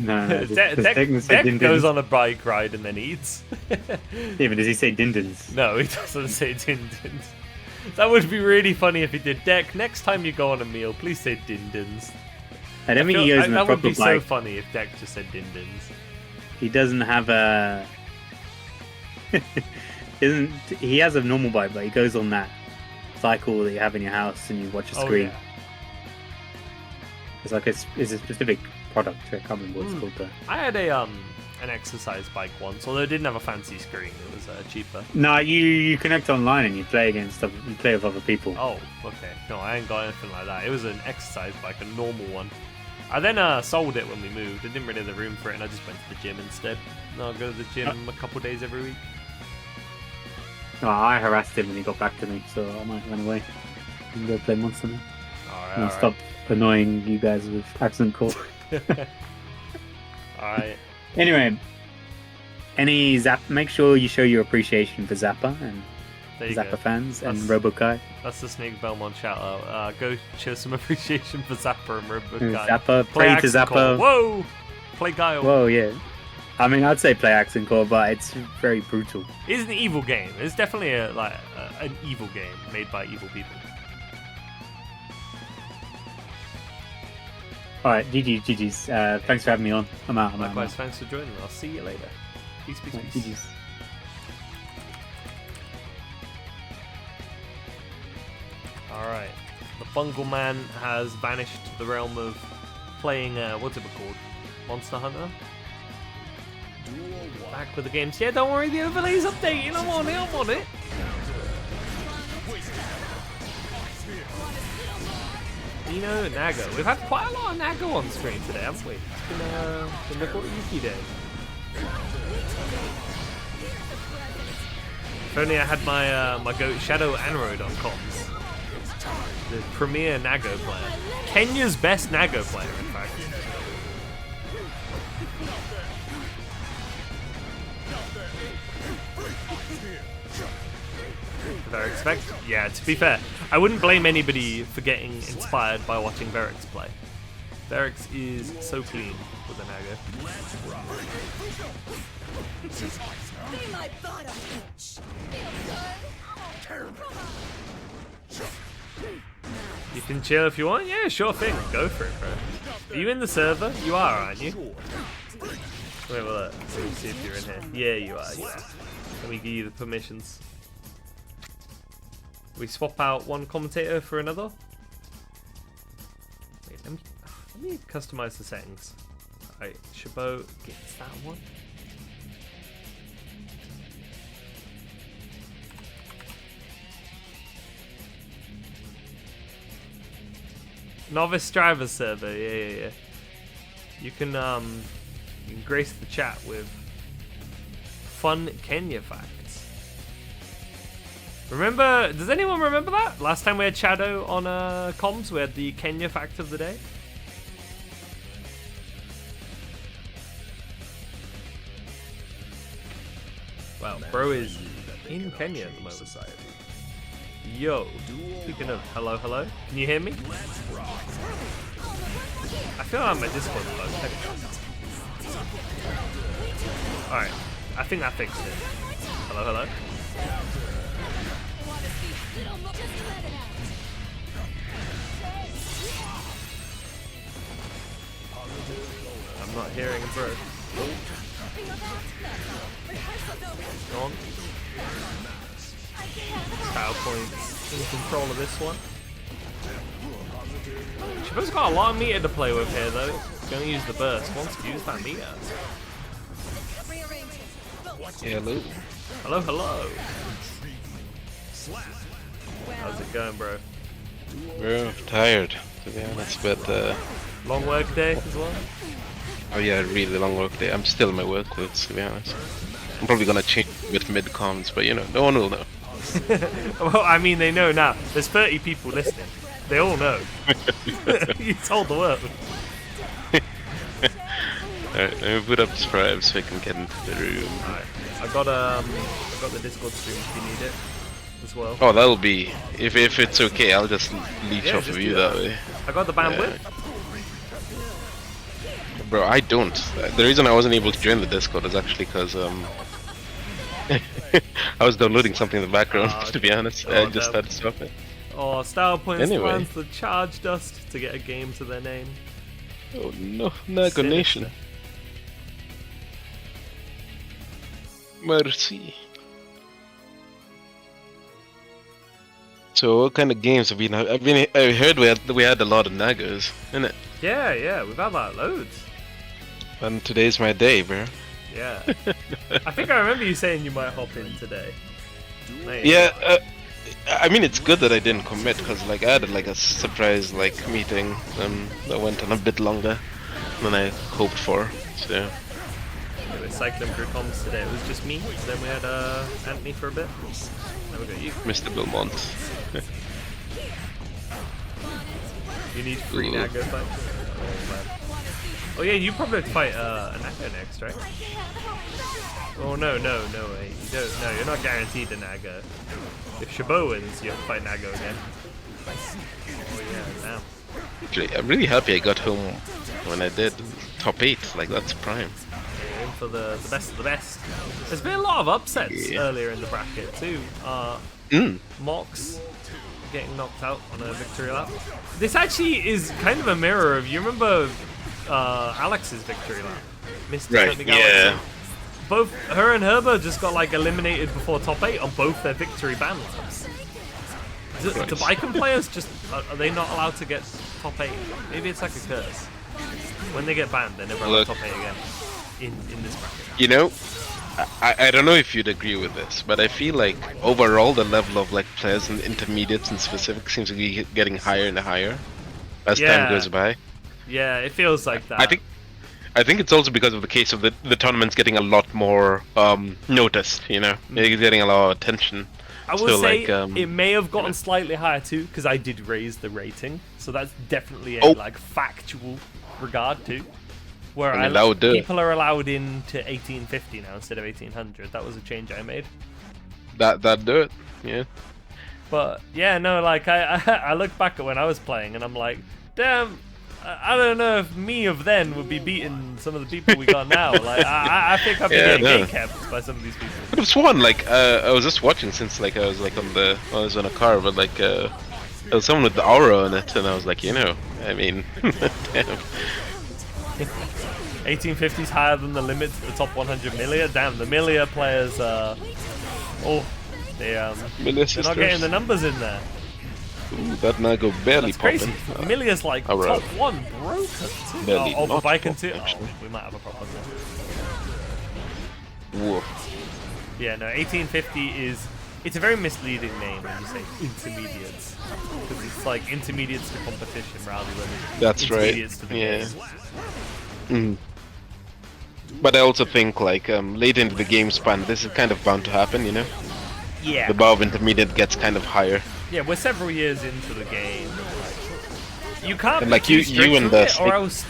No, Deck Tekman said dindins. goes on a bike ride and then eats. Yeah, but does he say dindins? No, he doesn't say dindins. That would be really funny if he did. Deck, next time you go on a meal, please say dindins. I don't think he goes in a that would proper be so bike. funny if Deck just said dindins. He doesn't have a. He has a normal bike, but he goes on that cycle that you have in your house and you watch a Oh, screen. yeah. It's like it's a specific product. I can't remember what it's called though. I had an exercise bike once, although it didn't have a fancy screen. It was cheaper. No, you connect online and you play against you play with other people. Oh, okay. No, I ain't got anything like that. It was an exercise bike, a normal one. I then sold it when we moved. I didn't really have the room for it, and I just went to the gym instead. No, I go to the gym a couple days every week. Oh, I harassed him when he got back to me, so I might run away and go play Monster Hunter. Alright, And alright. stop annoying you guys with accent call. Alright. Anyway, any Zap? Make sure you show your appreciation for Zappa and There you Zappa go. fans and That's- Robokai. That's the Snake Belmont shout out. Go show some appreciation for Zappa and Robokai. Zappa, play to accent Zappa. core. Whoa! Play Guile. Whoa, yeah. I mean, I'd say play accent core, but it's very brutal. It's an evil game. It's definitely an evil game made by evil people. All right, GG's. Thanks for having me on. I'm out. Likewise, thanks for joining. I'll see you later. Peace, peace, peace. GG's. Alright. The Bungle Man has vanished to the realm of playing, what's it called? Monster Hunter? Back with the games. Yeah, don't worry, the overlay's updating. I'm on it. Dino Nago. We've had quite a lot of Nago on screen today, haven't we? It's been a Nago Yuki day. If only I had my goat shadowanro.coms. The premier Nago player. Kenya's best Nago player, in fact. Verix effect? Yeah, to be fair, I wouldn't blame anybody for getting inspired by watching Verix play. Verix is so clean with the Naga. Be my bottom bitch. You can chill if you want? Yeah, sure thing. Go for it, bro. Are you in the server? You are, aren't you? Wait, well, let me see if you're in here. Yeah, you are, yeah. Let me give you the permissions. We swap out one commentator for another? Wait, let me customize the settings. Alright, Chabot gets that one. Novice driver server, yeah. You can grace the chat with fun Kenya facts. Remember? Does anyone remember that? Last time we had Shadow on comms, we had the Kenya fact of the day. Wow, bro is in Kenya at the moment. Yo, speaking of hello, can you hear me? I feel like my Discord is low. Alright, I think that fixed it. Hello? I'm not hearing a bro. Go on. Style points in control of this one. Chabot's got a lot of meter to play with here though. He's gonna use the burst. Wants to use that meter. Hello. Hello. How's it going, bro? Bro, tired, to be honest, but Long work day as well? oh yeah, really long work day. I'm still in my work clothes, to be honest. I'm probably gonna change with mid-comms, but you know, no one will know. Well, I mean, they know now. There's 30 people listening. They all know. You told the world. Alright, let me put up Scribe so I can get into the room. Alright, I got the Discord stream if you need it as well. Oh, that'll be... If it's okay, I'll just leech Yeah, off just of do you that way. I got the bandwidth. Bro, I don't. The reason I wasn't able to join the Discord is actually because I was downloading something in the background, to be honest. I just had to stop it. Oh, Style Points Anyway. plans to charge Dust to get a game to their name. Oh no, Nago Nation. Mercy. So what kind of games have we now? I heard we had a lot of Nagos, innit? Yeah, we've had like loads. And today's my day, bro. Yeah. I think I remember you saying you might hop in today. Mate. Yeah, I mean it's good that I didn't commit because like I had like a surprise like meeting that went on a bit longer than I hoped for. So We were cycling through comms today. It was just me. Then we had Anthony for a bit. Then we got you. Mr. Belmont. You need free Ooh. Nago fights. Oh man. Oh yeah, you probably have to fight a Nago next, right? Oh no, wait, you don't. No, you're not guaranteed a Nago. If Chabot wins, you have to fight Nago again. Oh yeah, now. Actually, I'm really happy I got home when I did. Top 8, like that's prime. You're in for the best of the best. There's been a lot of upsets earlier in the bracket too. Mox getting knocked out on a victory lap. This actually is kind of a mirror of, you remember Alex's victory lap? Mr. Right, Semi Galaxy? yeah. Both her and Herber just got like eliminated before top 8 on both their victory bans. Do Viking players just, are they not allowed to get top 8? Maybe it's like a curse. When they get banned, they're never allowed top 8 again in this bracket. You know, I don't know if you'd agree with this, but I feel like overall the level of like players and intermediates in specific seems to be getting higher and higher as time goes by. Yeah, it feels like that. I think it's also because of the case of the tournaments getting a lot more noticed. You know, they're getting a lot of attention. I will So, say like, it may have gotten slightly higher too, because I did raise the rating, so that's definitely a like factual regard too. Where that would do it. people are allowed in to 1850 now instead of 1800. That was a change I made. That do it. Yeah. But yeah, no, like I look back at when I was playing and I'm like, damn, I don't know if me of then would be beating some of the people we got now. Like I think I've been getting kept by some of these people. But it was one like I was just watching since like I was like I was on a car, but like there was someone with the aura on it, and I was like, I mean, damn. 1850's higher than the limit to the top 100 Milia. Damn, the Milia players, they're not getting the numbers in there. Ooh, that Nago barely That's crazy. popping. Milia's like top 1 broken. Barely Oh, not Viking too. popping, actually. We might have a problem there. Whoa. Yeah, no, 1850 is. It's a very misleading name when you say intermediates, because it's like intermediates to competition rather than That's right. intermediates to the game. Mm. But I also think like late into the game span, this is kind of bound to happen, Yeah. The bar of intermediate gets kind of higher. Yeah, we're several years into the game. You can't And be like too you strict and with the it, or else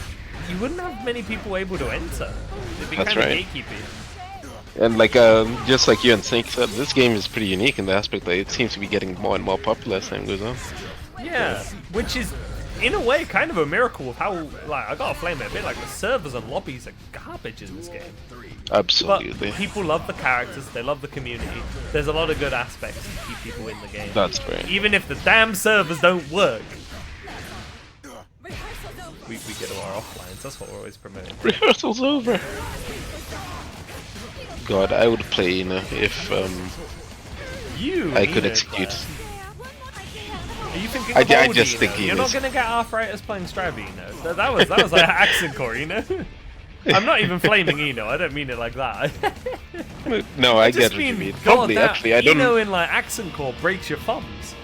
you wouldn't have many people able to enter. It'd be That's kind of right. gatekeeping. And like just like you and Snake said, this game is pretty unique in the aspect that it seems to be getting more and more popular as time goes on. Yeah, which is in a way kind of a miracle of how, like, I gotta flame it a bit, like the servers and lobbies are garbage in this game. Absolutely. But people love the characters, they love the community. There's a lot of good aspects to keep people in the game. That's right. Even if the damn servers don't work. We get to our offlines, that's what we're always promoting. Rehearsal's over. God, I would play, if I could execute. Are you thinking I of I old just Eno? think he You're not is. gonna get arthritis playing Strab Eno. That was like accent core, I'm not even flaming Eno. I don't mean it like that. No, I just get what you mean. God, Probably, that actually, I don't. Eno in like accent core breaks your thumbs.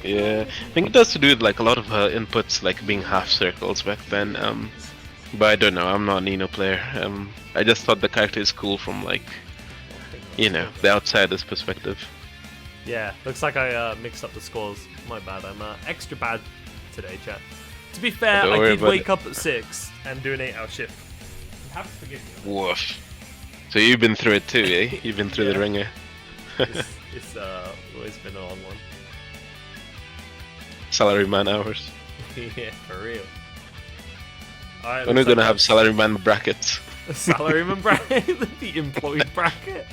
Yeah, I think it has to do with like a lot of her inputs like being half circles back then. But I don't know. I'm not an Eno player. I just thought the character is cool from like, the outsider's perspective. Yeah, looks like I mixed up the scores. My bad. I'm extra bad today, chat. To be fair, Don't I worry did about wake it. up at 6 and do an 8-hour shift. You have to forgive me. Woof. So you've been through it too, eh? You've been through the Yeah. ringer. It's always been a long one. Salaryman hours. Yeah, for real. Alright, When are we gonna have salaryman brackets? a salaryman bracket, the employed bracket,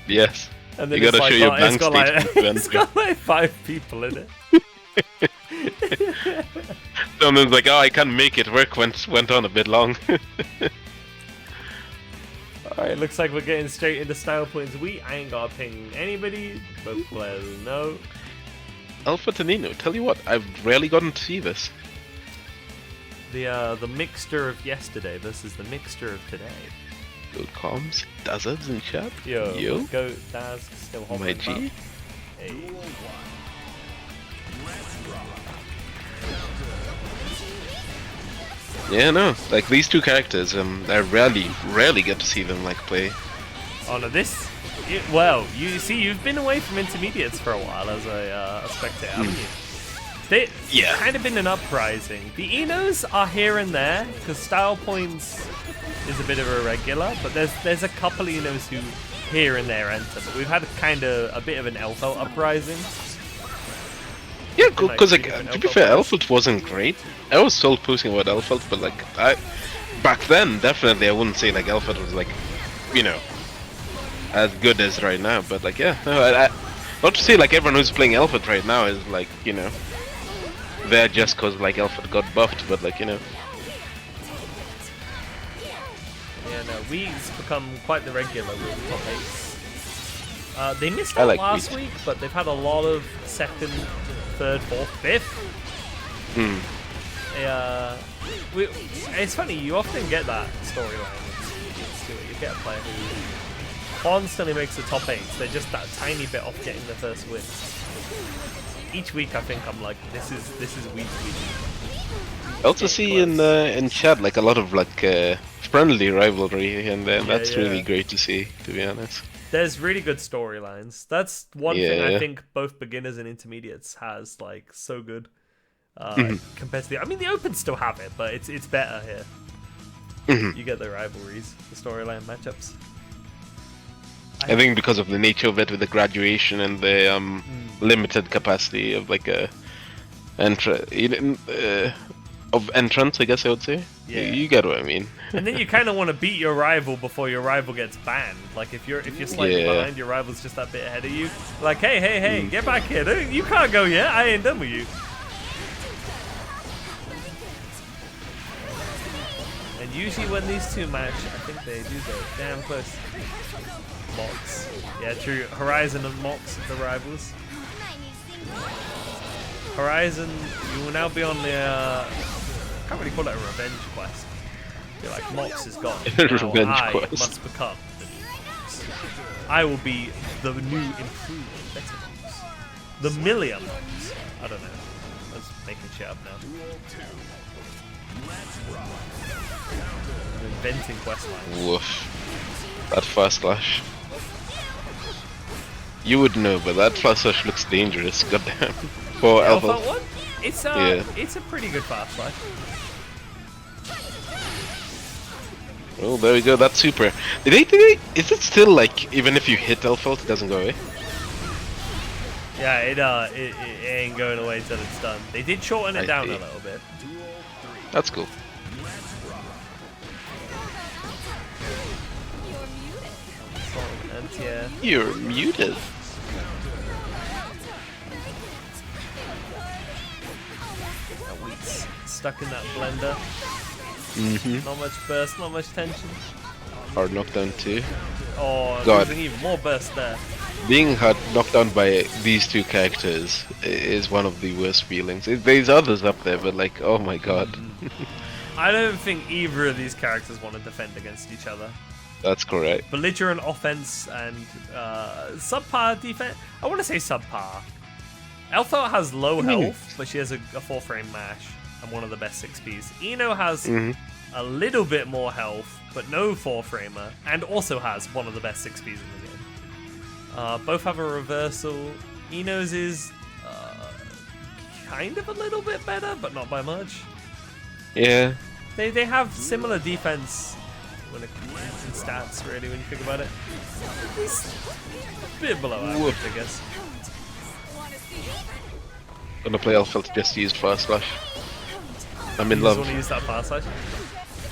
Yes. and then You it's gotta like, show your it's bank got like, statement to it's enter. got like 5 people in it. Someone's like, oh, I can't make it. Work went on a bit long. Alright, looks like we're getting straight into style points. I ain't gotta ping anybody. Both players know. Alpha Tanino, tell you what, I've rarely gotten to see this. The mixture of yesterday versus the mixture of today. Good comms, Dazards in chat. Yo, go Daz, still My hovering G. back. Hey. Yeah, no, like these two characters, I rarely get to see them like play. Oh no, this. Well, you see, you've been away from intermediates for a while as a spectator, haven't you? They Yeah. kind of been an uprising. The Enos are here and there because style points is a bit of a regular, but there's a couple Enos who here and there enter. But we've had kind of a bit of an Elfelt uprising. Yeah, Like, because like, three different to be Elfelt fair, players. Elfelt wasn't great. I was still posting about Elfelt, but like, back then definitely I wouldn't say like Elfelt was like, as good as right now. But like, yeah, no, I not to say like everyone who's playing Elfelt right now is like, there just cause like Elfelt got buffed, but like, Yeah, no, Wee's become quite the regular with top 8s. They missed I out like last Weez. week, but they've had a lot of 2nd, 3rd, 4th, 5th. Hmm. It's funny, you often get that storyline. You get a player who constantly makes the top 8s. They're just that tiny bit off getting the first win. Each week, I think I'm like, this is week. I also see in chat like a lot of like friendly rivalry, and that's yeah. really great to see, to be honest. There's really good storylines. That's one thing I Yeah. think both beginners and intermediates has like so good compared to the. I mean, the opens still have it, but it's better here. You get the rivalries, the storyline matchups. I think because of the nature of it with the graduation and the limited capacity of like a of entrance, I guess I would say. Yeah. You get what I mean. And then you kind of want to beat your rival before your rival gets banned. Like if you're slightly Yeah. behind, your rival's just that bit ahead of you. Like hey, get back here! You can't go yet. I ain't done with you. And usually when these two match, I think they do go damn close. Mox. Yeah, true. Horizon and Mox are the rivals. Horizon, you will now be on the. I can't really call it a revenge quest. I feel like Mox is gone. Revenge Now I quest. must become the new Mox. I will be the new improved, better Mox. The Millia Mox. I don't know. I was making shit up now. I'm inventing quest lines. Woof. That fast slash. You would know, but that fast slash looks dangerous. Goddamn. For The Alpha. Alpha one? It's a pretty good fast slash. Oh, there we go. That's super. Did they? Is it still like even if you hit Alpha, it doesn't go away? Yeah, it ain't going away till it's done. They did shorten it I down see. a little bit. That's cool. And yeah, You're muted. stuck in that blender. Not much burst, not much tension. Hard knockdown too. Oh, God. losing even more burst there. Being knocked down by these two characters is one of the worst feelings. There's others up there, but like, oh my god. I don't think either of these characters want to defend against each other. That's correct. Belligerent offense and subpar defense. I want to say subpar. Elthot has low health, but she has a 4-frame mash and one of the best 6Ps. Eno has a little bit more health, but no 4-framer, and also has one of the best 6Ps in the game. Both have a reversal. Eno's is kind of a little bit better, but not by much. Yeah. They have similar defense when it comes in stats, really, when you think about it. It's a bit below average, I guess. Gonna play Alpha just used fast slash. I'm in You just love. want to use that fast slash?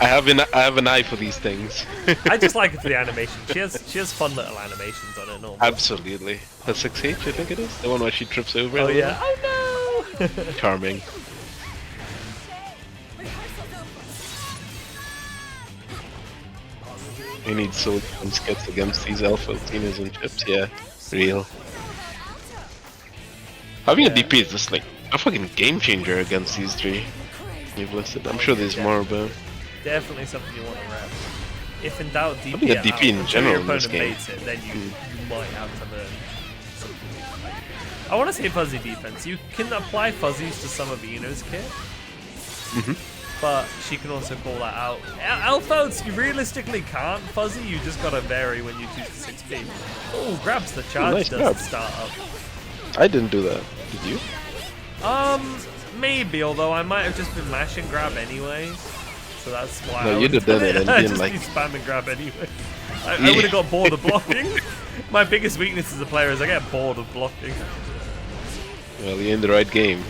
I have an eye for these things. I just like it for the animation. She has fun little animations on it normally. Absolutely. The 6H, I think it is. The one where she trips over. Oh a yeah. Oh no! little. Charming. We need so skits against these Alpha Tinas and chips. Yeah, real. Having a DP is just like a fucking game changer against these three. You've listed. I'm sure there's more, but Definitely something you want to rep. If in doubt, DP think a it DP out in until general your in this opponent game. baits it, then you might have to learn something. I want to say fuzzy defense. You can apply fuzzies to some of Eno's kit, but she can also call that out. Alphos, you realistically can't fuzzy. You just gotta vary when you choose the 6P. Oh, grabs the charge nice doesn't grab. start up. I didn't do that. Did you? Maybe. Although I might have just been mashing grab anyway. So that's why. No, I you would've did done it and you I didn't just like- be spamming grab anyway. I would have got bored of blocking. My biggest weakness as a player is I get bored of blocking. Well, you're in the right game.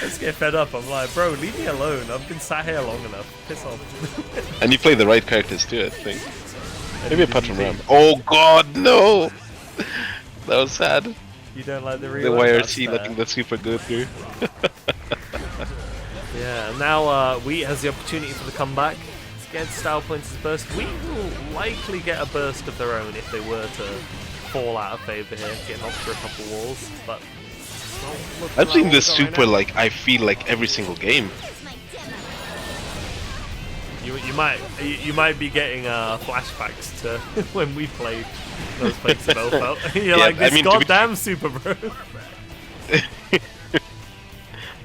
Let's get fed up. I'm like, bro, leave me alone. I've been sat here long enough. Piss off. And you play the right characters too, I think. Maybe apart from Ram. Oh god, no! That was sad. You don't like the The reload? That's YRC fair. letting the super go through. Yeah, now Wheat has the opportunity for the comeback. Get style points as burst. Wheat will likely get a burst of their own if they were to fall out of favour here, get knocked through a couple walls, but it's not looking I've like seen what this we've got right super now. like I feel like every single game. You might be getting flashbacks to when we played those places of Elfelt. You're Yeah, like, this I mean, to be- goddamn super bro.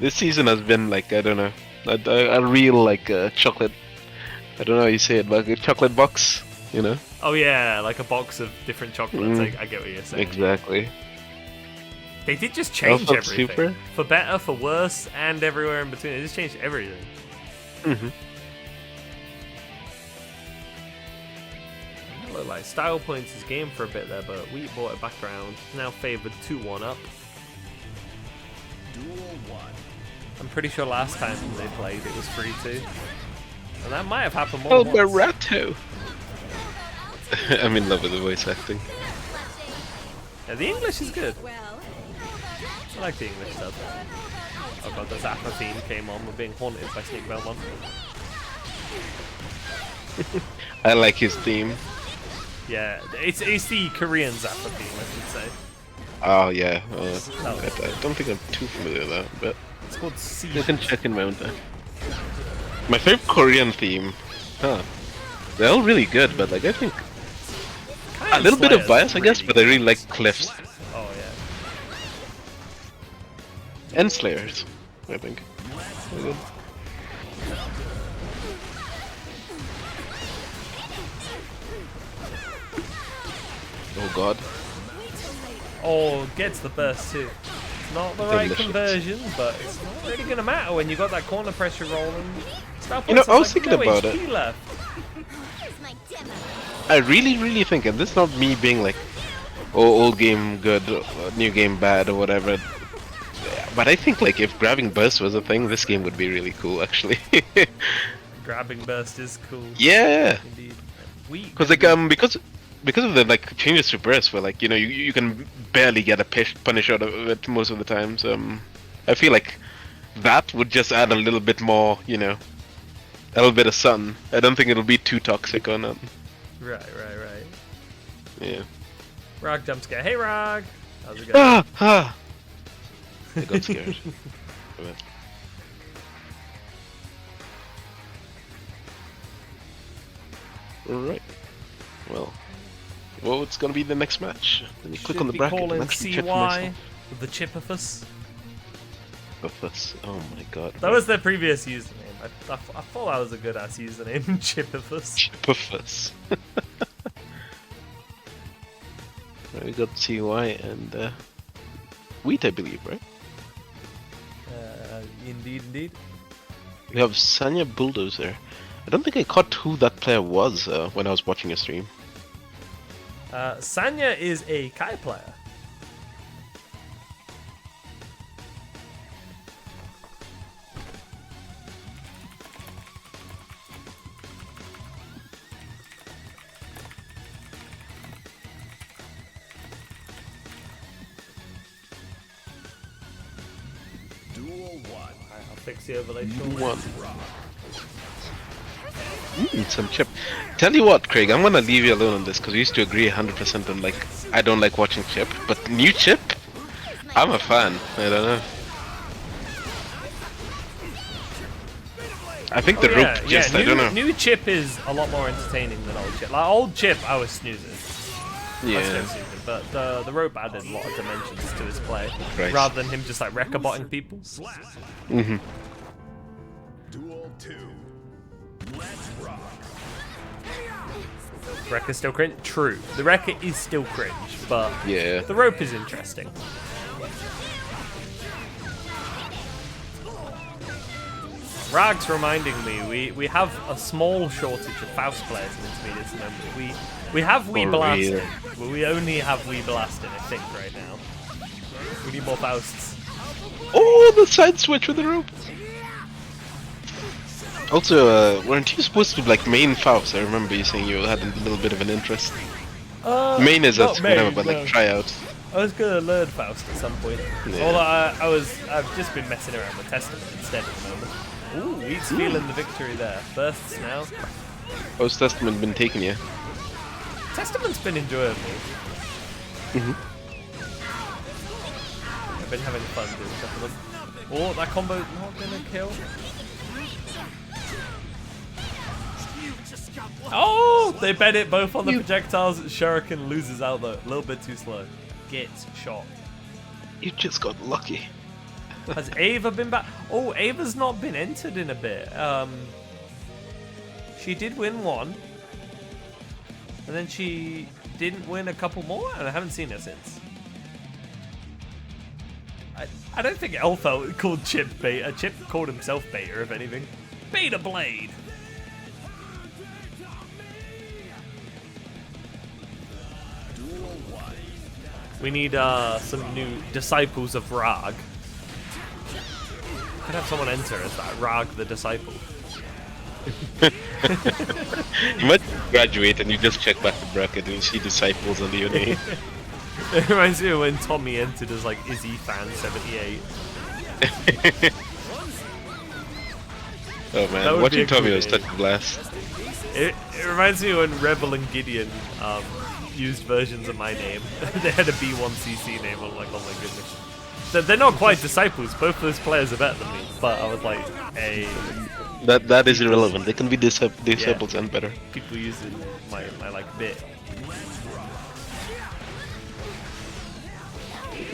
This season has been like I don't know, a real like chocolate. I don't know how you say it, like a chocolate box, you know? Oh yeah, like a box of different chocolates. I get what you're saying. Exactly. They did just change Elfelt everything. Super? For better, for worse, and everywhere in between. They just changed everything. Looked like Style points his game for a bit there, but we brought it back around. Now favoured 2-1 up. Duel 1. I'm pretty sure last time they played it was 3-2. And that might have happened more than once. Barato! I'm in love with the voice acting. Yeah, the English is good. Well, I like the English stuff. Oh god, the Zappa theme came on. We're being haunted by Snake Belmont. I like his theme. Yeah, it's the Korean Zappa theme, I should say. Oh yeah, I don't think I'm too familiar with that, but It's called C. you can check in my own time. My favorite Korean theme, they're all really good, but like I think a little bit of bias, I guess, but I really like Cliff's Oh yeah. and Slayer's, I think. They're good. Oh god. Oh, gets the burst too. It's not the right Delicious. conversion, but it's not really gonna matter when you got that corner pressure rolling. Style You know, points I was is thinking like, no about HP left. here's my demo. I really think, and this is not me being like, oh, old game good, new game bad, or whatever. But I think like if grabbing burst was a thing, this game would be really cool, actually. Grabbing burst is cool. Yeah, Indeed. because like because of the like changes to burst, where like you can barely get a punish out of it most of the times. I feel like that would just add a little bit more, a little bit of sun. I don't think it'll be too toxic on it. Right. Yeah. Rog jump scare. Hey Rog! How's it going? Ah! I got scared. Alright. Well, what's gonna be the next match? Let me click on the bracket and Calling actually check for CY myself. with the Chippifus. Chippifus. Oh my god. That was their previous username. I thought that was a good ass username. Chippifus. Chippifus. Right, we got CY and Wheat, I believe, right? Indeed. We have Sanya Bulldozer. I don't think I caught who that player was when I was watching a stream. Sanya is a Kai player. Duel 1. I'll fix the overlay shortly. One. Some chip. Tell you what, Craig, I'm gonna leave you alone on this because we used to agree 100% on like I don't like watching chip, but new chip, I'm a fan. I don't know. I think the rope just I don't know. New chip is a lot more entertaining than old chip. Like old chip, I was snoozing. Yeah. But the rope added a lot of dimensions to his play, Right. rather than him just like recobotting people. Mm-hmm. Duel 2. Let's rock. Rekka's still cringe. True, the Rekka is still cringe, but Yeah. the rope is interesting. Rag's reminding me we have a small shortage of Faust players in Intermediates at the moment. We have Wii For Blasting, real. but we only have Wii Blasting, I think, right now. We need more Fausts. Oh, the side switch with the rope. Also, weren't you supposed to be like main Faust? I remember you saying you had a little bit of an interest. Main is not a whatever, main, but no. like tryouts. I was gonna learn Faust at some point. Yeah. Although I've just been messing around with Testament instead at the moment. Ooh, Wheat's feeling the victory there. Bursts now. How's Testament been taking you? Testament's been enjoyable. Mhm. I've been having fun doing Testament. Oh, that combo's not gonna kill. Oh, they bet it both on the projectiles. Shuriken loses out though. A little bit too slow. Gets shot. You just got lucky. Has Ava been back? Oh, Ava's not been entered in a bit. She did win one. And then she didn't win a couple more, and I haven't seen her since. I don't think Elfelt called Chip Beta. Chip called himself Beta, if anything. Beta Blade! We need some new disciples of Rag. Could have someone enter as that Rag the disciple. You might graduate and you just check back the bracket and you see disciples under your name. It reminds me of when Tommy entered as like Izzy fan 78. Oh That man, would be watching a Tommy cool was name. such a blast. It reminds me of when Rebel and Gideon used versions of my name. They had a B1CC name. I'm like, oh my goodness. They're not quite disciples. Both those players are better than me. But I was like, hey, That is irrelevant. They can be disciples and better. people using my like bit.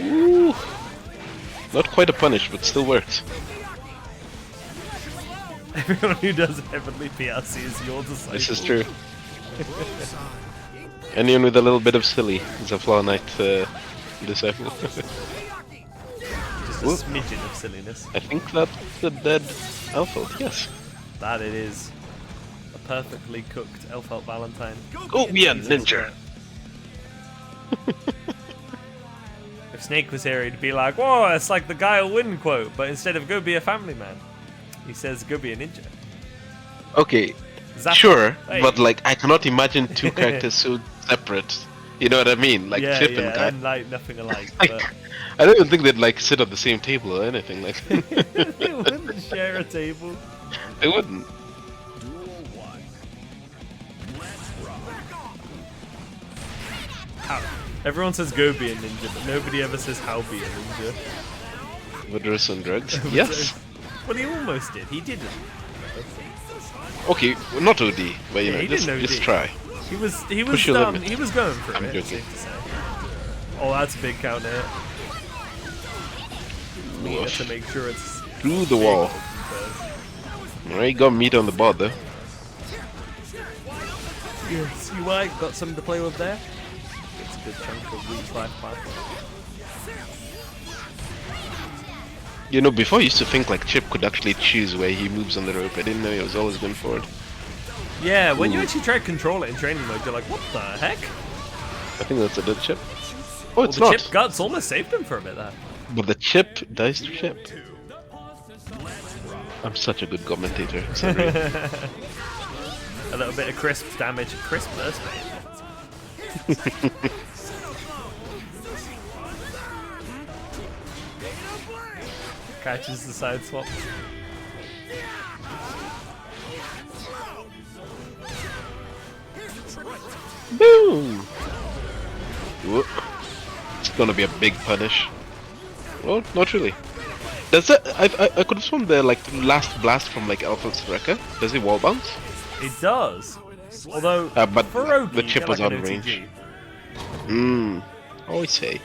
Ooh. Not quite a punish, but still works. Everyone who does Heavenly PLC is your disciple. This is true. Anyone with a little bit of silly is a Flaw Knight disciple. Just a Whoop. smidgen of silliness. I think that's the dead Elfeld, yes. That it is. A perfectly cooked Elfelt Valentine. Go be a ninja! If Snake was here, he'd be like, whoa, it's like the Guy will win quote, but instead of go be a family man, he says go be a ninja. Okay, Zap- sure, Hey. but like I cannot imagine two characters so separate. You know what I mean? Like yeah, Chip yeah, and Guy. and like nothing alike. Like, But I don't even think they'd like sit at the same table or anything. Like they wouldn't share a table. they wouldn't. How? Everyone says go be a ninja, but nobody ever says how be a ninja. Vidrus and drugs. Yes. Well, he almost did. He didn't. Okay, well, not OD, but you Yeah, know, he didn't OD. just try. He was Push your limit. he was going for I'm it. joking. Safe to say. Oh, that's a big counter hit. We have to make sure it's Through the wall. Alright, got meat on the board though. Yes, you might got something to play with there. It's a good chunk of weak life back. You know, before I used to think like Chip could actually choose where he moves on the rope. I didn't know he was always going forward. Yeah, when you Ooh. actually try to control it in training mode, you're like, what the heck? I think that's a dead Chip. Oh, Well, it's the not. chip guts almost saved him for a bit there. But the Chip dies to Chip. I'm such a good commentator. Sorry. A little bit of crisp damage. Crisp burst, mate. Catches the side swap. Boom! Whoop. It's gonna be a big punish. Well, not really. Does that? I could have sworn the like last blast from like Alpha's Wrecker. Does it wall bounce? It does. Although, But for Rogi, the you chip get was like out an of range. OTG. Always say.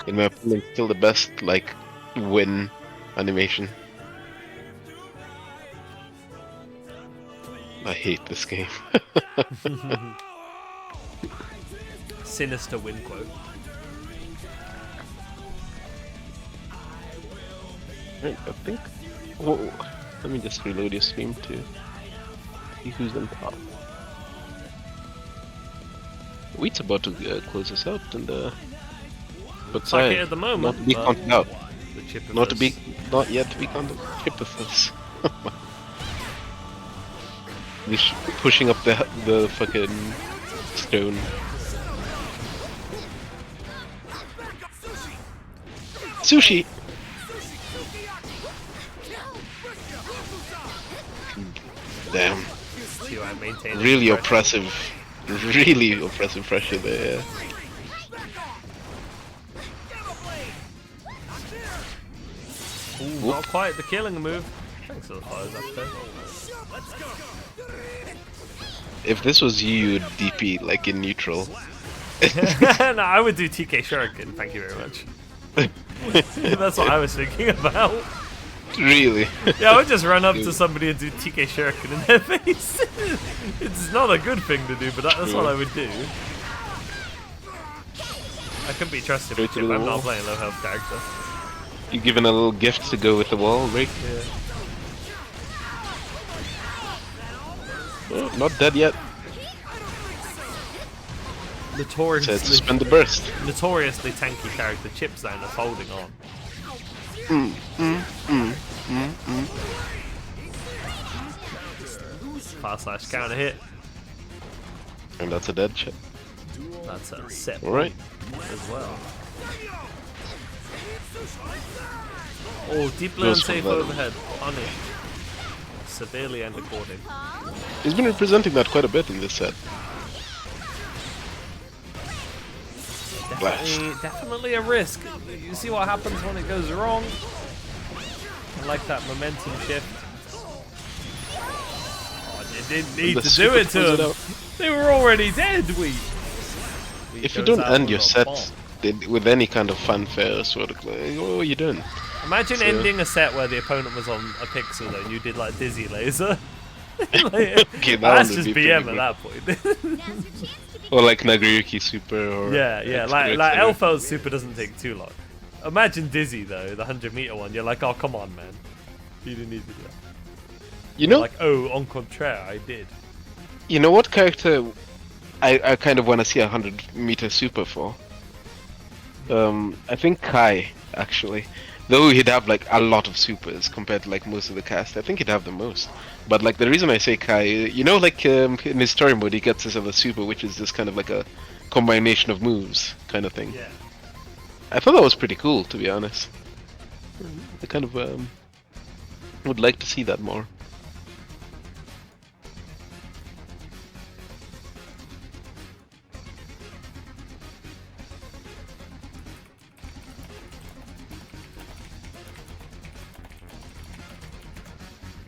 In my opinion, still the best like win animation. I hate this game. Sinister win quote. Right, I think. Whoa, let me just reload your stream to see who's on top. Wheat's about to close us out, and but It's like it at the moment. not to be but counted out. The chip of Not to us. be, not yet to be counted. Chip with us. Just pushing up the fucking stone. Sushi. Damn. See why I maintain it. Really Pressure. oppressive. Really oppressive pressure there. Ooh, not quite the killing move. Thanks for the fires up there. If this was you, you'd DP like in neutral. No, I would do TK Shuriken, thank you very much. That's what I was thinking about. Really? Yeah, I would just run up to somebody and do TK Shuriken in their face. It's not a good thing to do, but that's what I would do. I couldn't be trusted with Chip, I'm not playing low health character. You given a little gift to go with the wall, Rick? Yeah. Oh, not dead yet. Notoriously, Said suspend the burst. notoriously tanky character Chip's down is holding on. Fast slash counter hit. And that's a dead chip. That's a set Alright. point as well. Oh, deeply Goes for unsafe that. overhead. Punished. Severely and according. He's been representing that quite a bit in this set. Blast. Definitely a risk. You see what happens when it goes wrong. I like that momentum shift. Oh, they didn't need The to do super it to pulls it them. out. They were already dead, we. If you goes don't out end with your a set bomb. with any kind of fanfare, sort of, like, what are you doing? Imagine So- ending a set where the opponent was on a pixel though, and you did like dizzy laser. Like, Okay, that that's one would just be BM pretty at good. that point. Now's your chance to be Or like Nagayuki Super, or yeah, et like cetera, et cetera. Elfel's super doesn't take too long. Imagine Dizzy though, the 100-meter one. You're like, oh come on, man, you didn't need to do that. You know, Like, oh, en contraire, I did. you know what character I kind of want to see a 100-meter super for? I think Kai, actually. Though he'd have like a lot of supers compared to like most of the cast, I think he'd have the most. But like the reason I say Kai, you know, like in his story mode, he gets this other super, which is just kind of like a combination of moves kind of thing. Yeah. I thought that was pretty cool, to be honest. I kind of would like to see that more.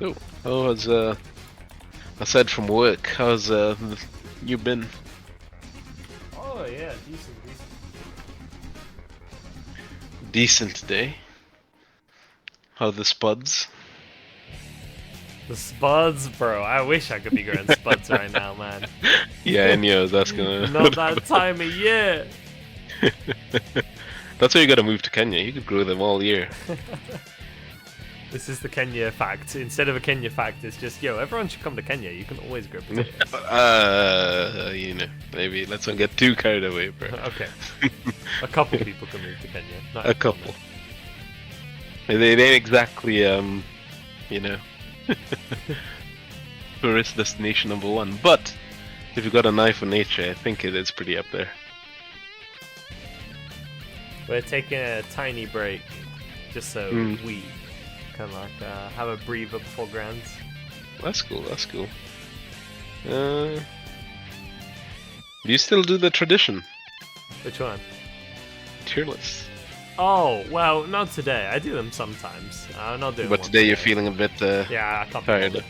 Oh, how was aside from work, how's you been? Oh yeah, decent. Decent day. How the spuds? The Spuds, bro. I wish I could be growing Spuds right now, man. Yeah, I knew I was asking. Not that time of year. That's why you gotta move to Kenya. You could grow them all year. This is the Kenya fact. Instead of a Kenya fact, it's just, yo, everyone should come to Kenya. You can always grow potatoes. You know, maybe let's not get too carried away, bro. Okay. A couple people can move to Kenya. Not A everyone. couple. They ain't exactly, you know, tourist destination #1. But if you got an eye for nature, I think it is pretty up there. We're taking a tiny break just so we can like have a breather before grands. That's cool. That's cool. Do you still do the tradition Which one? tier list? Oh, well, not today. I do them sometimes. I'm not doing But one today you're feeling a bit Yeah, I can't be tired. bothered.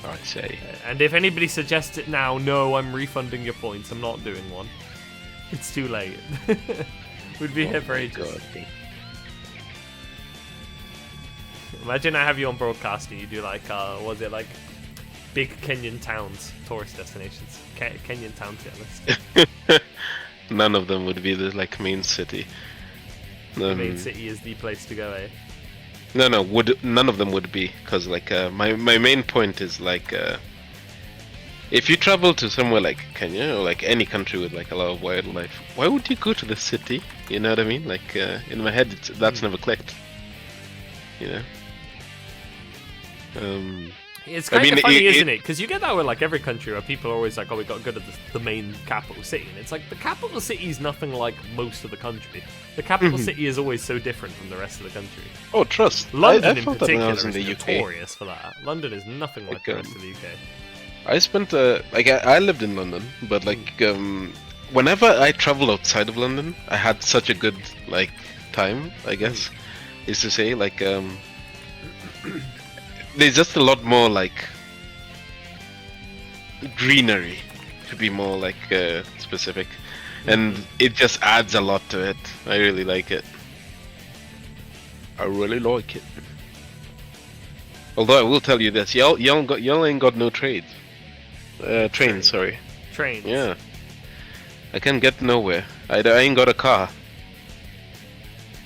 I say. And if anybody suggests it now, no, I'm refunding your points. I'm not doing one. It's too late. We'd be here for ages. Imagine I have you on broadcast and you do like, was it like big Kenyan towns, tourist destinations, Kenyan town tier list. None of them would be the like main city. The main city is the place to go, eh? No, none of them would be, because like my main point is like if you travel to somewhere like Kenya or like any country with like a lot of wildlife, why would you go to the city? You know what I mean? Like in my head, that's never clicked. You know. It's kind of mean, funny, isn't it? Because you get that with like every country where people are always like, "Oh, we got good at the main capital city," and it's like the capital city is nothing like most of the country. The capital city is always so different from the rest of the country. Oh, trust. London I in felt that when particular I was in is the UK. notorious for that. London is nothing like the rest of the UK. I spent like I lived in London, but like whenever I traveled outside of London, I had such a good like time. I guess is to say like there's just a lot more like greenery, to be more like specific, and it just adds a lot to it. I really like it. I really like it. Although I will tell you this, y'all ain't got no trades. Trains, sorry. Trains. Yeah. I can get nowhere. I ain't got a car.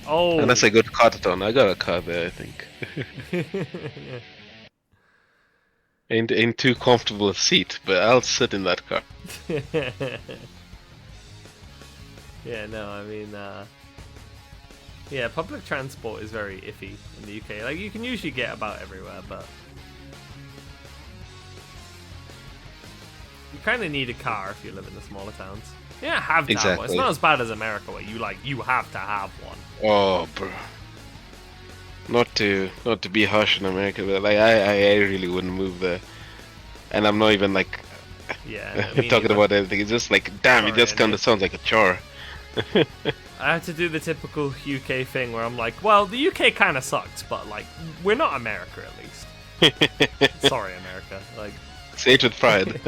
Oh. Unless I go to Carterton. I got a car there, I think. Ain't too comfortable a seat, but I'll sit in that car. Yeah, no, I mean, yeah, public transport is very iffy in the UK. Like, you can usually get about everywhere, but you kind of need a car if you live in the smaller towns. Yeah, have to have one. It's Exactly. not as bad as America where you have to have one. Oh, bro. Not to be harsh in America, but like I really wouldn't move there. And I'm not even like Yeah, no, me talking neither. about anything. It's just like, damn, it Sorry, just kind Andy. of sounds like a chore. I had to do the typical UK thing where I'm like, well, the UK kind of sucks, but like, we're not America at least. Sorry, America. Like, Say it with pride.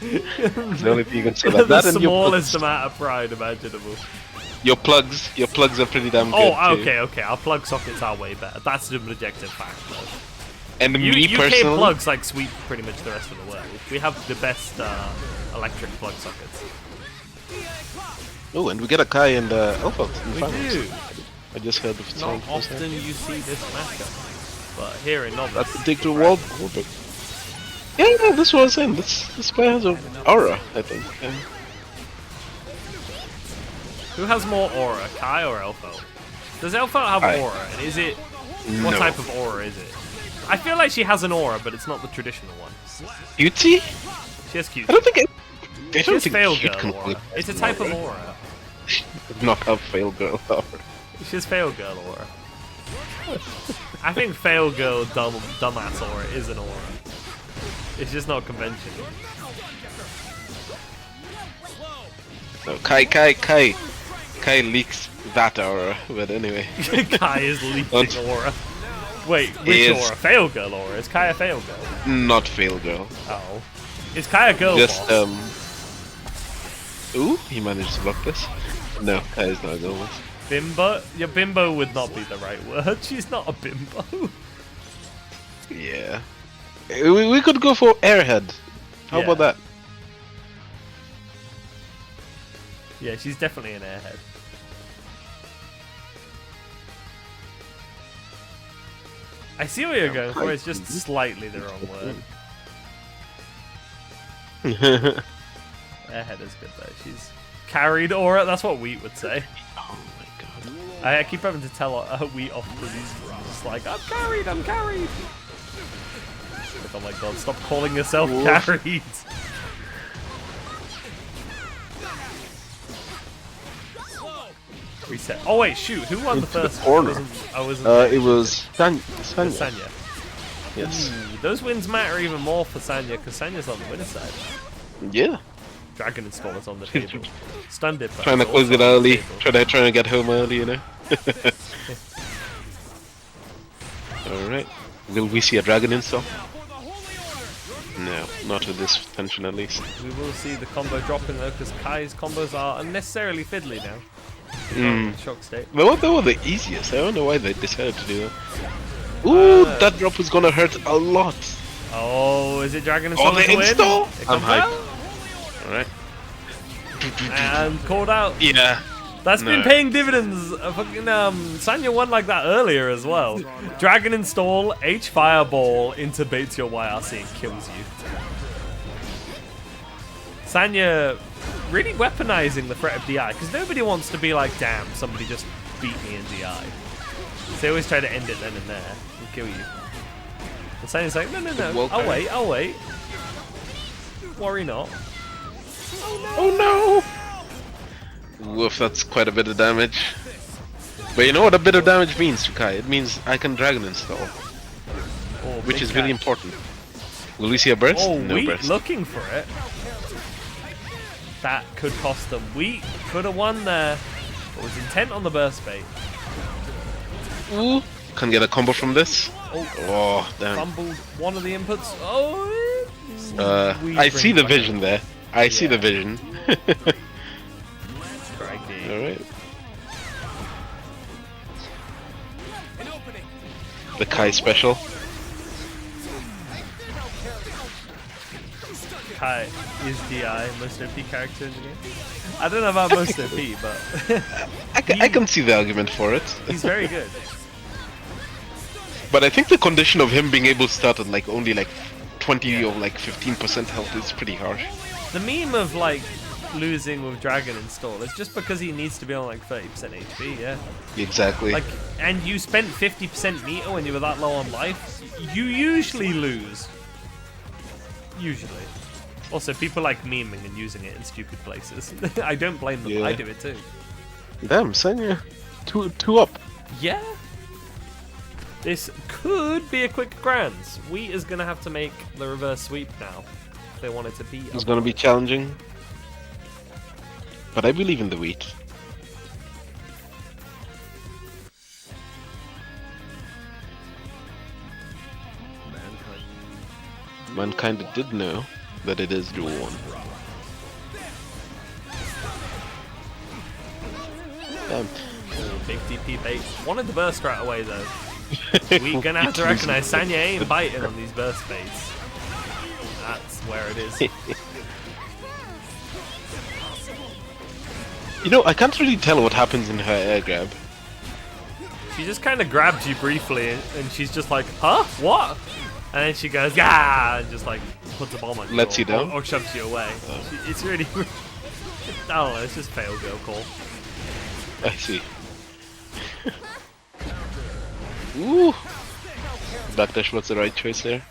It's the only thing you can say. the Like that and smallest amount of pride imaginable. your plugs are pretty damn good. Oh, too. okay. Our plug sockets are way better. That's an objective fact, though. And me UK personally, plugs like sweep pretty much the rest of the world. We have the best electric plug sockets. oh, and we get a Kai and Alpha in the We finals. do. I just heard of Not something. often you see this matchup, but here in Novice. That's the Digital World. Yeah, this was in. This guy has an aura, I think. Who has more aura, Kai or Elfo? Does Elfo have Kai. aura? And is it what No. type of aura is it? I feel like she has an aura, but it's not the traditional one. Beauty? She has cute. I don't think it. I She don't has think fail cute girl can aura. It's a type of aura. not have fail girl aura. She has fail girl aura. I think fail girl dumbass aura is an aura. It's just not conventional. No, Kai leaks that aura, but anyway. Kai is leaking Don't- aura. Wait, which Is- aura? Fail girl aura? Is Kai a fail girl? Not fail girl. Oh. Is Kai a girl Just boss? Ooh, he managed to block this. No, Kai is not a girl. Bimbo? Yeah, bimbo would not be the right word. She's not a bimbo. Yeah. We could go for airhead. How Yeah. about that? Yeah, she's definitely an airhead. I see what you're going for, it's just slightly the wrong word. Airhead is good though. She's carried aura, that's what Wheat would say. Oh my god. I keep having to tell Wheat off because he's just like, I'm carried, I'm carried. Like, oh my god, stop calling yourself carried. Reset. Oh wait, shoot, who won the Into the first corner. one? I wasn't It was Sanya. Sanya. Yes. Ooh, those wins matter even more for Sanya because Sanya's on the winner's side. Yeah. Dragon Installer's on the table. Stunned it, but Trying to it's close also it on the early. table. Trying to get home early, you know. Alright. Will we see a dragon install? No, not with this tension at least. We will see the combo dropping though because Kai's combos are unnecessarily fiddly now. Shock state. They were the easiest. I don't know why they decided to do that. Ooh, that drop was gonna hurt a lot. Oh, is it Dragon Oh, Installer the to win? install? It I'm comes hyped. out. Alright. And called out. Yeah. That's been No. paying dividends. Fucking Sanya won like that earlier as well. Dragon Install, H Fireball interbates your YRC and kills you. Sanya really weaponizing the threat of DI because nobody wants to be like, damn, somebody just beat me in DI. So they always try to end it then and there and kill you. And Sanya's like, no, I'll wait. Worry not. Oh no! Woof, that's quite a bit of damage. But you know what a bit of damage means to Kai? It means I can Dragon Install, Oh, which big is really catch. important. Will we see a burst? Oh, No Wheat burst. looking for it. That could cost them. Wheat could have won there, but was intent on the burst bait. Ooh, can get a combo from this. Oh, Damn. fumbled one of the inputs. Oh, Wheat I see brings the back vision there. I see the vision. Crikey. Alright. The Kai special. Kai is DI, most OP character in the game. I don't know about most OP, but I can see the argument for it. he's very good. But I think the condition of him being able to start at like only like 20 or like 15% health is pretty harsh. The meme of like losing with Dragon install, it's just because he needs to be on like 30% HP, yeah. Exactly. Like, and you spent 50% meter when you were that low on life, you usually lose. Usually. Also, people like memeing and using it in stupid places. I don't blame them, Yeah. I do it too. Damn, Sanya. Two up. Yeah. This could be a quick grands. Wheat is going to have to make the reverse sweep now if they want it to be. It's gonna be challenging. But I believe in the wheat. Mankind did know that it is dual one. Damn. Big DP bait. Wanted the burst right away though. We're gonna have to recognize Sanya ain't biting on these burst baits. That's where it is. You know, I can't really tell what happens in her air grab. She just kind of grabs you briefly and she's just like, huh? What? And then she goes, yeah, and just like puts a bomb on you. Lets you down? Or shoves you away. It's really, I don't know, it's just fail girl call. I see. Ooh! Backdash was the right choice there.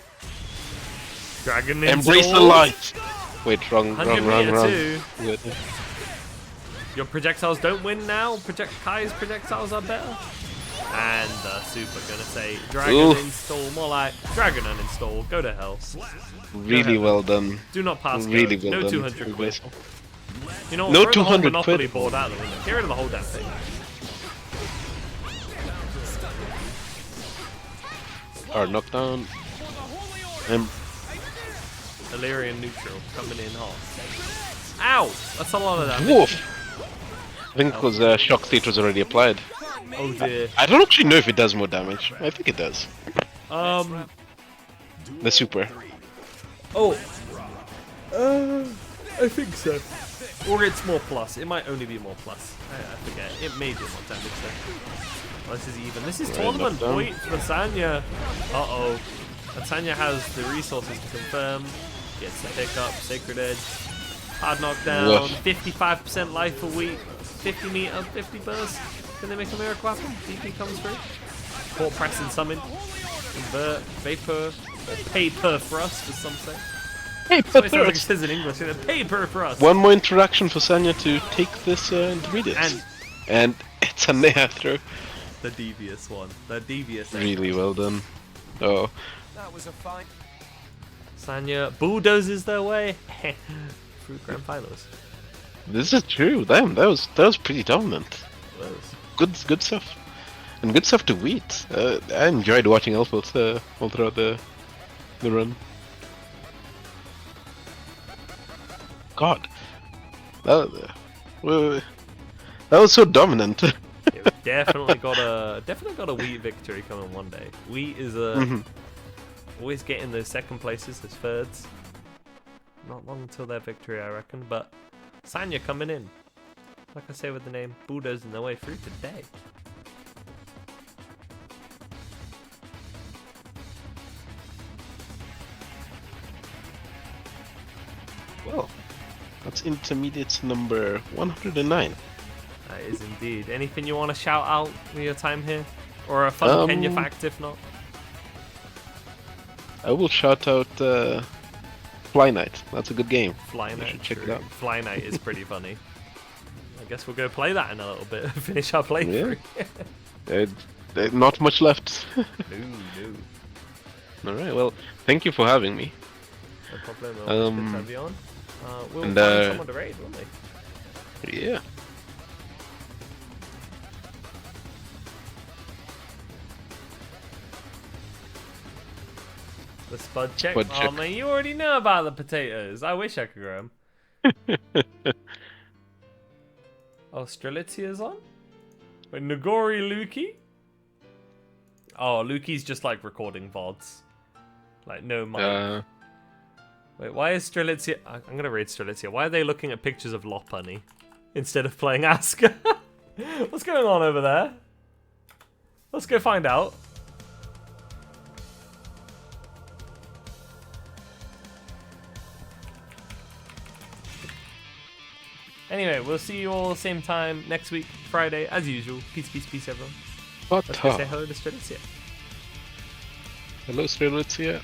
Dragon Embrace the installed. light! Wait, wrong. 100 meter too. Good. Your projectiles don't win now. Kai's projectiles are better. And super gonna say Dragon Ooh. install, more like Dragon uninstall. Go to hell. Really well done. Do not pass. Really go. well No done. 200 quid. You know what? No throw the whole 200 Monopoly quid. board out the window. Get rid of the whole damn thing. Hard knockdown. Illyrian neutral coming in hot. Ow! That's a lot of damage. Woof! I think because shock state was already applied. Oh dear. I don't actually know if it does more damage. I think it does. The super. Oh. I think so. Or it's more plus. It might only be more plus. I forget. It may do more damage though. Oh, this is even. This is Right, tournament knockdown. point for Sanya. Uh-oh. And Sanya has the resources to confirm. Gets the pickup. Sacred Edge. Hard knockdown. Woof. 55% life a week. 50 meter, 50 burst. Can they make a miracle happen? DP comes through. Port press and summon. Invert. Vapor. Or paper thrust, as some say. Hey, That's what it sounds like it says in English. Paper thrust. one more interaction for Sanya to take this intermediate. And it's a Nea throw. The devious one. The devious one. Really well done. Oh. That was a fight. Sanya bulldozes their way through grand finals. This is true. Damn, that was pretty dominant. Good stuff. And good stuff to wheat. I enjoyed watching Elfos all throughout the run. God. That was so dominant. Yeah, definitely got a wheat victory coming one day. Wheat is always getting those second places, those thirds. Not long until their victory, I reckon. But Sanya coming in, like I say with the name, bulldozing their way through today. Well, that's intermediate number 109. That is indeed. Anything you want to shout out with your time here? Or a fun Kenya fact, if not? I will shout out Fly Knight. That's a good game. Fly You Knight. should check it true. out. Fly Knight is pretty funny. I guess we'll go play that in a little bit. Finish our playthrough. Not much left. no. Alright, well, thank you for having me. No problem. Good to have you on. We'll and, find someone to raid, won't we? Yeah. The spud check. Spud Oh check. man, you already know about the potatoes. I wish I could grow them. Oh, Strelitzia's on? Wait, Nagori Luki? Oh, Luki's just like recording VODs. Like, no mic. Wait, why is Strelitzia... I'm gonna raid Strelitzia. Why are they looking at pictures of Lopunny instead of playing Asuka? What's going on over there? Let's go find out. Anyway, we'll see you all same time next week, Friday, as usual. Peace, peace, peace, everyone. What? Let's go say hello to Strelitzia. Hello, Strelitzia.